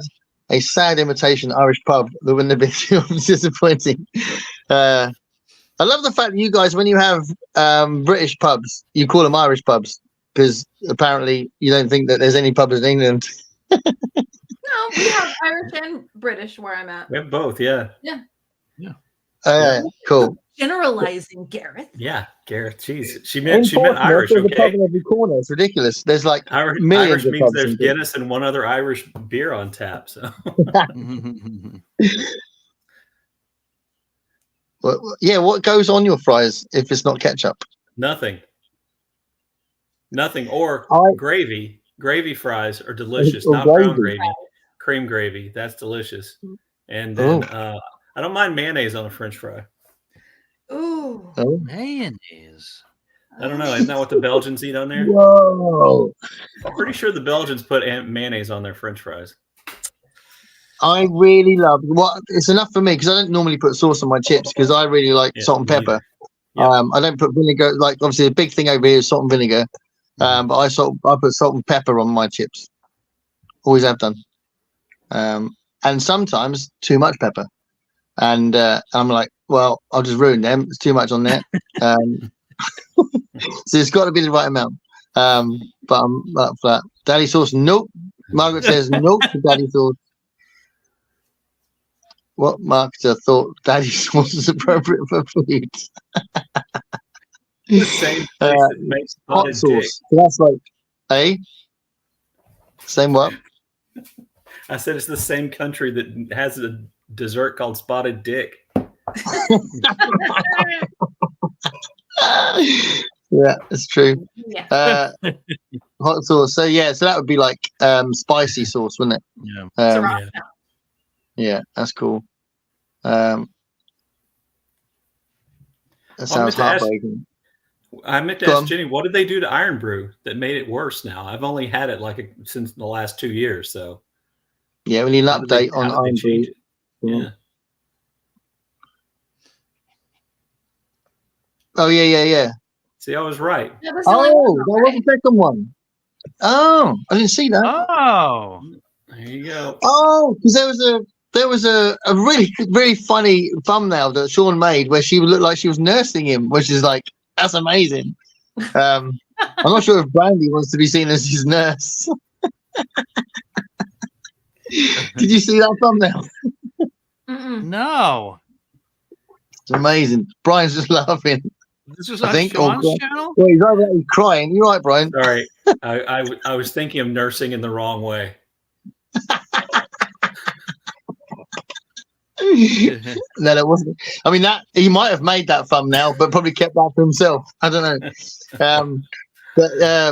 a sad imitation Irish pub that wouldn't have been too disappointing. I love the fact that you guys, when you have British pubs, you call them Irish pubs, because apparently you don't think that there's any pubs in England. No, we have Irish and British where I'm at. We have both, yeah. Cool. Generalizing, Gareth. Yeah, Gareth. Jeez, she meant Irish. There's Okay. a pub in every corner. It's ridiculous. There's like Irish millions of means pubs there's in Guinness and one other Irish beer on tap. So. Well, yeah, what goes on your fries if it's not ketchup? Nothing. Or gravy. Gravy fries are delicious. Or Not gravy. brown gravy. Cream gravy. That's delicious. And then I don't mind mayonnaise on a French fry. Ooh. Oh. Mayonnaise. I don't know. Isn't that what the Belgians eat on there? Whoa. I'm pretty sure the Belgians put mayonnaise on their French fries. I really love what it's enough for me because I don't normally put sauce on my chips because I really like salt and pepper. Yep. I don't put vinegar. Like obviously, the big thing over here is salt and vinegar. But I put salt and pepper on my chips. Always have done. And sometimes too much pepper. And I'm like, well, I'll just ruin them. It's too much on there. So it's got to be the right amount. But I'm up for that. Daddy sauce, nope. Margaret says nope to daddy sauce. What marketer thought daddy sauce is appropriate for food? The same place that makes hot sauce. So that's like, same what? I said it's the same country that has a dessert called spotted dick. Yeah, it's true. Yeah. Hot sauce. So yeah, so that would be like spicy sauce, wouldn't it? Sriracha. Yeah, that's cool. That sounds heartbreaking. I meant to ask Jenny, what did they do to Iron Brew that made it worse now? I've only had it since the last 2 years, so. Yeah, we need an update on Iron Brew. Yeah. Oh, yeah. See, I was right. That was That was the second one. Oh, I didn't see that. Oh, there you go. Oh, because there was a really, really funny thumbnail that Sean made where she would look like she was nursing him, which is like, that's amazing. I'm not sure if Brandy wants to be seen as his nurse. Did you see that thumbnail? no. It's amazing. Brian's just laughing. This is on Sean's channel? Yeah, he's over there crying. You're right, Brian. Sorry. I was thinking of nursing in the wrong way. No, that wasn't. I mean, that he might have made that thumbnail, but probably kept that for himself. I don't know. But yeah,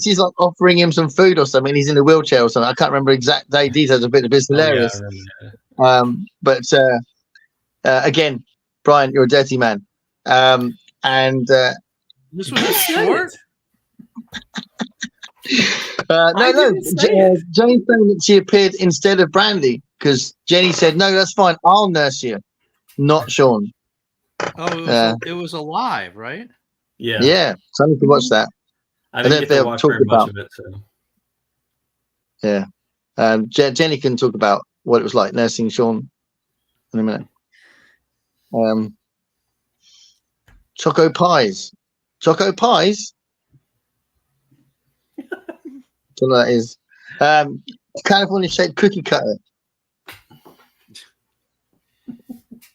she's like offering him some food or something. He's in a wheelchair or something. I can't remember exact day details of it, but it's hilarious. But again, Brian, you're a dirty man. And this was a short. No. Jane's saying that she appeared instead of Brandy because Jenny said, "No, that's fine. I'll nurse you, not Sean." Oh, it was alive, right? Yeah. Yeah. So I need to watch that. I didn't get to watch very much of it. So. Yeah. Jenny can talk about what it was like nursing Sean in a minute. Choco pies. Choco pies. So that is California shaped cookie cutter.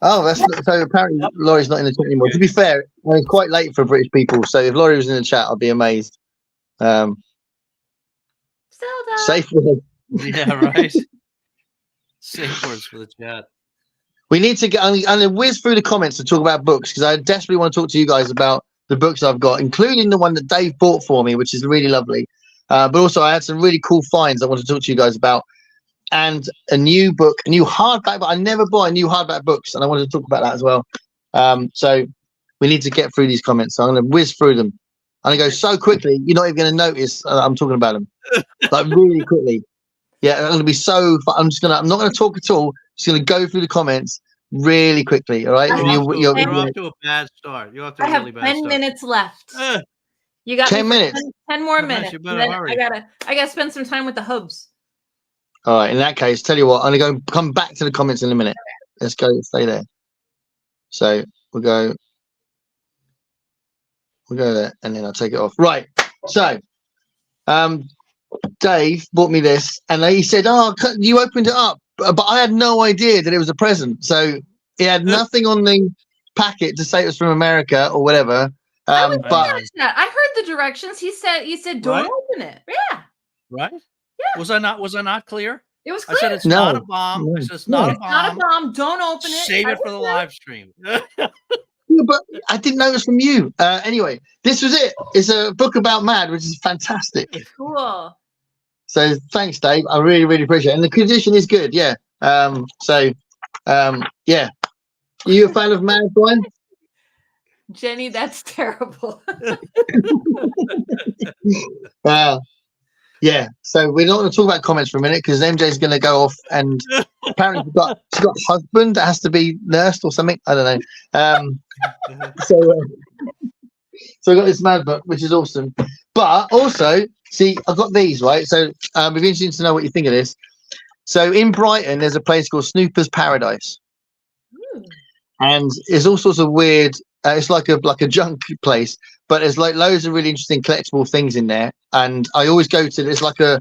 Oh, that's so. Apparently, Laurie's not in the chat anymore. To be fair, it's quite late for British people. So if Laurie was in the chat, I'd be amazed. Safe word. Yeah, right. Safe words for the chat. We need to get. I'm going to whiz through the comments to talk about books because I desperately want to talk to you guys about the books I've got, including the one that Dave bought for me, which is really lovely. But also, I had some really cool finds I want to talk to you guys about. And a new book, a new hardback, but I never buy new hardback books, and I wanted to talk about that as well. So we need to get through these comments. So I'm going to whiz through them. I'm going to go so quickly, you're not even going to notice I'm talking about them. Like really quickly. Yeah, I'm going to be so fun. I'm not going to talk at all. Just going to go through the comments really quickly. All right. You're off to a bad start. You're off to a really bad start. 10 minutes left. You got 10 minutes. 10 more minutes. You better hurry. I gotta spend some time with the hubs. All right. In that case, tell you what, I'm going to come back to the comments in a minute. Let's go. Stay there. So we'll go there, and then I'll take it off. Right. So, Dave bought me this, and he said, "Oh, you opened it up," but I had no idea that it was a present. So it had nothing on the packet to say it was from America or whatever. I heard the directions. He said, "Don't open it." Yeah. Right. Yeah. Was I not clear? It was clear. I said it's not a bomb. I said it's not a bomb. Not a bomb. Don't open it. Save it for the live stream. Yeah, but I didn't know it was from you. Anyway, this was it. It's a book about MAD, which is fantastic. Cool. So thanks, Dave. I really, really appreciate it. And the condition is good. Yeah. Yeah. Are you a fan of MAD, Brian? Jenny, that's terrible. Yeah, so we're not going to talk about comments for a minute because MJ's going to go off, and apparently she's got a husband that has to be nursed or something. I don't know. So I got this mad book, which is awesome. But also, see, I've got these, right? So it'd be interesting to know what you think of this. So in Brighton, there's a place called Snooper's Paradise, and there's all sorts of weird. It's like a junk place, but there's like loads of really interesting collectible things in there. And I always go to there's like a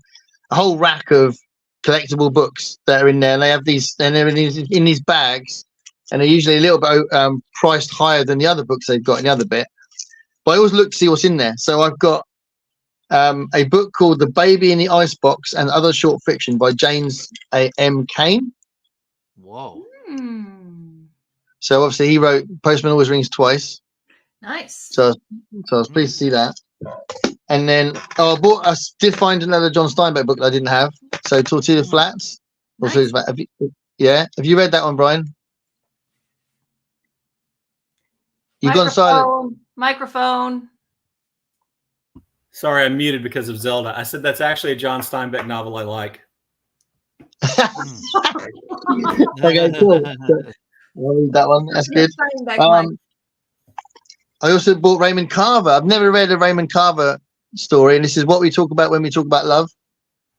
whole rack of collectible books that are in there. And they have these, and they're in these bags, and they're usually a little bit priced higher than the other books they've got in the other bit. But I always look to see what's in there. So I've got a book called The Baby in the Icebox and Other Short Fiction by James M. Cain. Whoa. So obviously he wrote Postman Always Rings Twice. Nice. So I was pleased to see that. And then I did find another John Steinbeck book that I didn't have. So Tortilla Flats. Nice. Have you read that one, Brian? You've gone silent. Microphone. Sorry, I'm muted because of Zelda. I said that's actually a John Steinbeck novel I like. Okay, cool. I'll read that one. That's good. I also bought Raymond Carver. I've never read a Raymond Carver story, and this is what we talk about when we talk about love.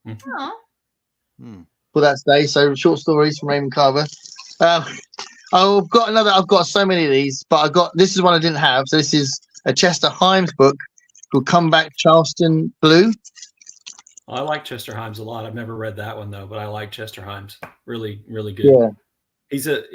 For that day, so short stories from Raymond Carver. I've got so many of these, but this is one I didn't have. So this is a Chester Himes book called Come Back Charleston Blue. I like Chester Himes a lot. I've never read that one though, but I like Chester Himes. Really, really good. Yeah. He's a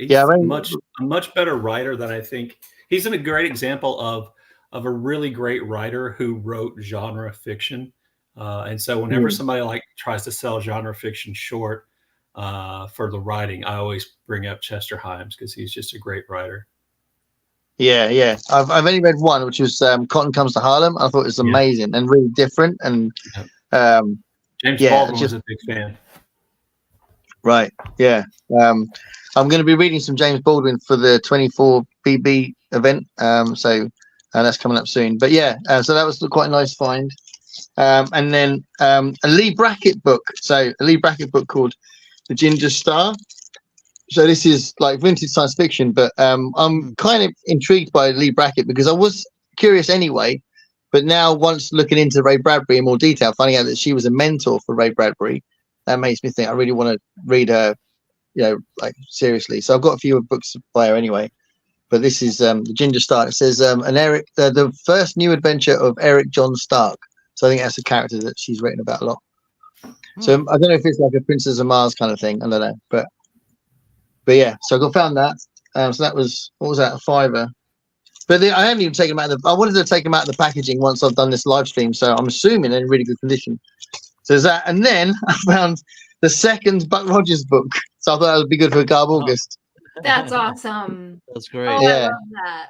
much better writer than I think. He's a great example of a really great writer who wrote genre fiction. And so whenever somebody tries to sell genre fiction short for the writing, I always bring up Chester Himes because he's just a great writer. Yeah. I've only read one, which was Cotton Comes to Harlem. I thought it was amazing and really different. And James Baldwin was a big fan. Right. Yeah. I'm going to be reading some James Baldwin for the 24 BB event. So that's coming up soon. But yeah, so that was quite a nice find. And then a Lee Brackett book. So a Lee Brackett book called The Ginger Star. So this is like vintage science fiction, but I'm kind of intrigued by Lee Brackett because I was curious anyway. But now, once looking into Ray Bradbury in more detail, finding out that she was a mentor for Ray Bradbury, that makes me think I really want to read her, seriously. So I've got a few books by her anyway. But this is The Ginger Star. It says the first new adventure of Eric John Stark. So I think that's a character that she's written about a lot. So I don't know if it's like a Princess of Mars kind of thing. I don't know, but yeah. So I found that. So that was, what was that? A $5. But I haven't even taken them out I wanted to take them out of the packaging once I've done this live stream. So I'm assuming they're in really good condition. So there's that. And then I found the second Buck Rogers book. So I thought that would be good for Garb August. That's awesome. That's great. Oh, Yeah. I love that.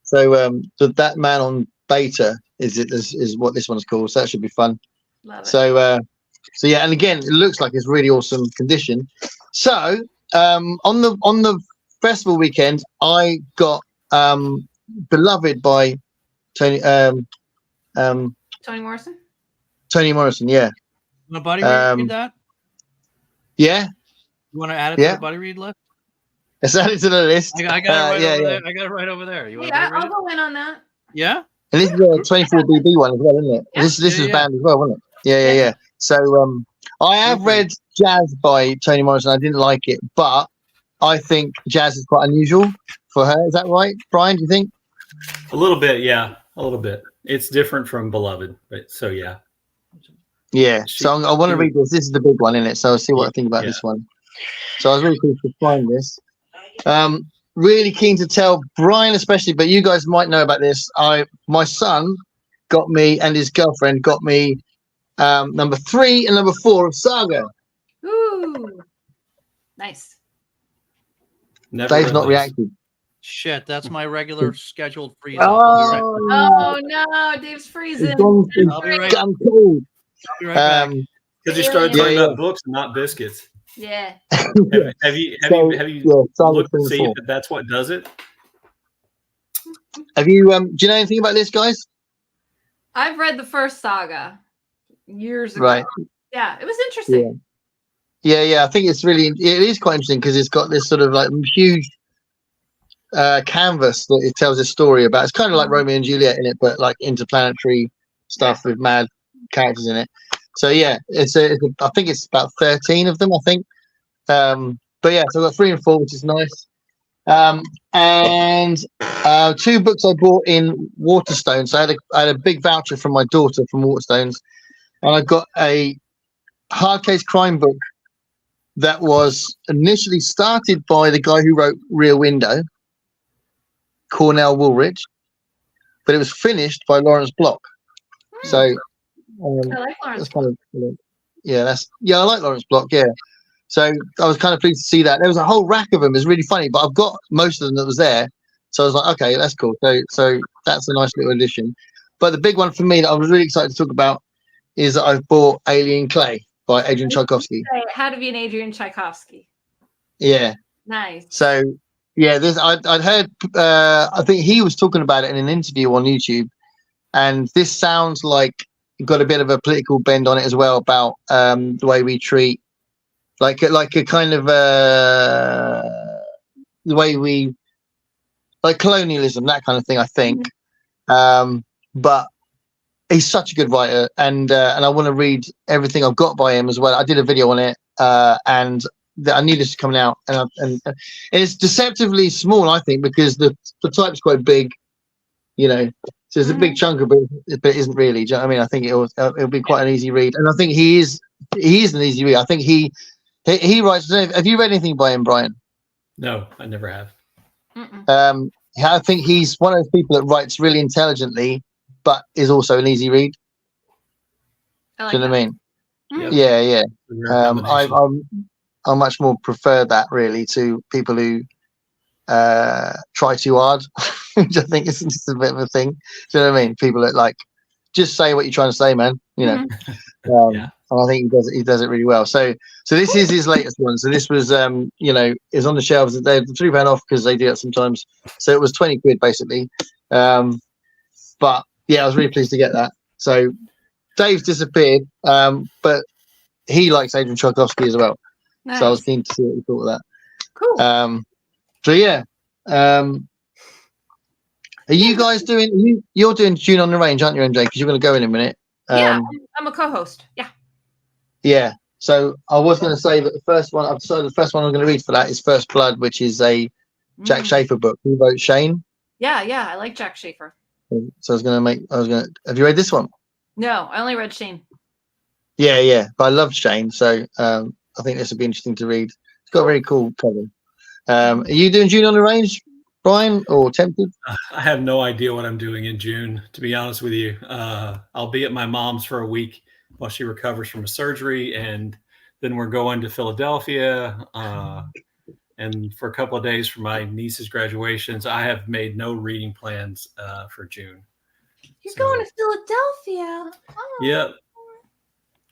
So That Man on Beta is what this one's called. So that should be fun. Love it. So yeah, and again, it looks like it's really awesome condition. So on the festival weekend, I got Beloved by Toni Morrison. Toni Morrison, yeah. Want to buddy read that? Yeah. You want to add it to the buddy read list? Let's add it to the list. I got it right over there. I got it right over there. You want to read I'll it? go in on that. Yeah. And this is a 24BB one as well, isn't it? Yeah. This is banned as well, wasn't it? Yeah. So I have read Jazz by Toni Morrison. I didn't like it, but I think Jazz is quite unusual for her. Is that right, Brian? Do you think? A little bit, yeah. A little bit. It's different from Beloved, but so yeah. Yeah. So I want to read this. This is the big one, isn't it? So I'll see what I think about this one. So I was really keen to find this. Really keen to tell Brian especially, but you guys might know about this. My son got me, and his girlfriend got me number 3 and number 4 of Saga. Ooh. Nice. Dave's not reacted. Shit, that's my regular scheduled freeze. Oh no, Dave's freezing. I'll be right back. Because you started talking about books and not biscuits. Yeah. Have you looked to see if that's what does it? Have you do you know anything about this, guys? I've read the first Saga. years ago. Right. Yeah, it was interesting. Yeah. I think it is quite interesting because it's got this sort of like huge canvas that it tells a story about. It's kind of like Romeo and Juliet in it, but like interplanetary stuff with mad characters in it. So yeah, I think it's about 13 of them. I think. But yeah, so I've got 3 and 4, which is nice. And 2 books I bought in Waterstones. So I had a big voucher from my daughter from Waterstones, and I got a hardcase crime book that was initially started by the guy who wrote Rear Window, Cornell Woolrich, but it was finished by Lawrence Block. So I like Lawrence Block. I like Lawrence Block. Yeah. So I was kind of pleased to see that. There was a whole rack of them. It's really funny, but I've got most of them that was there. So I was like, okay, that's cool. So that's a nice little addition. But the big one for me that I was really excited to talk about is that I've bought Alien Clay by Adrian Tchaikovsky. How to be an Adrian Tchaikovsky. Yeah. Nice. So yeah, I'd heard. I think he was talking about it in an interview on YouTube, and this sounds like got a bit of a political bend on it as well about the way we treat. Like a kind of the way we like colonialism, that kind of thing, I think. But he's such a good writer, and I want to read everything I've got by him as well. I did a video on it, and I knew this was coming out, and it's deceptively small, I think, because the type's quite big, So there's a big chunk of it, but it isn't really. Do you know what I mean? I think it'll be quite an easy read, and I think he is an easy read. I think he writes. Have you read anything by him, Brian? No, I never have. I think he's one of those people that writes really intelligently, but is also an easy read. I like Do you know what I mean? Yep. Yeah. I much more prefer that really to people who try too hard, which I think is just a bit of a thing. Do you know what I mean? People that like just say what you're trying to say, man. And I think he does it really well. So this is his latest one. So this was is on the shelves. They're £3 off because they do it sometimes. So it was 20 quid basically. But yeah, I was really pleased to get that. So Dave's disappeared, but he likes Adrian Tchaikovsky as well. Nice. So I was keen to see what you thought of that. Cool. So yeah. Are you guys doing? You're doing June on the Range, aren't you, MJ? Because you're going to go in a minute. Yeah, I'm a co-host. Yeah. Yeah. So I was going to say that the first one I'm going to read for that is First Blood, which is a Jack Schaefer book. Who wrote Shane? Yeah, I like Jack Schaefer. So have you read this one? No, I only read Shane. Yeah. But I loved Shane, so I think this would be interesting to read. It's got a very cool cover. Are you doing June on the Range, Brian, or tempted? I have no idea what I'm doing in June, to be honest with you. I'll be at my mom's for a week while she recovers from a surgery, and then we're going to Philadelphia and for a couple of days for my niece's graduations. I have made no reading plans for June. You're going to Philadelphia? Oh, yep.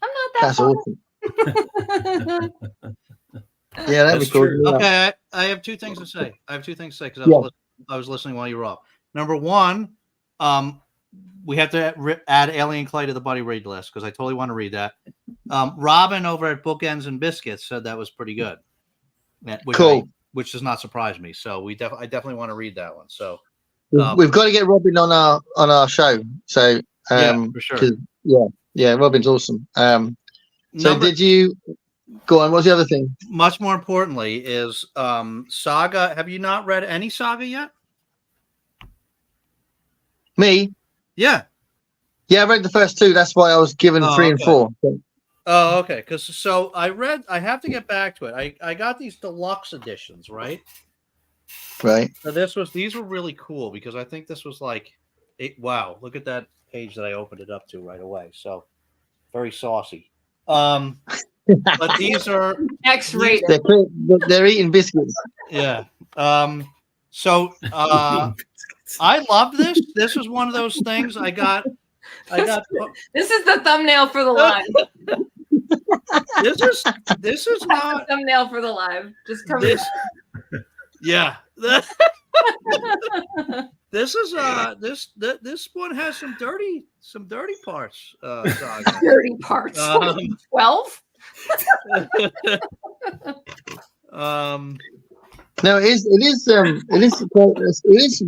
I'm not that That's far. awesome. Yeah, that'd be cool. True. Okay, I have 2 things to say. Because I was listening while you were off. Number one, we have to add Alien Clay to the buddy read list because I totally want to read that. Robin over at Bookends and Biscuits said that was pretty good. Which does not surprise me. So I definitely want to read that one. So we've got to get Robin on our show. So yeah, for sure. Yeah, Robin's awesome. Did you go on? What's the other thing? Much more importantly is Saga. Have you not read any Saga yet? Me? Yeah. Yeah, I read the first 2. That's why I was given 3 and 4. Oh, okay. Because I have to get back to it. I got these deluxe editions, right? Right. So these were really cool because I think this was like, wow, look at that page that I opened it up to right away. So very saucy. But these are X-rated. They're eating biscuits. Yeah. So I love this. This is one of those things I got. This is the thumbnail for the live. This is not the thumbnail for the live. Just cover this. Yeah. This is this one has some dirty parts. Saga. Dirty parts. 12. No, it is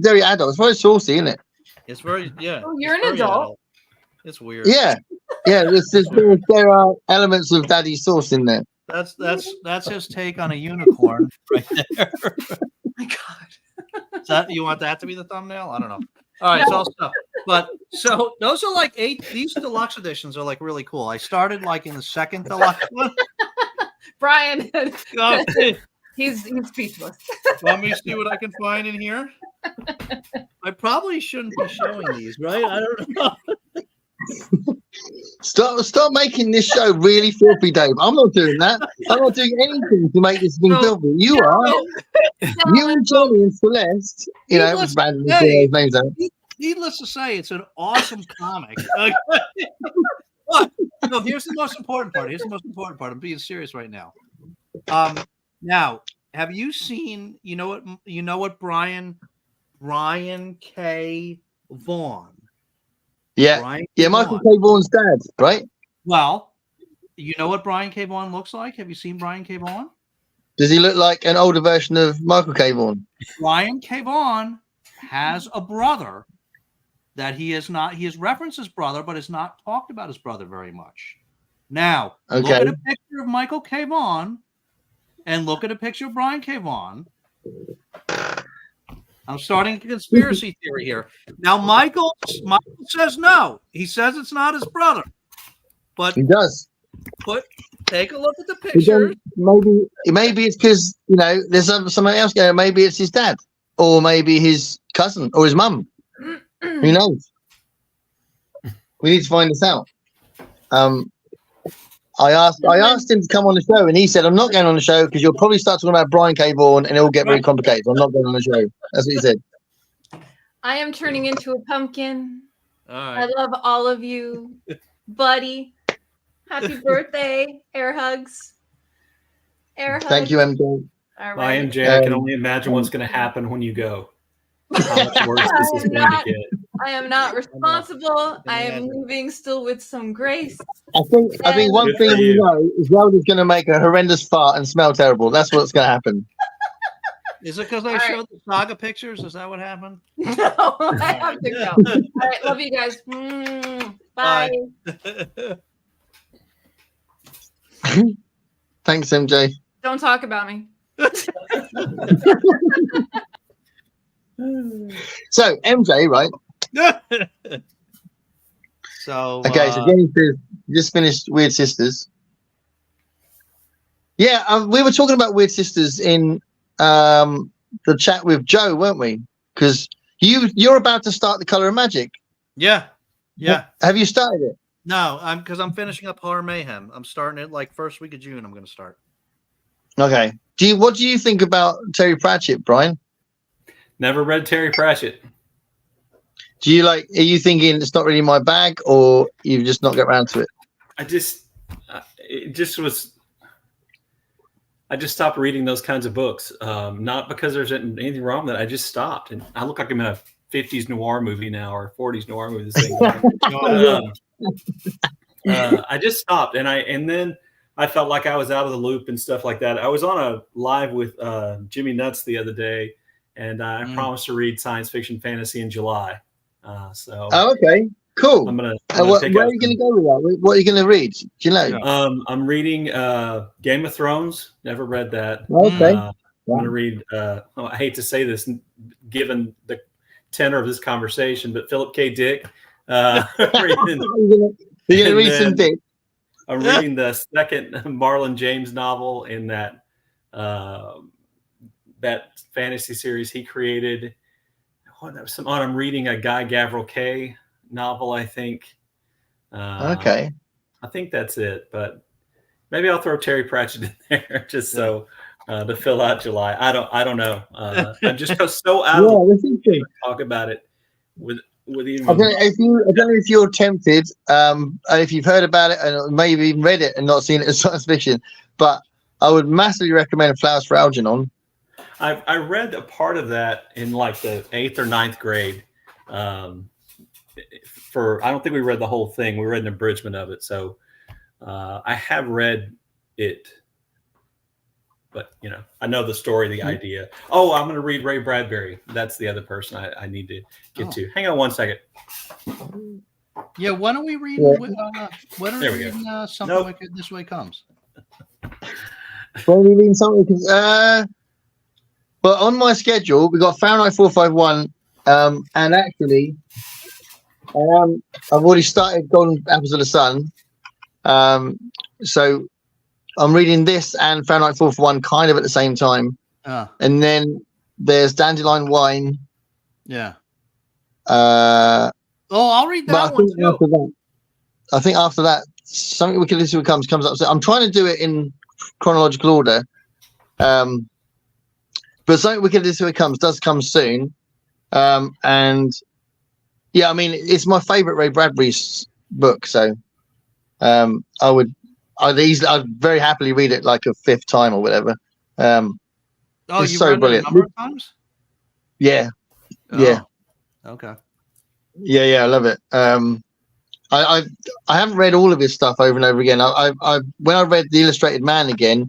very adult. It's very saucy, isn't it? It's very Oh, you're an adult. It's weird. Yeah. There are elements of daddy sauce in there. That's his take on a unicorn right there. Oh my God. Is that, you want that to be the thumbnail? I don't know. All right, No. so those are like 8. These deluxe editions are like really cool. I started like in the second deluxe one. Brian, Oh, he's speechless. let me see what I can find in here. I probably shouldn't be showing these, right? I don't know. Stop making this show really filthy, Dave. I'm not doing that. I'm not doing anything to make this thing filthy. You are. You and Johnny and Celeste. You know, Needless randomly to say- throw those names out. Needless to say, it's an awesome comic. But no, here's the most important part. I'm being serious right now. Now, have you seen? You know what? Brian K. Vaughan. Yeah, Brian yeah. K. Michael Vaughan. K. Vaughan's dad, right? Well, you know what Brian K. Vaughan looks like? Have you seen Brian K. Vaughan? Does he look like an older version of Michael K. Vaughan? Brian K. Vaughan has a brother that he has referenced his brother, but has not talked about his brother very much. Now, look Okay. at a picture of Michael K. Vaughan and look at a picture of Brian K. Vaughan. I'm starting a conspiracy theory here. Now, Michael says no. He says it's not his brother. But He does. take a look at the But pictures. then maybe it's because there's somebody else. Maybe it's his dad, or maybe his cousin, or his mum. Who knows? We need to find this out. I asked him to come on the show, and he said, "I'm not going on the show because you'll probably start talking about Brian K. Vaughan, and it will get very complicated. I'm not going on the show." That's what he said. I am turning into a pumpkin. All I right. love all of you, buddy. Happy birthday. Air hugs. Air hugs. Thank you, MJ. All I right. am Jay. I can only imagine what's going to happen when you go. How much worse this is going to get. I am not responsible. I am leaving still with some grace. I think one Good thing for we you. know is Zelda's going to make a horrendous fart and smell terrible. That's what's going to happen. Is it because I All right. showed the saga pictures? Is that what happened? No, I have to go. All right, love you guys. Bye. Thanks, MJ. Don't talk about me. So MJ, right? So Okay, so Jenny says you just finished Weird Sisters. Yeah, we were talking about Weird Sisters in the chat with Joe, weren't we? Because you're about to start The Color of Magic. yeah. Have you started it? No, I'm finishing up Horror Mayhem. I'm starting it like first week of June. I'm going to start. Okay. What do you think about Terry Pratchett, Brian? Never read Terry Pratchett. Are you thinking it's not really my bag, or you've just not got around to it? I just stopped reading those kinds of books. Not because there's anything wrong with it. I just stopped, and I look like I'm in a 50s noir movie now, or 40s noir movie. This thing. I just stopped, and then I felt like I was out of the loop and stuff like that. I was on a live with Jimmy Nuts the other day, and I promised to read science fiction fantasy in July. Oh, okay, cool. I'm gonna Where are you going to go with that? What are you going to read? Do you know? I'm reading Game of Thrones. Never read that. Okay. I'm going to read. I hate to say this, given the tenor of this conversation, but Philip K. Dick. You're going to read some Dick. I'm reading the second Marlon James novel in that fantasy series he created. I'm reading a Guy Gavriel Kay novel, I think. Okay. I think that's it, but maybe I'll throw Terry Pratchett in there just so to fill out July. I don't know. I'm just so out of the talk about it with even. I don't know if you're tempted, if you've heard about it and maybe even read it and not seen it as science fiction, but I would massively recommend Flowers for Algernon. I read a part of that in like the 8th or 9th grade. I don't think we read the whole thing. We read an abridgment of it. So I have read it, but I know the story, the idea. Oh, I'm going to read Ray Bradbury. That's the other person I need to get to. Hang on one second. Yeah, why don't we read? Yeah. Why don't we read something like This Way Comes? Why are we reading something? But on my schedule, we got Fahrenheit 451, and actually, I've already started Golden Apples of the Sun. So I'm reading this and Fahrenheit 441 kind of at the same time. And then there's Dandelion Wine. Yeah. I'll read that one too. I think after that, Something Wicked This Way Comes up. So I'm trying to do it in chronological order. But Something Wicked This Way Comes does come soon. And yeah, I mean, it's my favorite Ray Bradbury's book. So I'd very happily read it like a 5th time or whatever. It's you so read brilliant. it a number of times? Yeah. Yeah. Okay. Yeah, I love it. I haven't read all of his stuff over and over again. When I read The Illustrated Man again,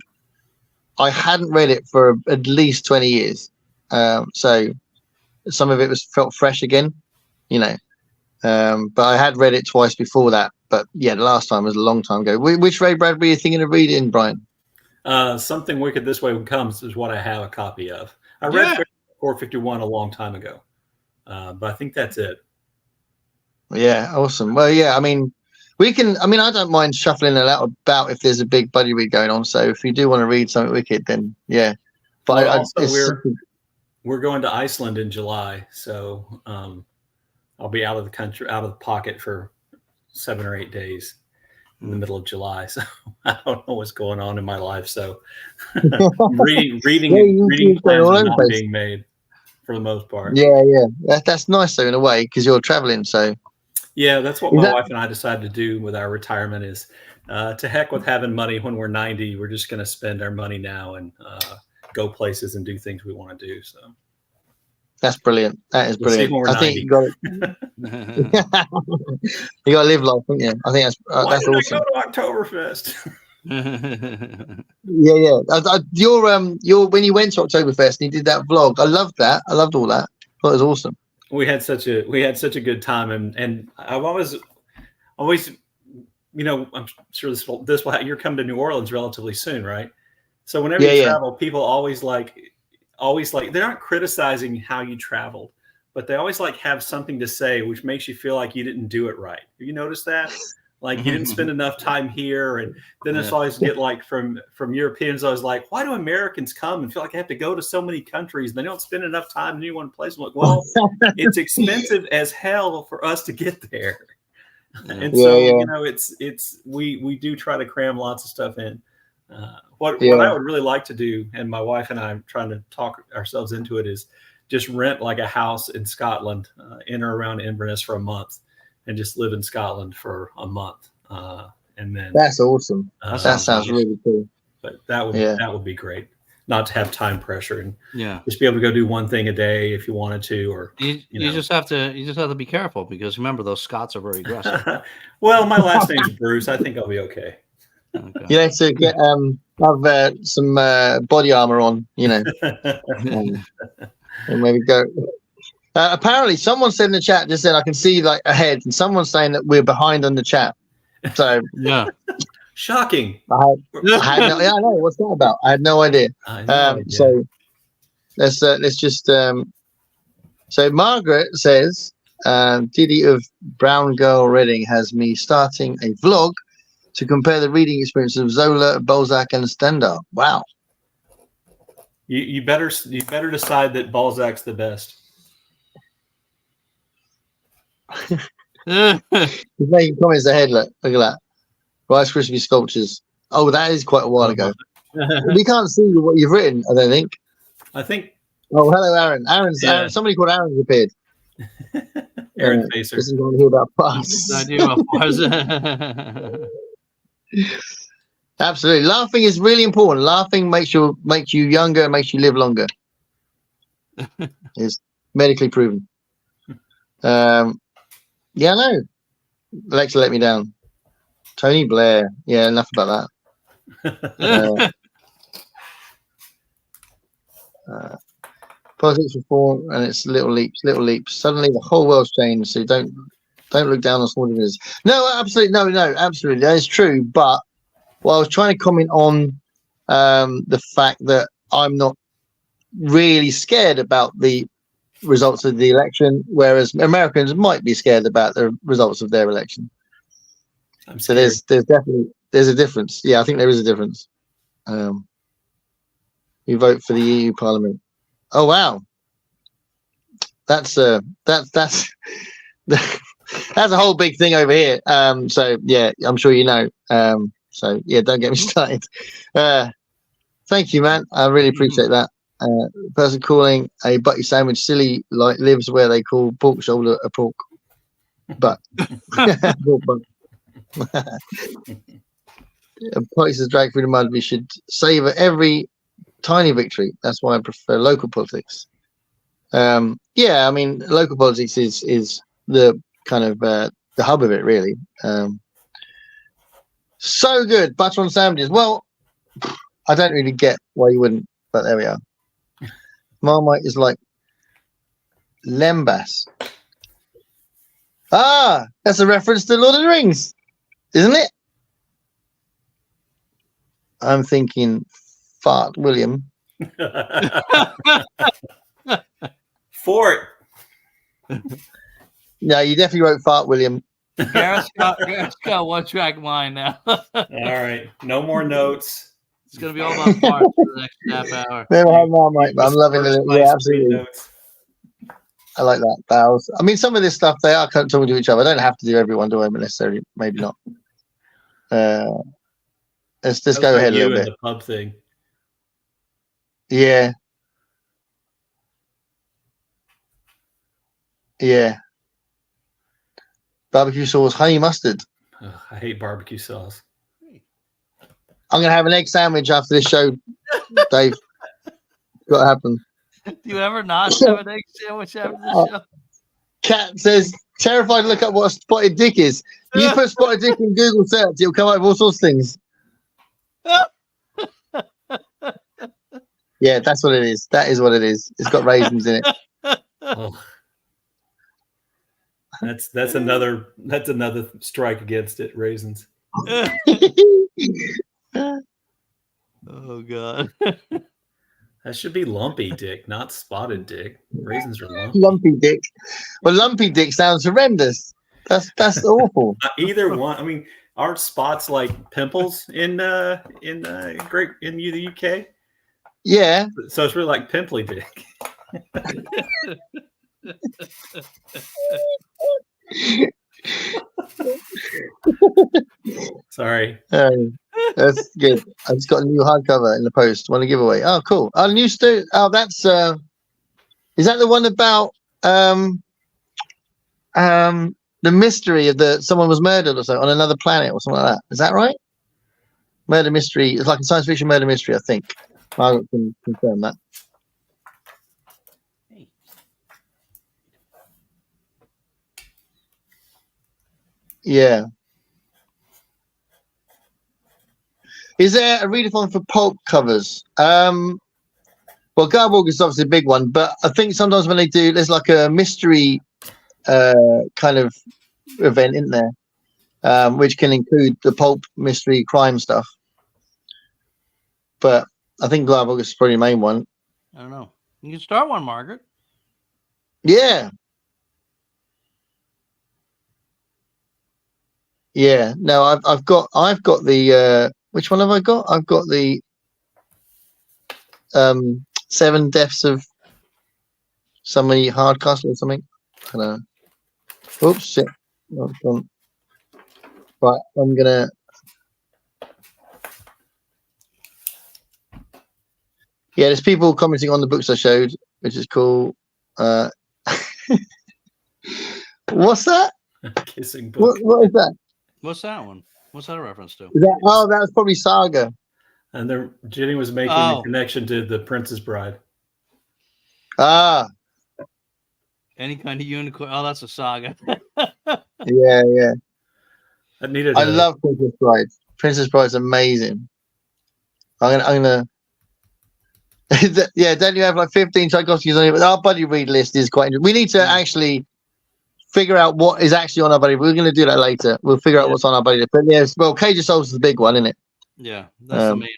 I hadn't read it for at least 20 years. So some of it felt fresh again, but I had read it twice before that. But yeah, the last time was a long time ago. Which Ray Bradbury are you thinking of reading, Brian? Something Wicked This Way Comes is what I have a copy of. I read 451 a long time ago, but I think that's it. Yeah, awesome. Well, yeah, I mean, I don't mind shuffling it out about if there's a big buddy read going on. So if you do want to read Something Wicked, then yeah. But we're going to Iceland in July, so I'll be out of the country, out of the pocket for 7 or 8 days in the middle of July. So I don't know what's going on in my life. So reading plans are not being made for the most part. Yeah. That's nice though in a way because you're traveling. So yeah, that's what my wife and I decided to do with our retirement is to heck with having money when we're 90. We're just going to spend our money now and go places and do things we want to do. So that's brilliant. That is brilliant. I think you got it. You got to live life, don't you? I think that's awesome. I go to Oktoberfest? Yeah. Your when you went to Oktoberfest and you did that vlog, I loved that. I loved all that. I thought it was awesome. We had such a good time, and I've always, I'm sure this will you're coming to New Orleans relatively soon, right? So whenever you travel, people always like they're not criticizing how you traveled, but they always have something to say which makes you feel like you didn't do it right. Have you noticed that? Like you didn't spend enough time here, and then it's always get from Europeans. I was like, why do Americans come and feel like they have to go to so many countries and they don't spend enough time in any one place? I'm like, well, it's expensive as hell for us to get there, and it's we do try to cram lots of stuff in. What I would really like to do, and my wife and I are trying to talk ourselves into it, is just rent like a house in Scotland, in or around Inverness for a month. And just live in Scotland for a month, and then that's awesome. That sounds really cool. But that would be great. Not to have time pressure and just be able to go do one thing a day if you wanted to, or you just have to be careful because remember those Scots are very aggressive. Well, my last name's Bruce. I think I'll be okay. You have to get have some body armor on, and maybe go. Apparently, someone said in the chat just said I can see ahead, and someone's saying that we're behind on the chat. So shocking. I know what's that about. I had no idea. So let's just. So Margaret says, Diddy of Brown Girl Reading has me starting a vlog to compare the reading experience of Zola, Balzac, and Stendhal. Wow. You better decide that Balzac's the best. He's making comments ahead. Look at that. Rice Krispie sculptures. Oh, that is quite a while ago. We can't see what you've written, I don't think. Oh, hello, Aaron. Aaron, somebody called Aaron's appeared. Aaron Facer. This is going to hear about parts. Absolutely. Laughing is really important. Laughing makes you younger, makes you live longer. It's medically proven. Yeah, no. Alexa let me down. Tony Blair. Yeah, enough about that. Politics reform, and it's little leaps. Suddenly, the whole world's changed. So don't look down on small divisions. No, absolutely, no, absolutely, that is true. But I was trying to comment on the fact that I'm not really scared about the results of the election, whereas Americans might be scared about the results of their election. So there's definitely a difference. Yeah, I think there is a difference. You vote for the EU Parliament. Oh wow, that's a whole big thing over here. So yeah, I'm sure you know. So yeah, don't get me started. Thank you, man. I really appreciate that. Person calling a butty sandwich silly like lives where they call pork shoulder a pork butt. Politics drag through the mud. We should savor every tiny victory. That's why I prefer local politics. Yeah, I mean, local politics is the kind of the hub of it, really. So good, butter on sandwiches. Well, I don't really get why you wouldn't, but there we are. Marmite is like lembas. Ah, that's a reference to Lord of the Rings, isn't it? I'm thinking Fart William. Fort. No, you definitely wrote Fart William. Garrett's got one track mind now. All right, no more notes. It's gonna be all about farts for the next half hour. Never had Marmite, but I'm loving it. Yeah, absolutely. Notes. I like that. Bows. I mean, some of this stuff they are talking to each other. I don't have to do everyone, do I? But necessarily, maybe not. Let's just go ahead a little bit. The pub thing. Yeah. Yeah. Barbecue sauce, honey mustard. Ugh, I hate barbecue sauce. I'm gonna have an egg sandwich after this show, Dave. Got to happen. Do you ever not have an egg sandwich after the show? Cat says, terrified to look up what a spotted dick is. You put spotted dick in Google search, it'll come up with all sorts of things. Yeah, that's what it is. That is what it is. It's got raisins in it. Oh. That's another strike against it. Raisins. Oh God. That should be lumpy dick, not spotted dick. Raisins are lumpy. Lumpy dick. Well, lumpy dick sounds horrendous. That's awful. Either one. I mean, aren't spots like pimples in the UK? Yeah. So it's really like pimply dick. Sorry. That's good. I just got a new hardcover in the post. Want to give away? Oh, cool. Oh, new student. Oh, that's is that the one about the mystery of someone was murdered or something on another planet or something like that? Is that right? Murder mystery. It's like a science fiction murder mystery, I think. Margaret can confirm that. Yeah. Is there a readathon for pulp covers? Well, Garborg is obviously a big one, but I think sometimes when they do, there's like a mystery kind of event in there, which can include the pulp mystery crime stuff. But I think Garborg is probably the main one. I don't know. You can start one, Margaret. Yeah. Yeah. No, I've got the which one have I got? I've got the 7 Deaths of somebody hardcastle or something. I don't know. Oops, shit. Oh, right, I'm gonna. Yeah, there's people commenting on the books I showed, which is cool. What's that? Kissing book. What is that? What's that one? What's that a reference to? Is that? Oh, that was probably Saga. And Jenny was making the connection to The Princess Bride. Ah, Any kind of unicorn. Oh, that's a saga. yeah. I needed. I love Princess Bride. Princess Bride's amazing. I'm gonna. Yeah, don't you have like 15 Tchaikovskys on it? Our buddy read list is quite interesting. We need to actually figure out what is actually on our buddy. We're going to do that later. We'll figure out what's on our buddy list. But yes, well, Cage of Souls is the big one, isn't it? Yeah, that's the main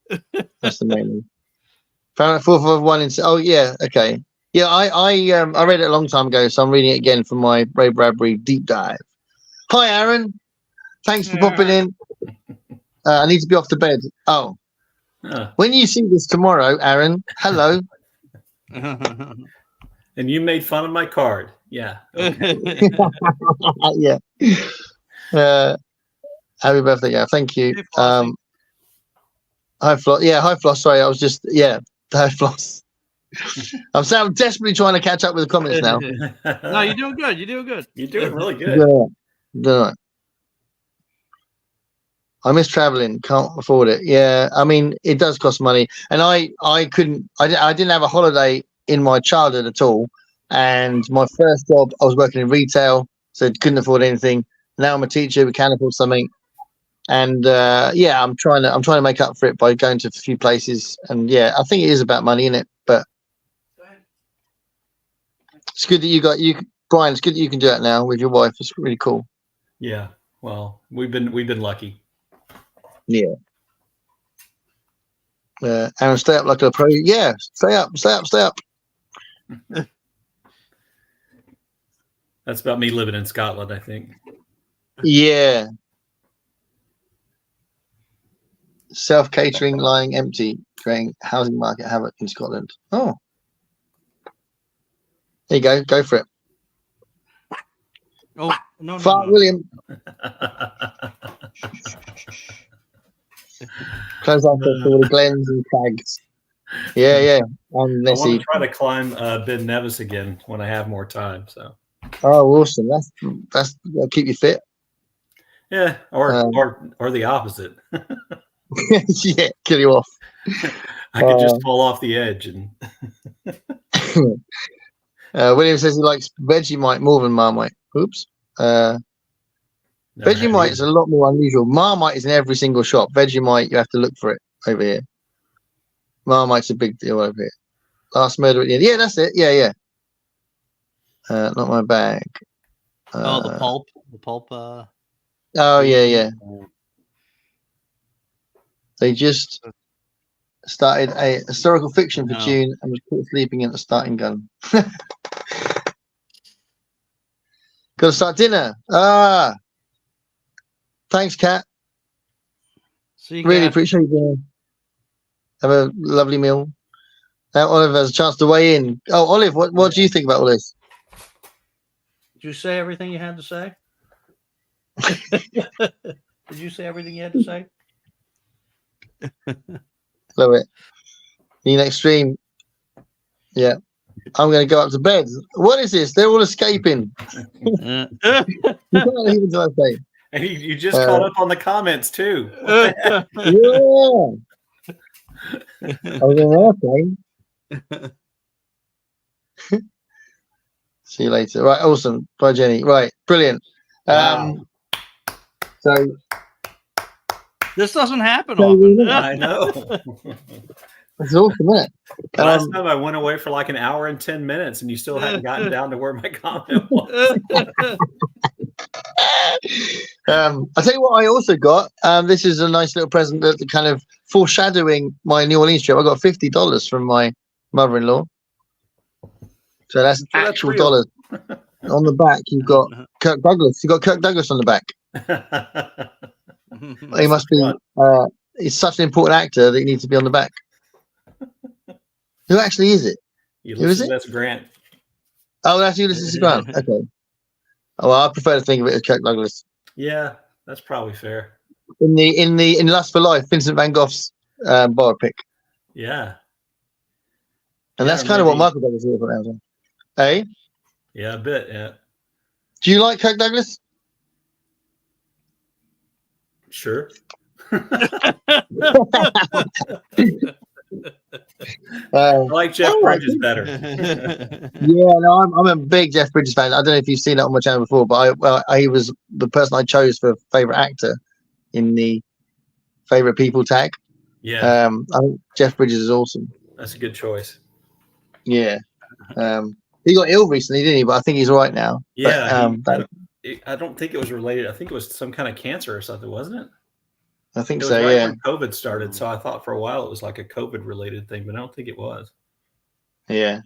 one. That's the main one. Fahrenheit 451 in. Oh yeah, okay. Yeah, I read it a long time ago, so I'm reading it again for my Ray Bradbury deep dive. Hi, Aaron. Thanks for popping in. I need to be off to bed. Oh. When you see this tomorrow, Aaron, hello. And you made fun of my card. Yeah. Okay. Yeah. Happy birthday, yeah. Thank you. Hi, Floss. Yeah, hi, Floss. Sorry, I was just, hi, Floss. I'm desperately trying to catch up with the comments now. No, you're doing good. You're doing good. You're doing really good. Yeah. I miss traveling. Can't afford it. Yeah, I mean, it does cost money, and I didn't have a holiday in my childhood at all. And my first job, I was working in retail, so couldn't afford anything. Now I'm a teacher, we can afford something. And I'm trying to make up for it by going to a few places. And yeah, I think it is about money, isn't it? But it's good that Brian. It's good that you can do that now with your wife. It's really cool. Yeah. Well, we've been lucky. Yeah. Aaron, stay up like a pro. Yeah, stay up. That's about me living in Scotland, I think. Yeah. Self-catering lying empty, creating housing market havoc in Scotland. Oh. There you go. Go for it. Oh, no. William. Close off for the Glens and Crags. Yeah. I want to try to climb Ben Nevis again when I have more time. So. Oh, awesome! That's that'll keep you fit. Yeah, or the opposite. Yeah, kill you off. I could just fall off the edge. And William says he likes Vegemite more than Marmite. Oops. Vegemite is a lot more unusual. Marmite is in every single shop. Vegemite, you have to look for it over here. Marmite's a big deal over here. Last Murder at the End. Yeah, that's it. Yeah. Not my bag. The pulp. The pulp. Oh, yeah. They just started a historical fiction for June and was caught sleeping in the starting gun. Got to start dinner. Thanks, Kat. See you, really Kat. appreciate you. Have a lovely meal. Now Olive has a chance to weigh in. Oh, Olive, what do you think about all this? Did you say everything you had to say? Did you say everything you had to say? Love it. See you next stream. Yeah. I'm going to go up to bed. What is this? They're all escaping. You can't leave until I say. And you just caught up on the comments too. Yeah. I was on airplane. See you later. Right, awesome. Bye, Jenny. Right, brilliant. Wow. So this doesn't happen often. I know. It's awesome, isn't it? Last time I went away for like an hour and 10 minutes, and you still hadn't gotten down to where my comment was. I'll tell you what I also got. This is a nice little present that kind of foreshadowing my New Orleans trip. I got $50 from my mother-in-law. So that's actual dollars. On the back, you've got Kirk Douglas. You've got Kirk Douglas on the back. He must be. He's such an important actor that he needs to be on the back. Who actually is it? Who is it? That's Grant. Oh, that's Ulysses Grant. Okay. Oh, well, I prefer to think of it as Kirk Douglas. Yeah, that's probably fair. In Lust for Life, Vincent van Gogh's biopic. Yeah. And that's kind of what Michael Douglas is about now. Hey? Yeah, a bit, yeah. Do you like Kirk Douglas? Sure. I like Jeff oh, Bridges better. Yeah, no, I'm a big Jeff Bridges fan. I don't know if you've seen it on my channel before, but he was the person I chose for favorite actor in the favorite people tag. Yeah, I think Jeff Bridges is awesome. that's a good choice. Yeah. He got ill recently, didn't he? But I think he's all right now. Yeah, but, I don't think it was related. I think it was some kind of cancer or something, wasn't it? I think It was so. right Yeah. when COVID started, so I thought for a while it was like a COVID related thing, but I don't think it was. Yeah.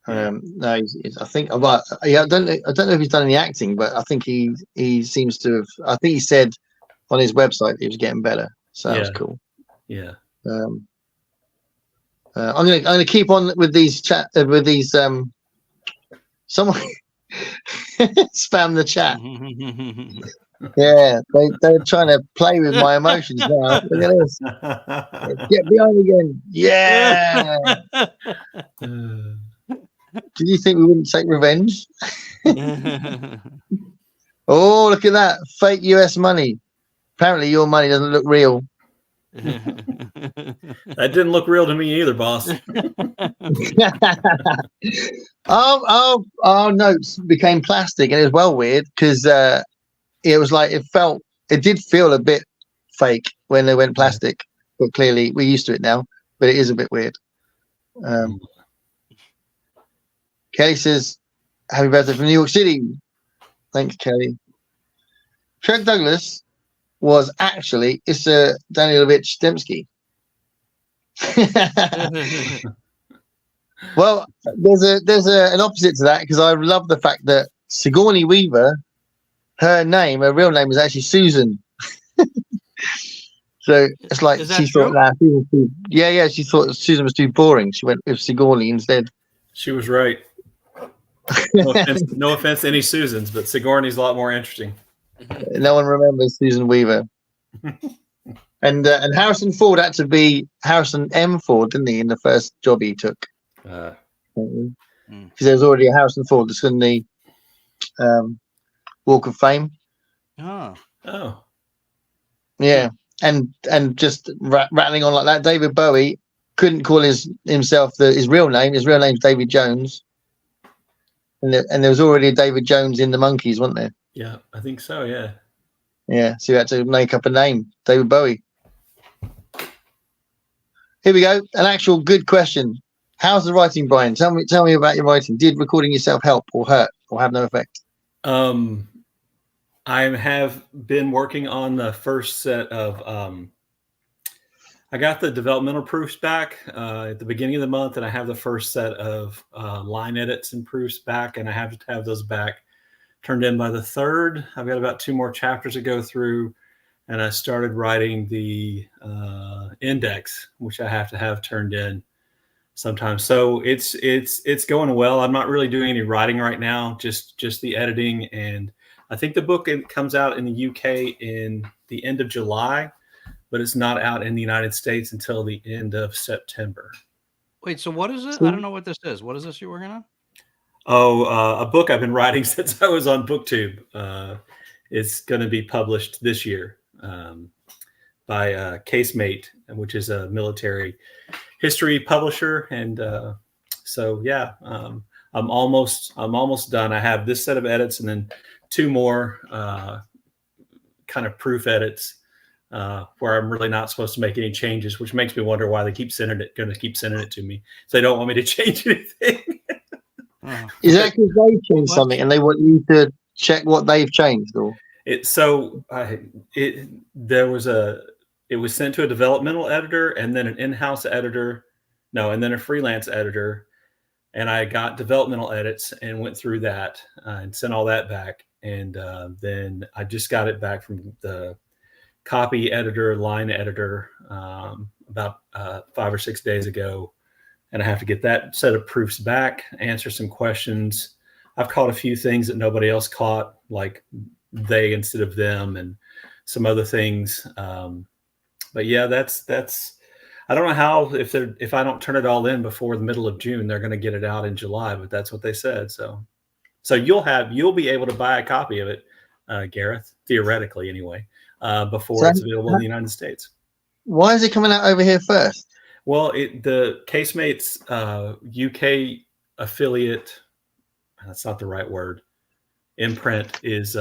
Yeah. No, I think. But yeah, I don't know if he's done any acting, but I think he seems to have. I think he said on his website he was getting better, so that was cool. Yeah. I'm gonna keep on with these someone spam the chat. Yeah, they're trying to play with my emotions now. Look at this. Get behind again. Yeah. Did you think we wouldn't take revenge? Oh, look at that. Fake US money. Apparently your money doesn't look real. That didn't look real to me either, boss. Our notes became plastic, and it was well weird because it was like it did feel a bit fake when they went plastic, but clearly we're used to it now. But it is a bit weird. Kelly says, "Happy birthday from New York City." Thanks, Kelly. Kirk Douglas was actually Issa Danilovich Dembski. Well, there's an opposite to that, because I love the fact that Sigourney Weaver, her real name is actually Susan. So it's like she thought she thought Susan was too boring. She went with Sigourney instead. She was right. No offense to any Susans, but Sigourney's a lot more interesting. No one remembers Susan Weaver. And Harrison Ford had to be Harrison M. Ford, didn't he, in the first job he took? Because there was already a Harrison Ford that's in the Walk of Fame. Oh. Yeah, and just rattling on like that. David Bowie couldn't call himself his real name. His real name's David Jones. And there was already a David Jones in the Monkees, wasn't there? Yeah, I think so. Yeah. Yeah, so you had to make up a name, David Bowie. Here we go. An actual good question. How's the writing, Brian? Tell me about your writing. Did recording yourself help or hurt or have no effect? I have been working on the first set of. I got the developmental proofs back at the beginning of the month, and I have the first set of line edits and proofs back, and I have to have those back turned in by the 3rd. I've got about 2 more chapters to go through, and I started writing the index, which I have to have turned in sometime. So it's going well. I'm not really doing any writing right now, just the editing. And I think the book comes out in the UK in the end of July, but it's not out in the United States until the end of September. Wait, so what is it? I don't know what this is. What is this you're working on? A book I've been writing since I was on BookTube. It's going to be published this year by Casemate, which is a military history publisher. And so, yeah, I'm almost done. I have this set of edits and then 2 more kind of proof edits where I'm really not supposed to make any changes, which makes me wonder why they keep sending it to me. So they don't want me to change anything. Is that because they changed something and they want you to check what they've changed? Or it was sent to a developmental editor and then an in-house editor, and then a freelance editor. And I got developmental edits and went through that and sent all that back. And then I just got it back from the copy editor, line editor, about 5 or 6 days ago. And I have to get that set of proofs back, answer some questions. I've caught a few things that nobody else caught, like they instead of them, and some other things. But yeah, that's. I don't know how if I don't turn it all in before the middle of June, they're going to get it out in July. But that's what they said. So you'll be able to buy a copy of it, Gareth, theoretically anyway, before it's available in the United States. Why is it coming out over here first? Well, the Casemates UK affiliate, that's not the right word, imprint is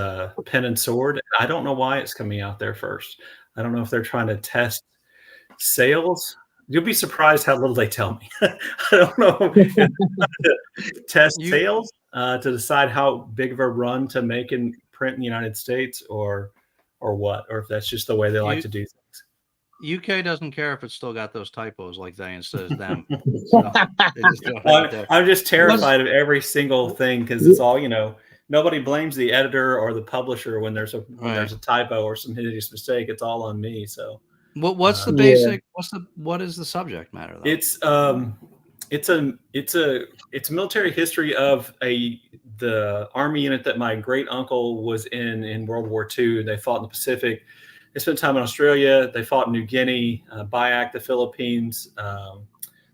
Pen and Sword. I don't know why it's coming out there first. I don't know if they're trying to test sales. You'll be surprised how little they tell me. I don't know. Test sales to decide how big of a run to make in print in the United States, or what, or if that's just the way they like to do things. UK doesn't care if it's still got those typos like they instead of them. So I'm just terrified of every single thing because it's all, nobody blames the editor or the publisher when there's a typo or some hideous mistake. It's all on me. So what's the basic? What is the subject matter though? It's military history of the army unit that my great uncle was in World War II. They fought in the Pacific. They spent time in Australia. They fought in New Guinea, Biak, the Philippines,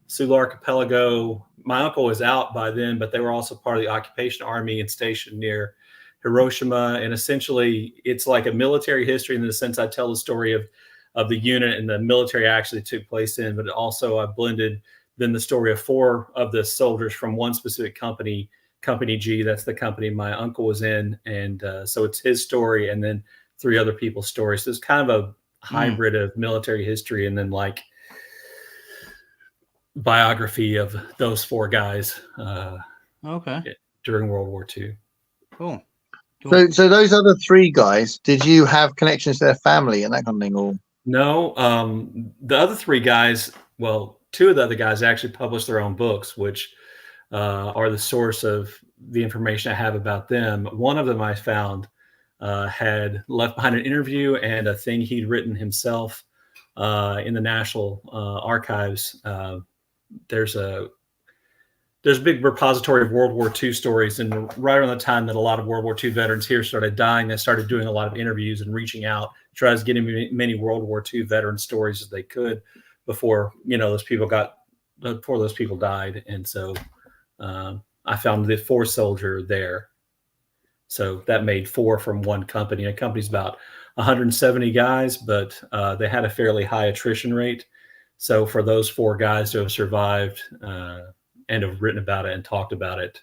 Sulu Archipelago. My uncle was out by then, but they were also part of the occupation army and stationed near Hiroshima. And essentially, it's like a military history in the sense I tell the story of the unit and the military actually took place in, but also I blended then the story of 4 of the soldiers from one specific company, Company G. That's the company my uncle was in. And so it's his story and then 3 other people's stories. So it's kind of a hybrid of military history and then like biography of those 4 guys during World War II. Cool. So those other 3 guys, did you have connections to their family and that kind of thing? Or no, the other 3 guys, well, 2 of the other guys actually published their own books, which are the source of the information I have about them. One of them I found had left behind an interview and a thing he'd written himself in the National Archives. There's a big repository of World War II stories, and right around the time that a lot of World War II veterans here started dying, they started doing a lot of interviews and reaching out, trying to get many World War II veteran stories as they could before those people died. And so I found the 4th soldier there. So that made 4 from one company. A company's about 170 guys, but they had a fairly high attrition rate. So for those 4 guys to have survived and have written about it and talked about it,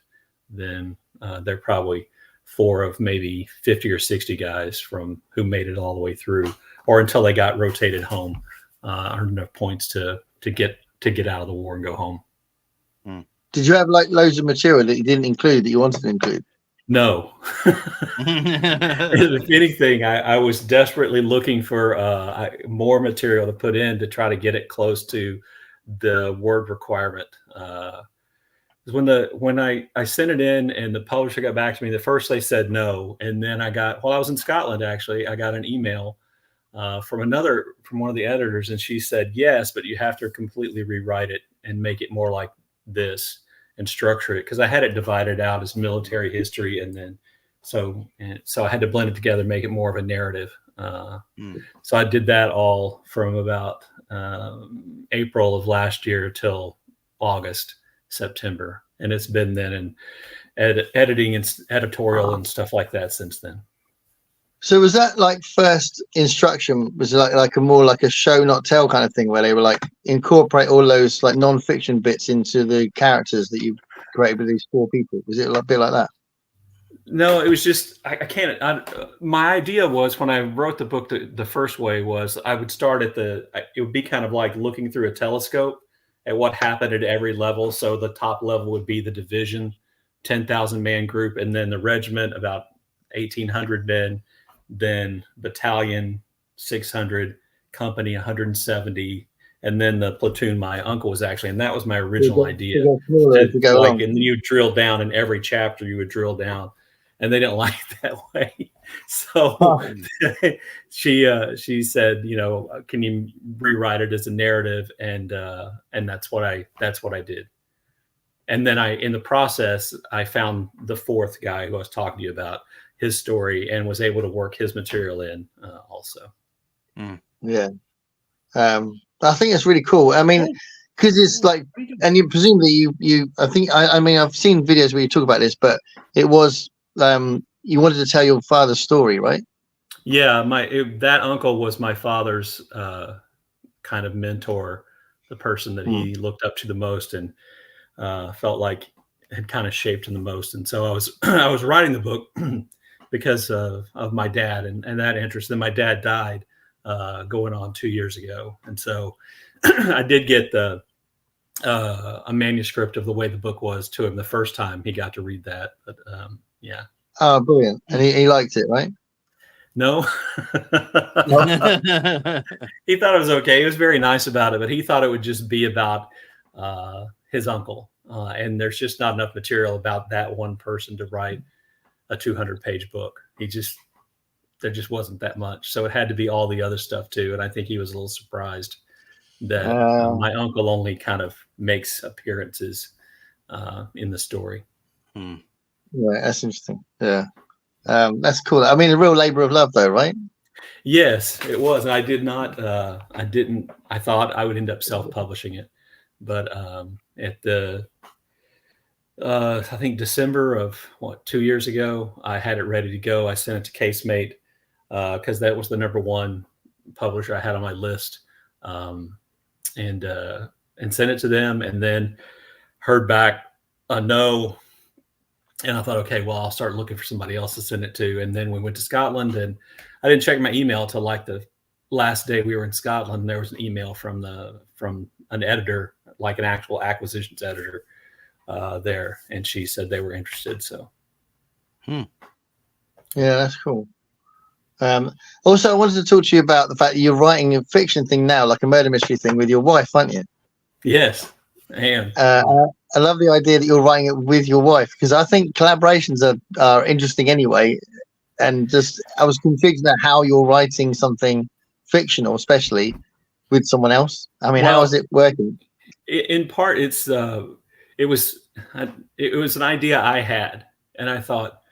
then they're probably 4 of maybe 50 or 60 guys who made it all the way through, or until they got rotated home, earned enough points to get out of the war and go home. Did you have like loads of material that you didn't include that you wanted to include? No. If anything, I was desperately looking for more material to put in to try to get it close to the word requirement. When I sent it in and the publisher got back to me, the first they said no, and then while I was in Scotland, actually, I got an email from one of the editors, and she said yes, but you have to completely rewrite it and make it more like this and structure it, because I had it divided out as military history, and then so I had to blend it together, make it more of a narrative. So I did that all from about April of last year till September, and it's been then in editing and editorial and stuff like that since then. So was that like first instruction? Was it like a more like a show not tell kind of thing, where they were like incorporate all those like non-fiction bits into the characters that you created with these 4 people? Was it a bit like that? No, it was just my idea was, when I wrote the book the first way, was I would start it would be kind of like looking through a telescope at what happened at every level. So the top level would be the division, 10,000 man group, and then the regiment, about 1,800 men, then battalion, 600, company, 170, and then the platoon my uncle was actually, and that was my original idea. And then you drill down in every chapter, you would drill down, and they didn't like it that way. So she said, can you rewrite it as a narrative? And that's what I did. And then in the process, I found the 4th guy who I was talking to you about, his story, and was able to work his material in also. Yeah. I think it's really cool. I mean, because it's like, and you presumably I mean, I've seen videos where you talk about this, but it was you wanted to tell your father's story, right? Yeah, that uncle was my father's kind of mentor the person that he looked up to the most and felt like had kind of shaped him the most. And so I was I was writing the book because of my dad and that interest. Then my dad died going on 2 years ago, and so I did get a manuscript of the way the book was to him the first time he got to read that. But yeah. Oh, brilliant! And he liked it, right? No. He thought it was okay. He was very nice about it, but he thought it would just be about his uncle. And there's just not enough material about that one person to write a 200-page book. There just wasn't that much. So it had to be all the other stuff too. And I think he was a little surprised that my uncle only kind of makes appearances in the story. Yeah, that's interesting. Yeah. That's cool. I mean, a real labor of love though, right? Yes, it was. I did not, I thought I would end up self-publishing it, but at the, I think December of 2 years ago, I had it ready to go. I sent it to Casemate because that was the #1 publisher I had on my list, and sent it to them, and then heard back a no. And I thought, okay, well, I'll start looking for somebody else to send it to. And then we went to Scotland, and I didn't check my email till like the last day we were in Scotland. There was an email from an editor, like an actual acquisitions editor there. And she said they were interested. So. Yeah, that's cool. Also, I wanted to talk to you about the fact that you're writing a fiction thing now, like a murder mystery thing with your wife, aren't you? Yes, I am. I love the idea that you're writing it with your wife, because I think collaborations are interesting anyway. And just, I was confused about how you're writing something fictional, especially with someone else. I mean, how is it working? In part, it was an idea I had, and I thought,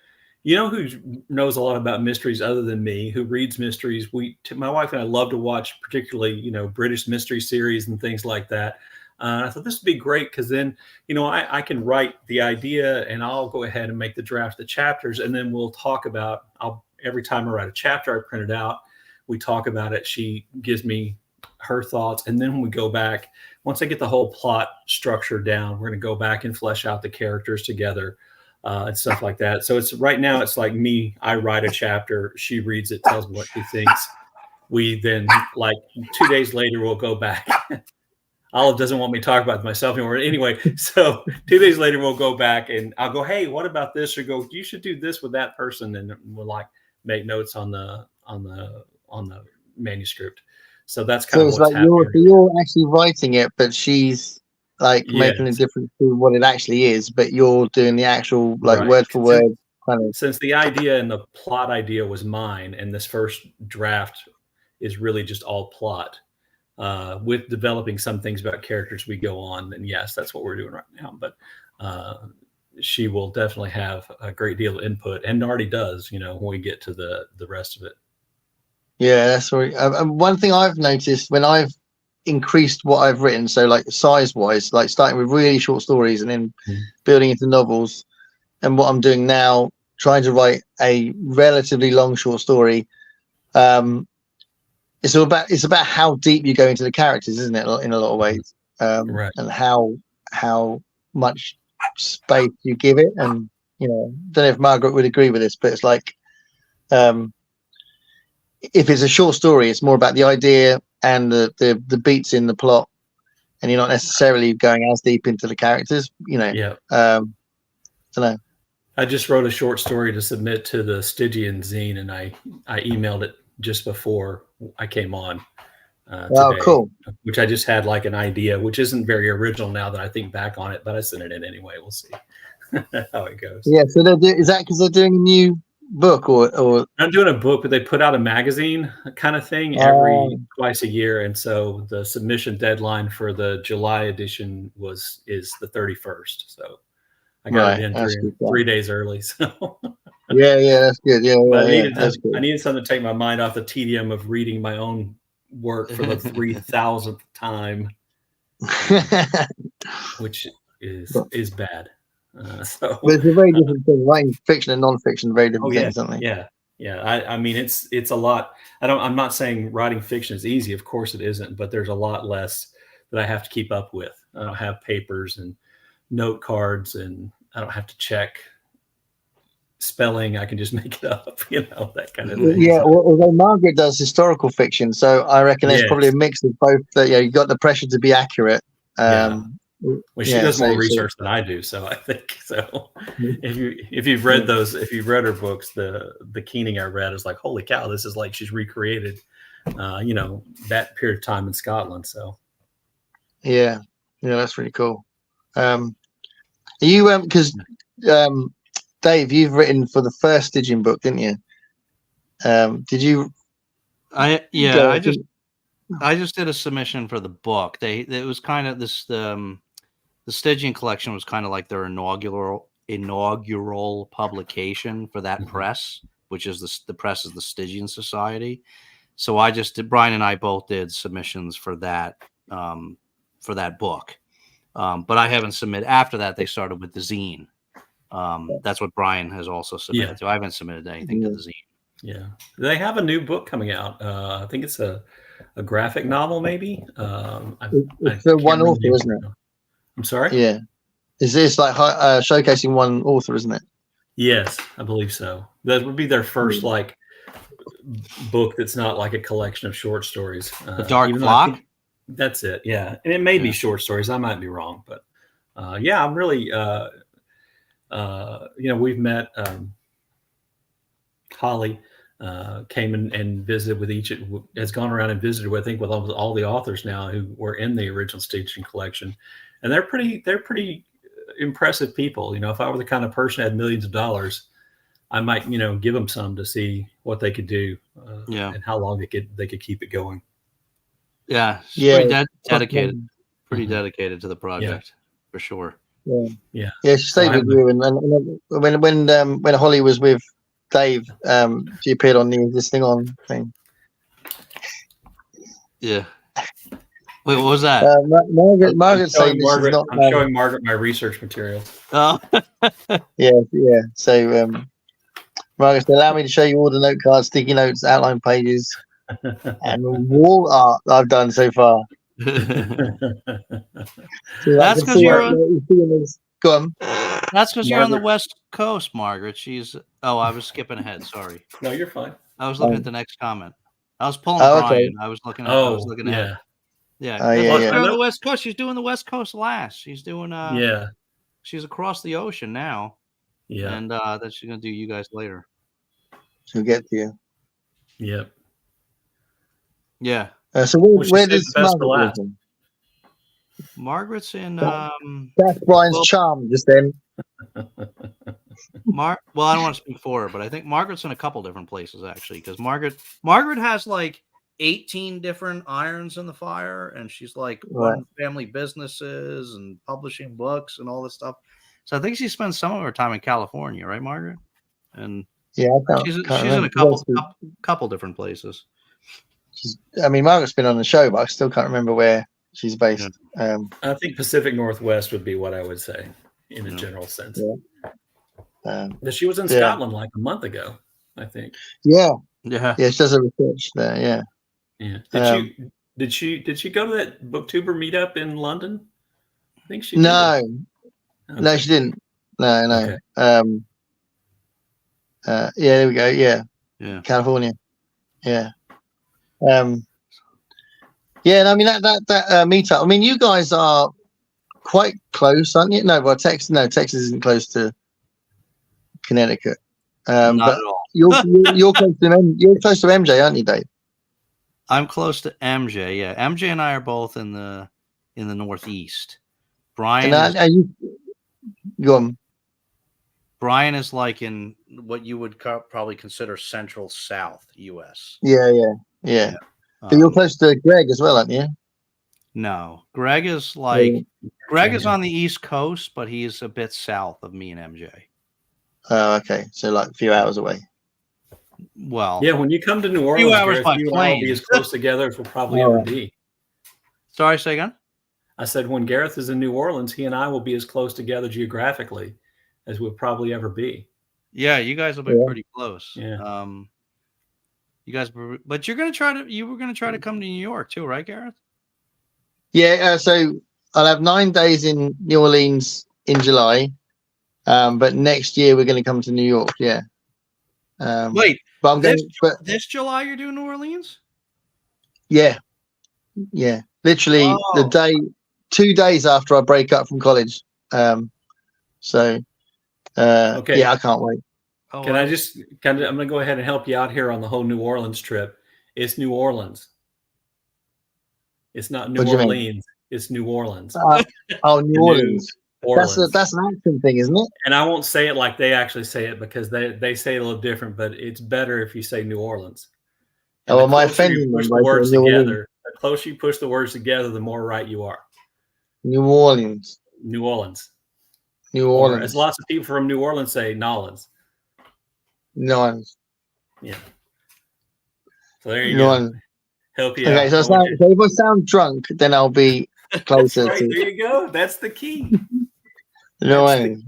you know, who knows a lot about mysteries other than me, who reads mysteries? My wife and I love to watch, particularly, you know, British mystery series and things like that. I thought this would be great because then, you know, I can write the idea and I'll go ahead and make the draft, the chapters, and then we'll talk about, every time I write a chapter, I print it out. We talk about it. She gives me her thoughts. And then when we go back, once I get the whole plot structure down, we're going to go back and flesh out the characters together and stuff like that. So right now it's like me, I write a chapter, she reads it, tells me what she thinks. We then, like 2 days later, we'll go back. Olive doesn't want me to talk about myself anymore. Anyway, so 2 days later, we'll go back and I'll go, hey, what about this? Or go, you should do this with that person. And we'll like make notes on the manuscript. So that's kind of what's like happening. you're actually writing it, but she's like making a difference to what it actually is, but you're doing the actual like word for word kind of. Since the idea and the plot idea was mine, and this first draft is really just all plot. With developing some things about characters we go on, and yes, that's what we're doing right now. But she will definitely have a great deal of input, and already does, you know, when we get to the rest of it. Yeah, that's right. One thing I've noticed when I've increased what I've written, so like size wise, like starting with really short stories and then building into novels, and what I'm doing now, trying to write a relatively long short story. It's about how deep you go into the characters, isn't it? In a lot of ways, Right. And how much space you give it. And you know, don't know if Margaret would agree with this, but it's like, if it's a short story, it's more about the idea and the beats in the plot, and you're not necessarily going as deep into the characters. You know, don't know. I just wrote a short story to submit to the Stygian zine, and I emailed it just before I came on today, cool. Which I just had like an idea, which isn't very original now that I think back on it, but I sent it in anyway. We'll see how it goes. Yeah. So is that because they're doing a new book or I'm doing a book, but they put out a magazine kind of thing twice a year. And so the submission deadline for the July edition is the 31st. So I got it in 3 days early. So yeah, that's good. Yeah, I needed something to take my mind off the tedium of reading my own work for the 3,000th time, which is bad. But it's a very different thing. Writing fiction and non-fiction, very different things, aren't they? Yeah. I mean, it's a lot. I'm not saying writing fiction is easy. Of course it isn't, but there's a lot less. that I have to keep up with. I don't have papers and note cards, and I don't have to check spelling. I can just make it up, that kind of thing. Yeah, although Margaret does historical fiction, so I reckon there's probably a mix of both. That you got the pressure to be accurate. Well, she does more research than I do, so I think so. If you've read her books, the Keening I read is like, holy cow, this is like she's recreated, that period of time in Scotland. So, yeah, that's really cool. You because Dave, you've written for the first Stygian book, didn't you? Did you? I just did a submission for the book. It was kind of this. The Stygian collection was kind of like their inaugural publication for that press, which is the press is the Stygian Society. So Brian and I both did submissions for that book. But I haven't submitted after that. They started with the zine. That's what Brian has also submitted to. I haven't submitted anything to the zine. Yeah, they have a new book coming out. I think it's a graphic novel, maybe. It's the one author, isn't it? I'm sorry? Yeah. Is this like showcasing one author, isn't it? Yes, I believe so. That would be their first like book that's not like a collection of short stories. The Dark Flock? That's it, yeah. And it may be short stories. I might be wrong, but I'm really we've met Holly came and visited with has gone around and visited with, I think, with all the authors now who were in the original Stygian collection. And they're pretty impressive people. If I were the kind of person that had millions of dollars, I might, give them some to see what they could do, and how long they could keep it going. Yeah, pretty dedicated, dedicated to the project for sure. Yeah. She stayed with you, and when Holly was with Dave, she appeared on the Existing On thing. Yeah. Wait, what was that? Margaret's saying I'm showing Margaret my research materials. Oh. yeah. So, Margaret said, allow me to show you all the note cards, sticky notes, outline pages, and wall art I've done so far. That's because you're go on. That's because you're on the West Coast, Margaret. I was skipping ahead. Sorry. No, you're fine. I was looking at the next comment. I was pulling Brian. Okay. I was looking ahead. Yeah. On the West Coast. She's doing the West Coast last. She's doing she's across the ocean now. Yeah. And then she's gonna do you guys later. She'll get to you. Yep. Yeah. So where does Margaret live? Margaret's in that's Brian's charm just then. Well, I don't want to speak for her, but I think Margaret's in a couple different places actually, because Margaret has like 18 different irons in the fire, and she's like running family businesses and publishing books and all this stuff. So I think she spends some of her time in California, right, Margaret? And she's in a couple different places. Margaret's been on the show, but I still can't remember where she's based. I think Pacific Northwest would be what I would say in a general sense. But she was in Scotland like a month ago, I think. Yeah. She does a research there. Yeah. Did she go to that Booktuber meetup in London? I think she did. No, she didn't. No. Okay. There we go. Yeah. California. Yeah. That meetup. You guys are quite close, aren't you? No, Texas isn't close to Connecticut. Not at all. You're close to MJ, aren't you, Dave? I'm close to MJ. Yeah, MJ and I are both in the Northeast. Brian, go on. Brian is like in what you would probably consider Central South U.S. Yeah. But you're close to Greg as well, aren't you? No, Greg is is on the East Coast, but he's a bit south of me and MJ. Oh, okay. So like a few hours away. Well, yeah. When you come to New Orleans, you and I will be as close together as we'll probably ever be. Sorry, say again. I said when Gareth is in New Orleans, he and I will be as close together geographically as we'll probably ever be. Yeah, you guys will be pretty close. Yeah. You guys, but you were gonna try to come to New York too, right, Gareth? Yeah, so I'll have 9 days in New Orleans in July, but next year we're going to come to New York. Yeah. Wait, but I'm going. But this July you're doing New Orleans? yeah, literally the Oh. day, 2 days after I break up from college. So Okay. yeah, I can't wait. Oh, Can I just I'm going to go ahead and help you out here on the whole New Orleans trip. It's New Orleans. It's not New What do you mean? Orleans. It's New Orleans. Oh, New Orleans. Orleans. That's an accent thing, isn't it? And I won't say it like they actually say it because they say it a little different, but it's better if you say New Orleans. And Oh, am I the closer you offending push them the by words saying New together, Orleans? the closer you push the words together, the more right you are. New Orleans. New Orleans. New Or Orleans. as lots of people from New Orleans say, Nolans. No. Yeah. So there you No go. one. Help you Okay, out. so if I sound drunk, then I'll be closer That's right. to There you go. That's the key. New Orleans.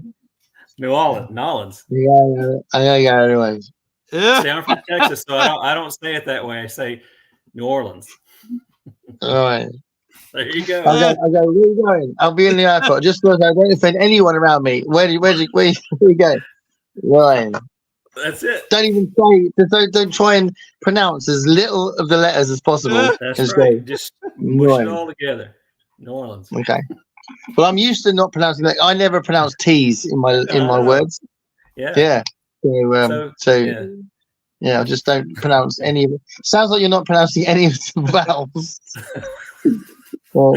New Orleans. Nolans. Yeah, I know you got anyways. See, I'm from Texas, so I don't say it that way. I say New Orleans. All right. There you go. I'll go. Where are you going? I'll be in the airport. Just because I don't offend anyone around me. Where you go? Ryan. That's it. Don't even say. Don't try and pronounce as little of the letters as possible. That's Just right. go. Just mush it Ryan. all together. New Orleans. Okay. Well, I'm used to not pronouncing that. I never pronounce T's in my words. Yeah. Yeah. So yeah. I just don't pronounce any of it. Sounds like you're not pronouncing any of the vowels. Well,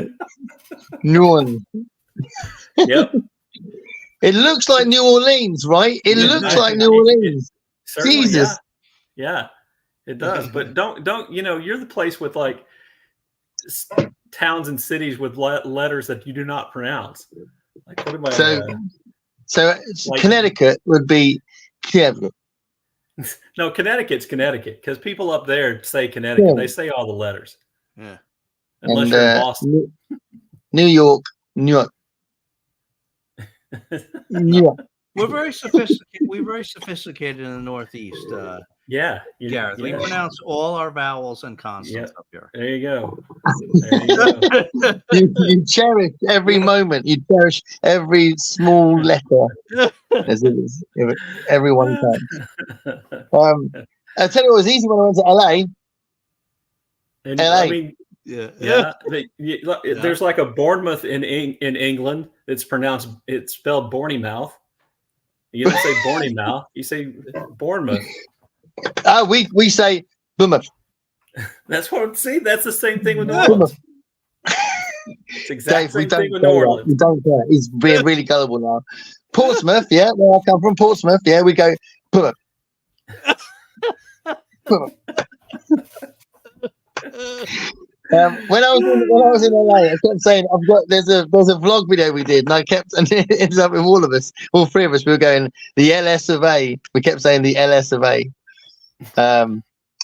New Orleans. Yep. It looks like New Orleans, right? It looks like New Orleans. Jesus. Yeah, it does. But don't you're the place with like towns and cities with letters that you do not pronounce. Like what am I? So like, Connecticut would be Connecticut. No, Connecticut's Connecticut because people up there say Connecticut. Yeah. They say all the letters. Yeah. Unless you're in Boston. New York. New York. We're very sophisticated. We're very sophisticated in the Northeast. Yeah, Gareth, we pronounce all our vowels and consonants up here. There you go. There you go. You cherish every moment. You cherish every small letter. As it is, everyone can. I tell you, it was easy when I went to LA. And, LA. I mean, there's like a Bournemouth in England. It's spelled Bournemouth. You don't say Bournemouth. You say Bournemouth. We say Bournemouth. That's what. See, that's the same thing with New Orleans. It's exact same thing with New Orleans. We don't care. He's being really gullible now. Portsmouth, yeah, where I come from, Portsmouth, yeah, we go Bournemouth. When I was in LA, I kept saying, there's a vlog video we did, and it ends up with all three of us. We were going the LS of A. We kept saying the LS of A, and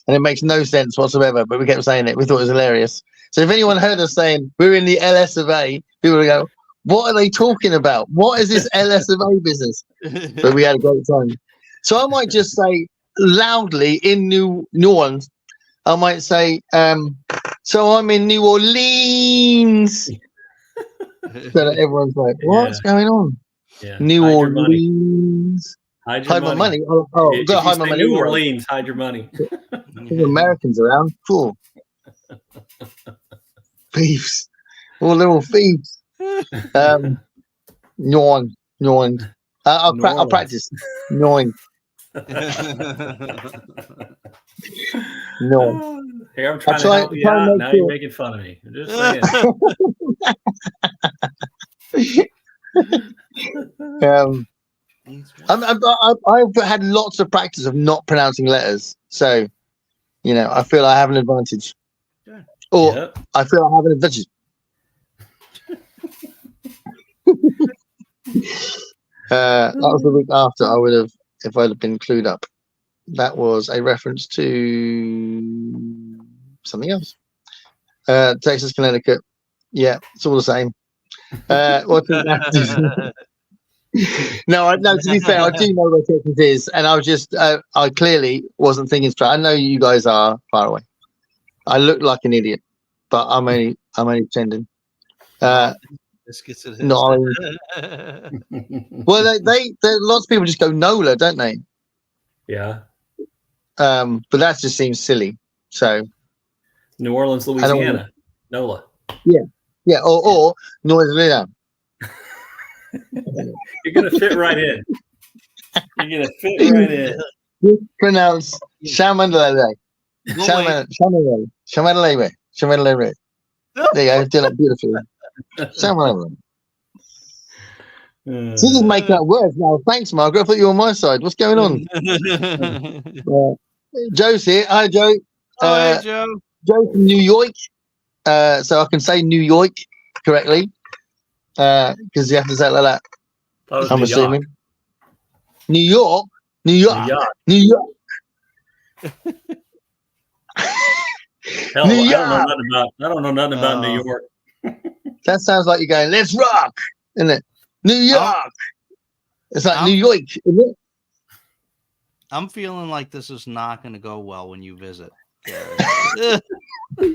it makes no sense whatsoever. But we kept saying it. We thought it was hilarious. So if anyone heard us saying we're in the LS of A, people would go, "What are they talking about? What is this LS of A business?" But we had a great time. So I might just say loudly in New Orleans. I might say, so I'm in New Orleans. So that everyone's like, what's going on? Yeah. New Orleans. Hide my money. Oh, if gotta you hide my money. New Orleans, hide your money. There's Americans around. Cool. Thieves. All little thieves. New Orleans. I'll practice. New Orleans. No. Hey, I'm trying to help you out. Now you're making fun of me. I'm just saying. I've had lots of practice of not pronouncing letters, so I feel I have an advantage, or I feel I have an advantage. That was the week after I would have, if I'd have been clued up. That was a reference to something else. Texas, Connecticut. Yeah, it's all the same. What's it? No, to be fair, I do know where Texas is, and I was just, I clearly wasn't thinking straight. I know you guys are far away. I look like an idiot, but I'm only pretending. Biscuits and No. Well, they lots of people just go Nola, don't they? Yeah. But that just seems silly. So New Orleans, Louisiana. NOLA. Yeah, or Nola. You're gonna fit right in. You're gonna fit right in. Pronounce Shamanalele. Shamanalele. There you go. Do that beautifully. Shamanalele. So you just making up words now. Thanks, Margaret. I thought you were on my side. What's going on? Joe's here. Hi, Joe. Hey, Joe. Joe from New York. So I can say New York correctly. Because you have to say it like that. I'm assuming. New York. Hell, New York. I don't know nothing about New York. That sounds like you're going, let's rock, isn't it? New York. It's like New York, isn't it? I'm feeling like this is not going to go well when you visit. I'm not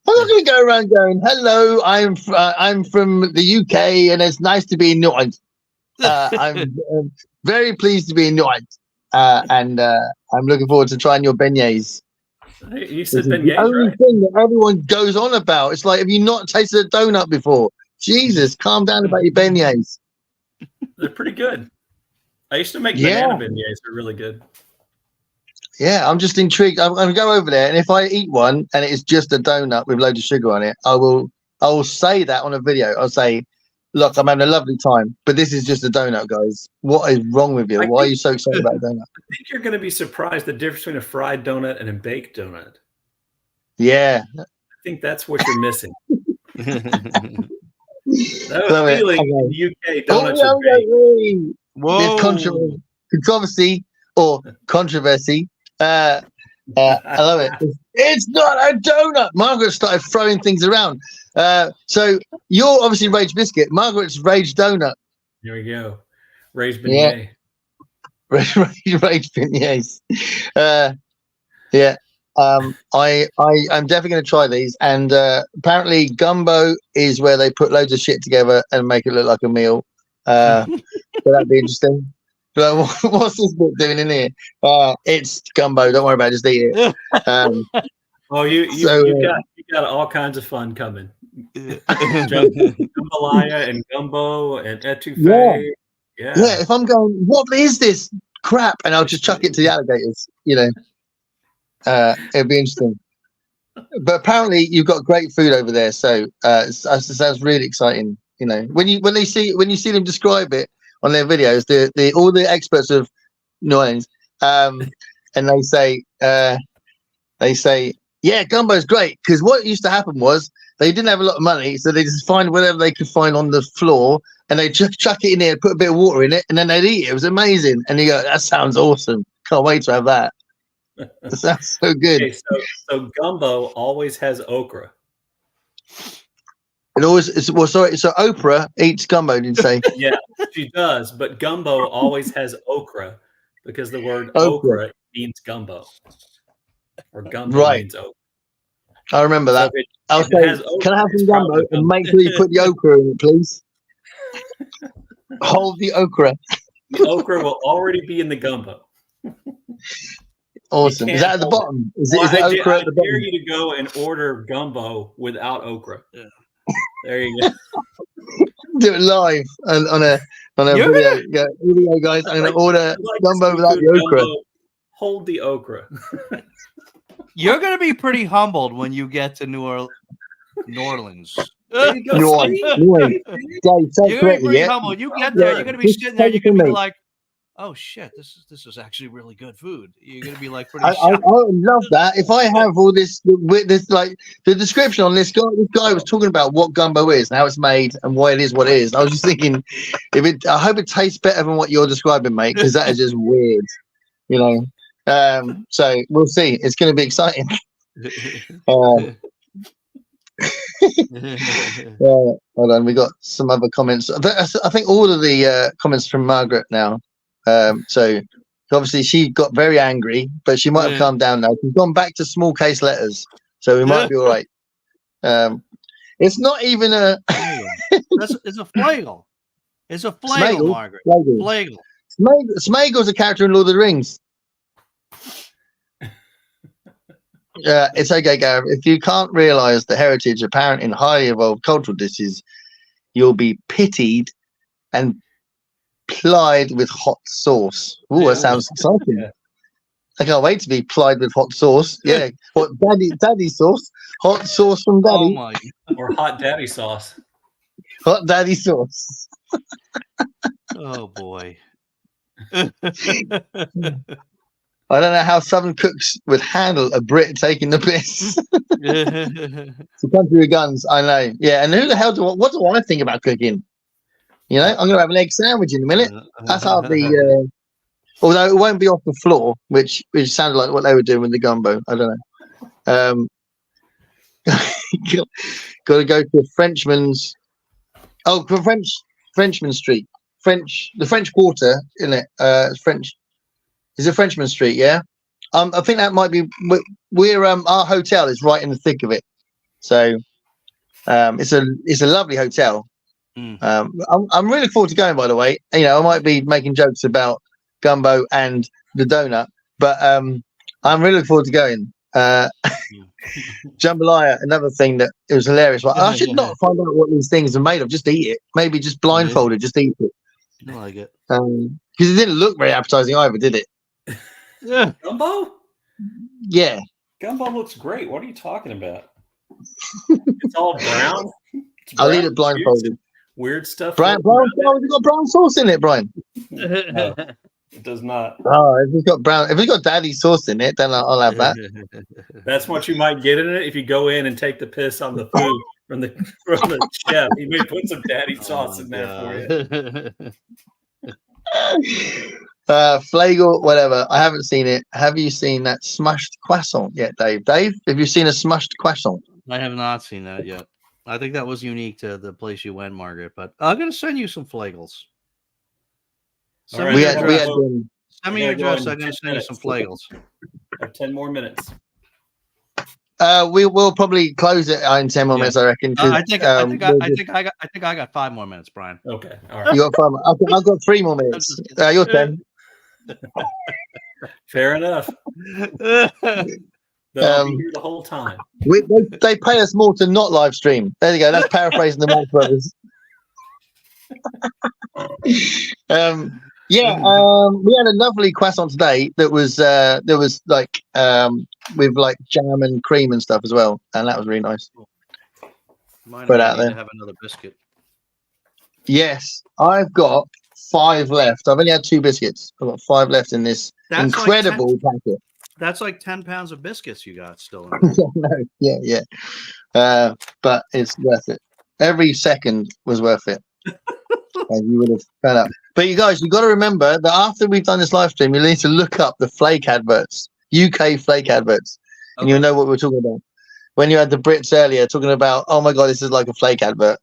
going to go around going, hello, I'm from the UK and it's nice to be in New York. I'm very pleased to be in New York. And I'm looking forward to trying your beignets. You said beignets, the only right? thing that everyone goes on about. It's like, have you not tasted a donut before? Jesus, calm down about your beignets. They're pretty good. I used to make banana beignets. They're really good. Yeah, I'm just intrigued. I'm going to go over there, and if I eat one and it's just a donut with loads of sugar on it, I will say that on a video. I'll say, look, I'm having a lovely time, but this is just a donut, guys. What is wrong with you? Why are you so excited about a donut? I think you're going to be surprised the difference between a fried donut and a baked donut. Yeah. I think that's what you're missing. That was feeling in the UK donuts are baked. There's controversy or controversy. I love it. It's not a donut. Margaret started throwing things around. So you're obviously Rage Biscuit. Margaret's Rage Donut. Here we go. Rage Beignet. Rage Beignets. Yeah. I'm definitely going to try these. And apparently gumbo is where they put loads of shit together and make it look like a meal. So that'd be interesting. So what's this book doing in here? It's gumbo. Don't worry about it. Just eat it. You got all kinds of fun coming. Jambalaya and gumbo and etouffee. Yeah. If I'm going, what is this crap? And I'll just chuck it to the alligators. It'd be interesting. But apparently you've got great food over there, so it sounds really exciting. When you see them describe it on their videos, all the experts of New Orleans, and they say, yeah, gumbo's great, because what used to happen was they didn't have a lot of money, so they just find whatever they could find on the floor, and they chuck it in there, put a bit of water in it, and then they'd eat it. It was amazing, and you go, that sounds awesome. Can't wait to have that. That sounds so good. Okay, so gumbo always has okra. It always is. Well, sorry. So Oprah eats gumbo. Did you say? Yeah, she does. But gumbo always has okra because the word okra means gumbo, or gumbo means okra. I remember that. I'll say, can I have some gumbo and make sure you put the okra in it, please? Hold the okra. The okra will already be in the gumbo. Awesome. Is that at the bottom? Is it okra at the bottom? I dare you to go and order gumbo without okra. Yeah. There you go. Do it live on a video. Video, guys. I'm going to order gumbo without the okra. Hold the okra. You're going to be pretty humbled when you get to New Orleans. There you go. You're going to be pretty humbled. You get there, you're going to be sitting there, you're going to be like, oh shit, this is actually really good food. You're going to be like pretty I love that. If I have all this like the description on this guy was talking about what gumbo is and how it's made and why it is what it is. I was just thinking, I hope it tastes better than what you're describing, mate, because that is just weird, so we'll see. It's going to be exciting. Hold on, we got some other comments. I think all of the comments from Margaret now. So obviously she got very angry, but she might have calmed down now. She's gone back to small case letters, so we might be all right. It's not even a It's a flagel. It's a flagel, Smagel? Margaret. Flagel. Flagel. Smagel's a character in Lord of the Rings. It's okay, Gareth. If you can't realise the heritage apparent in highly evolved cultural dishes, you'll be pitied and plied with hot sauce. Ooh, that sounds exciting. Yeah. I can't wait to be plied with hot sauce. Yeah, what daddy sauce? Hot sauce from Oh daddy. my! Or hot daddy sauce. Hot daddy sauce. Oh boy! I don't know how Southern cooks would handle a Brit taking the piss. To come through with guns, I know. Yeah, and who the hell what do I think about cooking? You know, I'm gonna have an egg sandwich in a minute. That's hardly. Although it won't be off the floor, which sounded like what they were doing with the gumbo. I don't know. Got to go to a Frenchman's. Oh, Frenchman Street. The French Quarter, isn't it? French. Is it Frenchman Street? Yeah. I think that might be. We're our hotel is right in the thick of it, so it's a lovely hotel. I'm really looking forward to going. By the way, you know, I might be making jokes about gumbo and the donut, but I'm really looking forward to going. Jambalaya, another thing that it was hilarious. Like, I should not find out what these things are made of. Just eat it. Maybe just blindfolded. Just eat it. I like it. Because it didn't look very appetizing either, did it? Yeah. Gumbo? Yeah. Gumbo looks great. What are you talking about? It's all brown. I'll eat it blindfolded. Weird stuff. Brian, you got brown sauce in it, Brian? No, it does not. Oh, if it's got daddy sauce in it, then I'll have that. That's what you might get in it if you go in and take the piss on the food from the chef. He may put some daddy sauce in there for you. Flagel, whatever. I haven't seen it. Have you seen that smashed croissant yet, Dave? Dave, have you seen a smashed croissant? I have not seen that yet. I think that was unique to the place you went, Margaret. But I'm going to send you some flagels. All right, Send me your address. I'm going to send you some flagels. I have 10 more minutes. We will probably close it in 10 more minutes, I reckon. I think I got 5 more minutes, Brian. Okay, all right. You got 5 more. I've got 3 more minutes. You're 10. Fair enough. They'll be here the whole time. They pay us more to not live stream. There you go. That's paraphrasing the Marx Brothers. We had a lovely croissant today that was like with like jam and cream and stuff as well, and that was really nice. Put out there. Have another biscuit. Yes, I've got 5 left. I've only had 2 biscuits. I've got 5 left in this incredible packet. That's like 10 pounds of biscuits you got still. Yeah. But it's worth it. Every second was worth it. And you would have found out. But you guys, you got to remember that after we've done this live stream, you need to look up the flake adverts, UK flake adverts, and you'll know what we're talking about. When you had the Brits earlier talking about, oh my God, this is like a flake advert.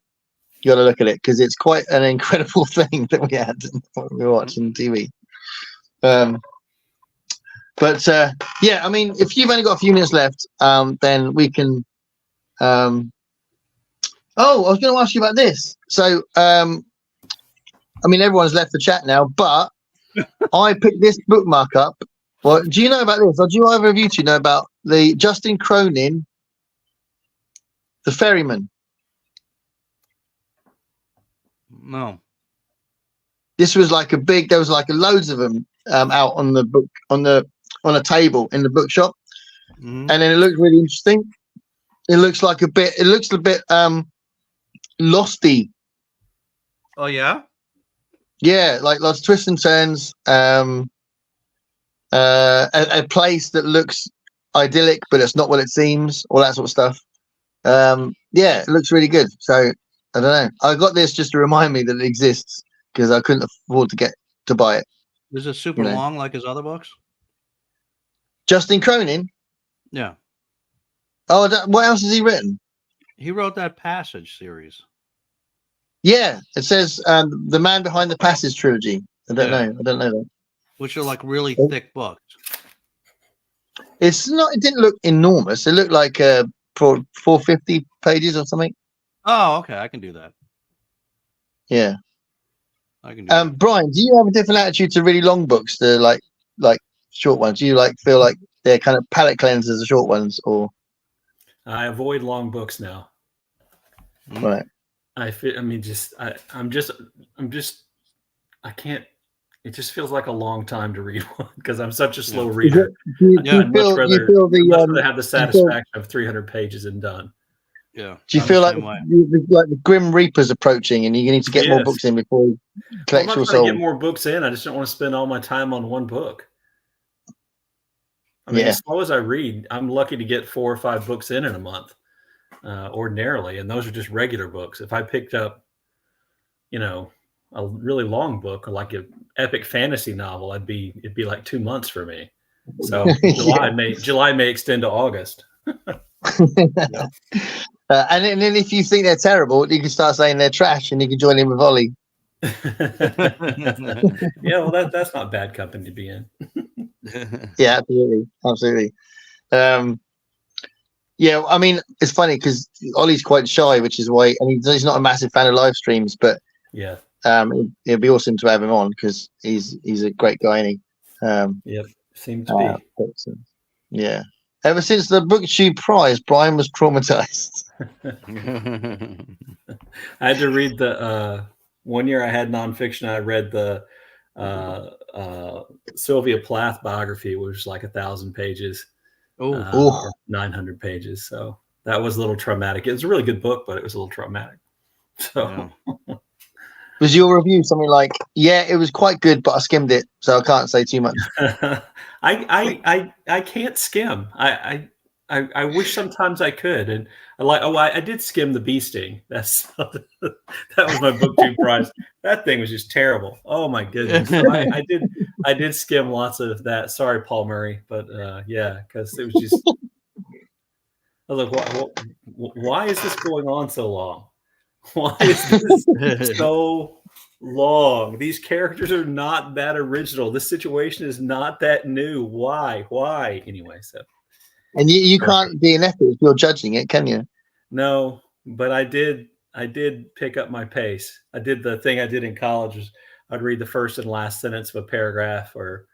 You got to look at it because it's quite an incredible thing that we had when we were watching TV. But I mean, if you've only got a few minutes left, then we can. I was going to ask you about this. So, I mean, everyone's left the chat now, but I picked this bookmark up. Well, do you know about this? Or do you either of you two know about the Justin Cronin, the ferryman? No. This was like there was like loads of them out on the book on a table in the bookshop, and then it looked really interesting. It looks a bit losty. Oh yeah, like lots of twists and turns. A place that looks idyllic, but it's not what it seems. All that sort of stuff. It looks really good. So I don't know. I got this just to remind me that it exists because I couldn't afford to buy it. Is it super long like his other books? Justin Cronin? Yeah. Oh, what else has he written? He wrote that Passage series. Yeah, it says the man behind the Passage trilogy. I don't know that. Which are like really thick books. It's not. It didn't look enormous. It looked like 450 pages or something. Oh, okay. I can do that. Yeah. I can do that. Brian, do you have a different attitude to really long books to like short ones? Do you feel like they're kind of palate cleansers, the short ones, or? I avoid long books now. Right. I can't. It just feels like a long time to read one because I'm such a slow reader. I'd much rather have the satisfaction of 300 pages and done. Yeah. Do you feel like the Grim Reaper's approaching, and you need to get more books in before you collect your soul? Get more books in. I just don't want to spend all my time on one book. I mean, as slow as I read, I'm lucky to get 4 or 5 books in a month, ordinarily, and those are just regular books. If I picked up, a really long book, like an epic fantasy novel, it'd be like 2 months for me. So July may extend to August. And then if you think they're terrible, you can start saying they're trash, and you can join in with Ollie. Yeah, well, that's not bad company to be in. Yeah, absolutely. Yeah, I mean, it's funny because Ollie's quite shy, which is why, and he's not a massive fan of live streams, but yeah, it'd be awesome to have him on because he's a great guy, isn't he? Yep, seems to be. But, yeah. Ever since the BookTube prize, Brian was traumatized. I had to read the one year I had nonfiction. I read the Sylvia Plath biography, which was like 1,000 pages. Or 900 pages. So that was a little traumatic. It was a really good book, but it was a little traumatic. So was your review something like, yeah, it was quite good, but I skimmed it, so I can't say too much? I can't skim. I wish sometimes I could. And I did skim The Bee Sting. That was my BookTube prize. That thing was just terrible. Oh my goodness. I did skim lots of that. Sorry, Paul Murray, but because it was just. I was like, why is this going on so long? Why is this so long? These characters are not that original. This situation is not that new. Why? Anyway, so. And you can't be an ethic if you're judging it, can you? No, but I did pick up my pace. I did the thing I did in college. Was I'd read the first and last sentence of a paragraph, or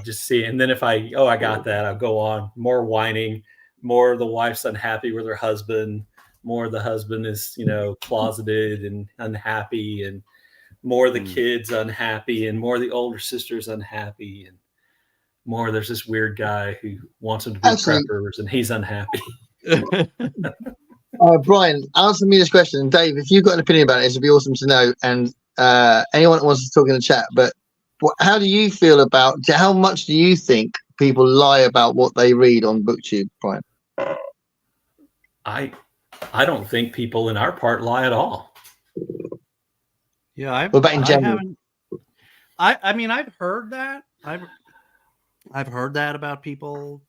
just see. And then if I got that, I'll go on. More whining, more the wife's unhappy with her husband, more the husband is, closeted and unhappy, and more the kids unhappy, and more the older sister's unhappy, and more there's this weird guy who wants them to be preppers, and he's unhappy. Brian, answer me this question. And Dave, if you've got an opinion about it, it'd be awesome to know. And anyone that wants to talk in the chat, but how do you feel about, how much do you think people lie about what they read on BookTube, Brian? I don't think people in our part lie at all. Yeah, what about in general? I mean, I've heard that. I've heard that about people,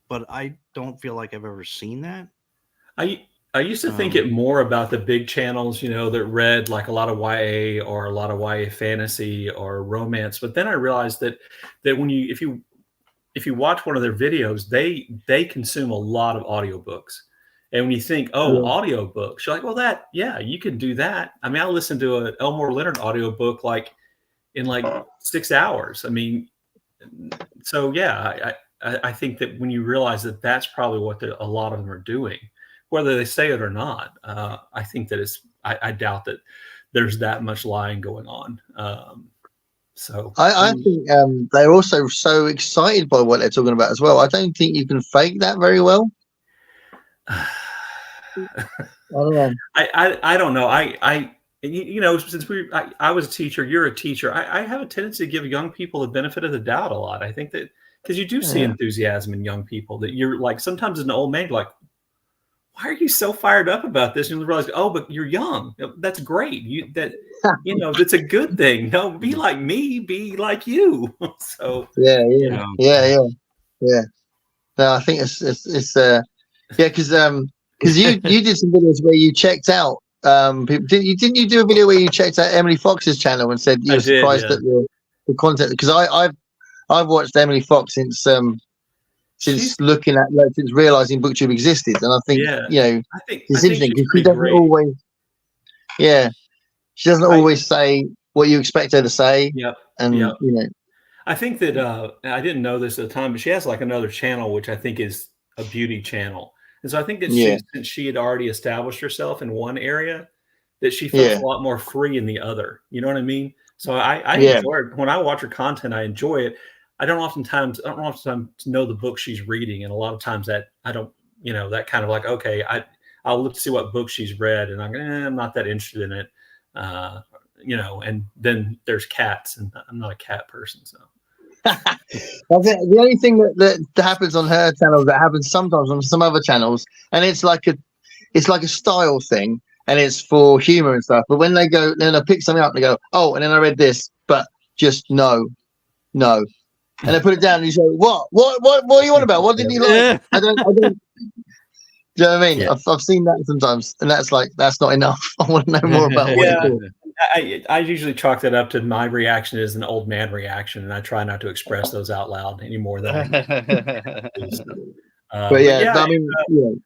but I don't feel like I've ever seen that. I used to think it more about the big channels, that read like a lot of YA or a lot of YA fantasy or romance. But then I realized that when if you watch one of their videos, they consume a lot of audiobooks. And when you think, audiobooks, you're like, well, you can do that. I mean, I listened to an Elmore Leonard audiobook in 6 hours. I mean, so I think that when you realize that that's probably what a lot of them are doing, whether they say it or not, I think that I doubt that there's that much lying going on. So I think they're also so excited by what they're talking about as well. I don't think you can fake that very well. I don't know. I don't know. Since I was a teacher, you're a teacher. I have a tendency to give young people the benefit of the doubt a lot. I think that because you do see enthusiasm in young people, that you're like, sometimes as an old man, you're like, why are you so fired up about this? And you realize, but you're young. That's great. That's a good thing. No, be like me, be like you. So yeah. No, I think it's because you did some videos where you checked out people. Didn't you do a video where you checked out Emily Fox's channel and said you were surprised at the content? Because I've watched Emily Fox since since looking at, like, since realizing BookTube existed. And I think, you know, I think it's interesting she's because she pretty doesn't great. always, she doesn't always say what you expect her to say. Yep. And, Yep. you know, I think that I didn't know this at the time, but she has like another channel, which I think is a beauty channel. And so I think that since she had already established herself in one area, that she felt a lot more free in the other. You know what I mean? So I enjoy it. When I watch her content, I enjoy it. I don't oftentimes know the book she's reading. And a lot of times that I don't, you know, that kind of like, okay, I'll look to see what book she's read and I'm not that interested in it. You know, and then there's cats, and I'm not a cat person. So I think the only thing that happens on her channel that happens sometimes on some other channels, and it's like a style thing, and it's for humor and stuff. But when they go, then they pick something up and they go, oh, and then I read this, but just no, and they put it down and you say, what are you on about? What did you like? I don't. Do you know what I mean? Yeah. I've seen that sometimes, and that's not enough. I want to know more about what you thought. I usually chalk that up to my reaction is an old man reaction, and I try not to express those out loud any more than I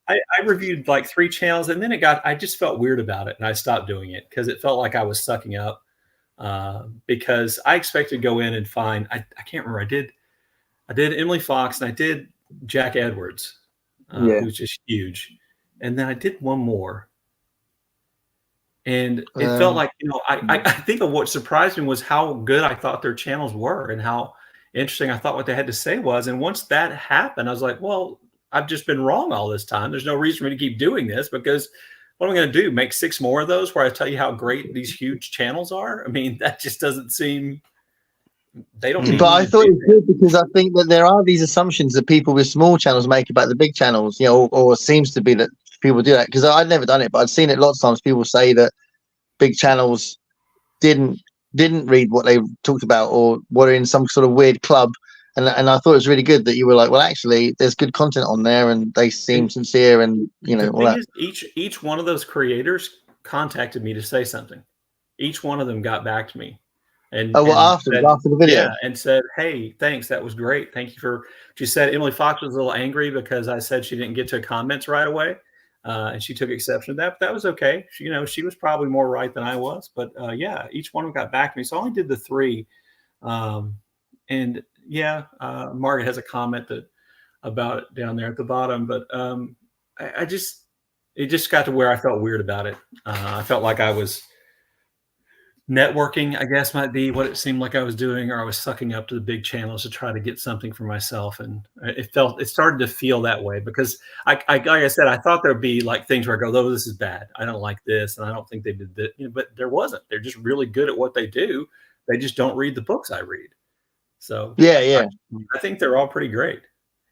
I reviewed like 3 channels, and then I just felt weird about it, and I stopped doing it because it felt like I was sucking up because I expected to go in and find I can't remember. I did Emily Fox and I did Jack Edwards, who's just huge, and then I did one more. And it felt like, you know, I think of what surprised me was how good I thought their channels were and how interesting I thought what they had to say was. And once that happened, I was like, well, I've just been wrong all this time. There's no reason for me to keep doing this because what am I going to do? Make 6 more of those where I tell you how great these huge channels are? I mean, that just doesn't seem, they don't need. But I thought it was good because I think that there are these assumptions that people with small channels make about the big channels, you know, or it seems to be that people do that because I'd never done it, but I'd seen it lots of times. People say that big channels didn't read what they talked about or were in some sort of weird club, and I thought it was really good that you were like, well, actually, there's good content on there, and they seem sincere, and you know all that. Each one of those creators contacted me to say something. Each one of them got back to me, and after the video, and said, "Hey, thanks, that was great. Thank you for." She said Emily Fox was a little angry because I said she didn't get to comments right away. And she took exception to that, but that was okay. She was probably more right than I was, but each one of them got back to me. So I only did the 3. Margaret has a comment about it down there at the bottom, but it just got to where I felt weird about it. I felt like I was networking, I guess might be what it seemed like I was doing, or I was sucking up to the big channels to try to get something for myself. And it started to feel that way because like I said, I thought there'd be like things where I go, oh, this is bad. I don't like this. And I don't think they did that, but there wasn't. They're just really good at what they do. They just don't read the books I read. So I think they're all pretty great.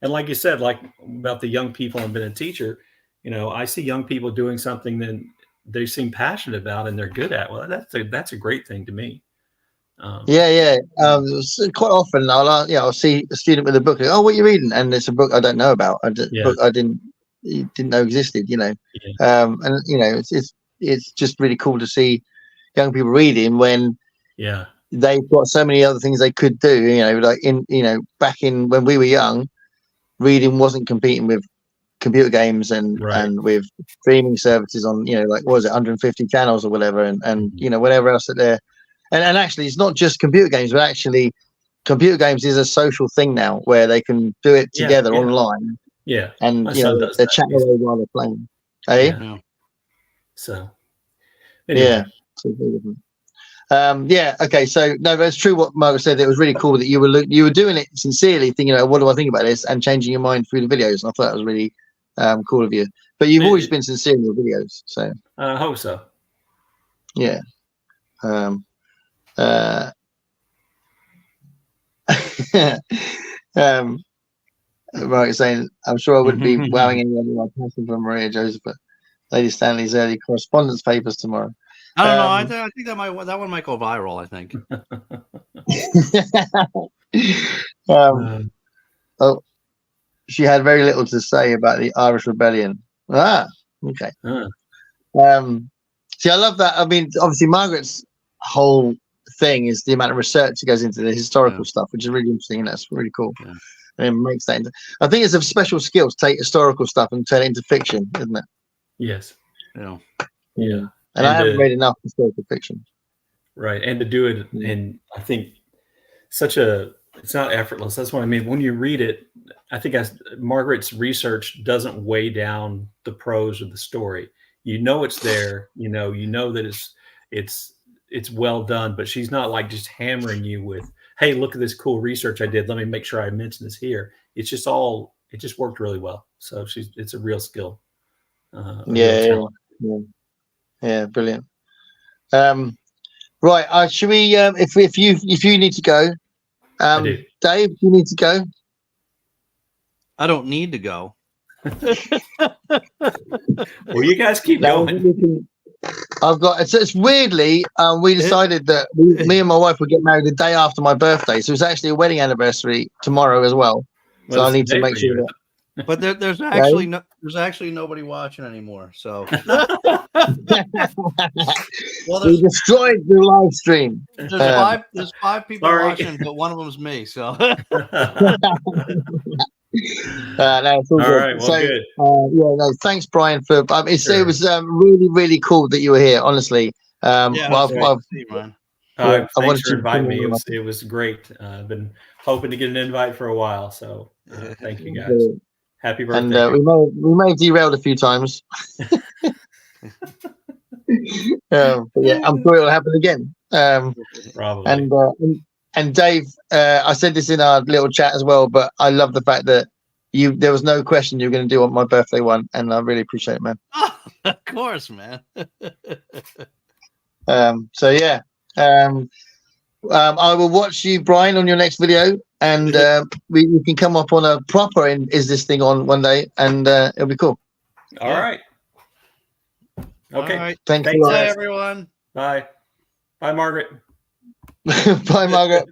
And like you said, like about the young people and being a teacher, I see young people doing something that they seem passionate about and they're good at. Well, that's a great thing to me. Quite often I'll see a student with a book. Like, oh, what are you reading? And it's a book I don't know about. Book I didn't know existed. And it's just really cool to see young people reading when they've got so many other things they could do. Back in when we were young, reading wasn't competing with computer games and with streaming services on what was it, 150 channels or whatever, and whatever else that there. And actually, it's not just computer games, but actually, computer games is a social thing now where they can do it together online. Yeah, and they're chatting away while they're playing. So, anyway. Okay. So no, but it's true what Margaret said. It was really cool that you were doing it sincerely, thinking, what do I think about this, and changing your mind through the videos. And I thought that was really cool of you. But you've always been sincere in your videos, so I hope so. Yeah. Right, saying, I'm sure I wouldn't be wowing anyone with my passion for Maria Joseph, but Lady Stanley's early correspondence papers tomorrow. I don't know. I think that one might go viral. I think. She had very little to say about the Irish Rebellion. Okay. See, I love that. I mean, obviously, Margaret's whole thing is the amount of research that goes into the historical stuff, which is really interesting, and that's really cool. and it makes that into. I think it's a special skill to take historical stuff and turn it into fiction, isn't it? Yes. Yeah. Yeah. And I haven't read enough historical fiction. Right. And to do it in, I think, it's not effortless. That's what I mean. When you read it, I think Margaret's research doesn't weigh down the prose of the story. You know it's there. You know that it's well done, but she's not like just hammering you with, hey, look at this cool research I did. Let me make sure I mention this here. It just worked really well. So it's a real skill. Yeah, brilliant. Right, should we? If you need to go, I do. Dave, you need to go. I don't need to go. Well, you guys keep going. I've got. It's weirdly, we decided that me and my wife would get married the day after my birthday, so it's actually a wedding anniversary tomorrow as well. So I need to make sure that. But there's actually nobody watching anymore. So we destroyed the live stream. There's five people watching, but one of them's me. So no, it's all good. Right, well, good. No, thanks, Brian, for. It was really, really cool that you were here. Honestly, Thanks for inviting me. It was great. I've been hoping to get an invite for a while, so thank you guys. Happy birthday! And we may have derailed a few times. But yeah, I'm sure it'll happen again. Probably. And Dave, I said this in our little chat as well, but I love the fact that there was no question you were going to do on my birthday one, and I really appreciate it, man. Of course, man. So yeah, I will watch you, Brian, on your next video, and we can come up on a proper Is This Thing on one day, and it'll be cool. All right. Okay. All right. Thanks Bye, everyone. Bye. Bye, Margaret. Bye, Margaret.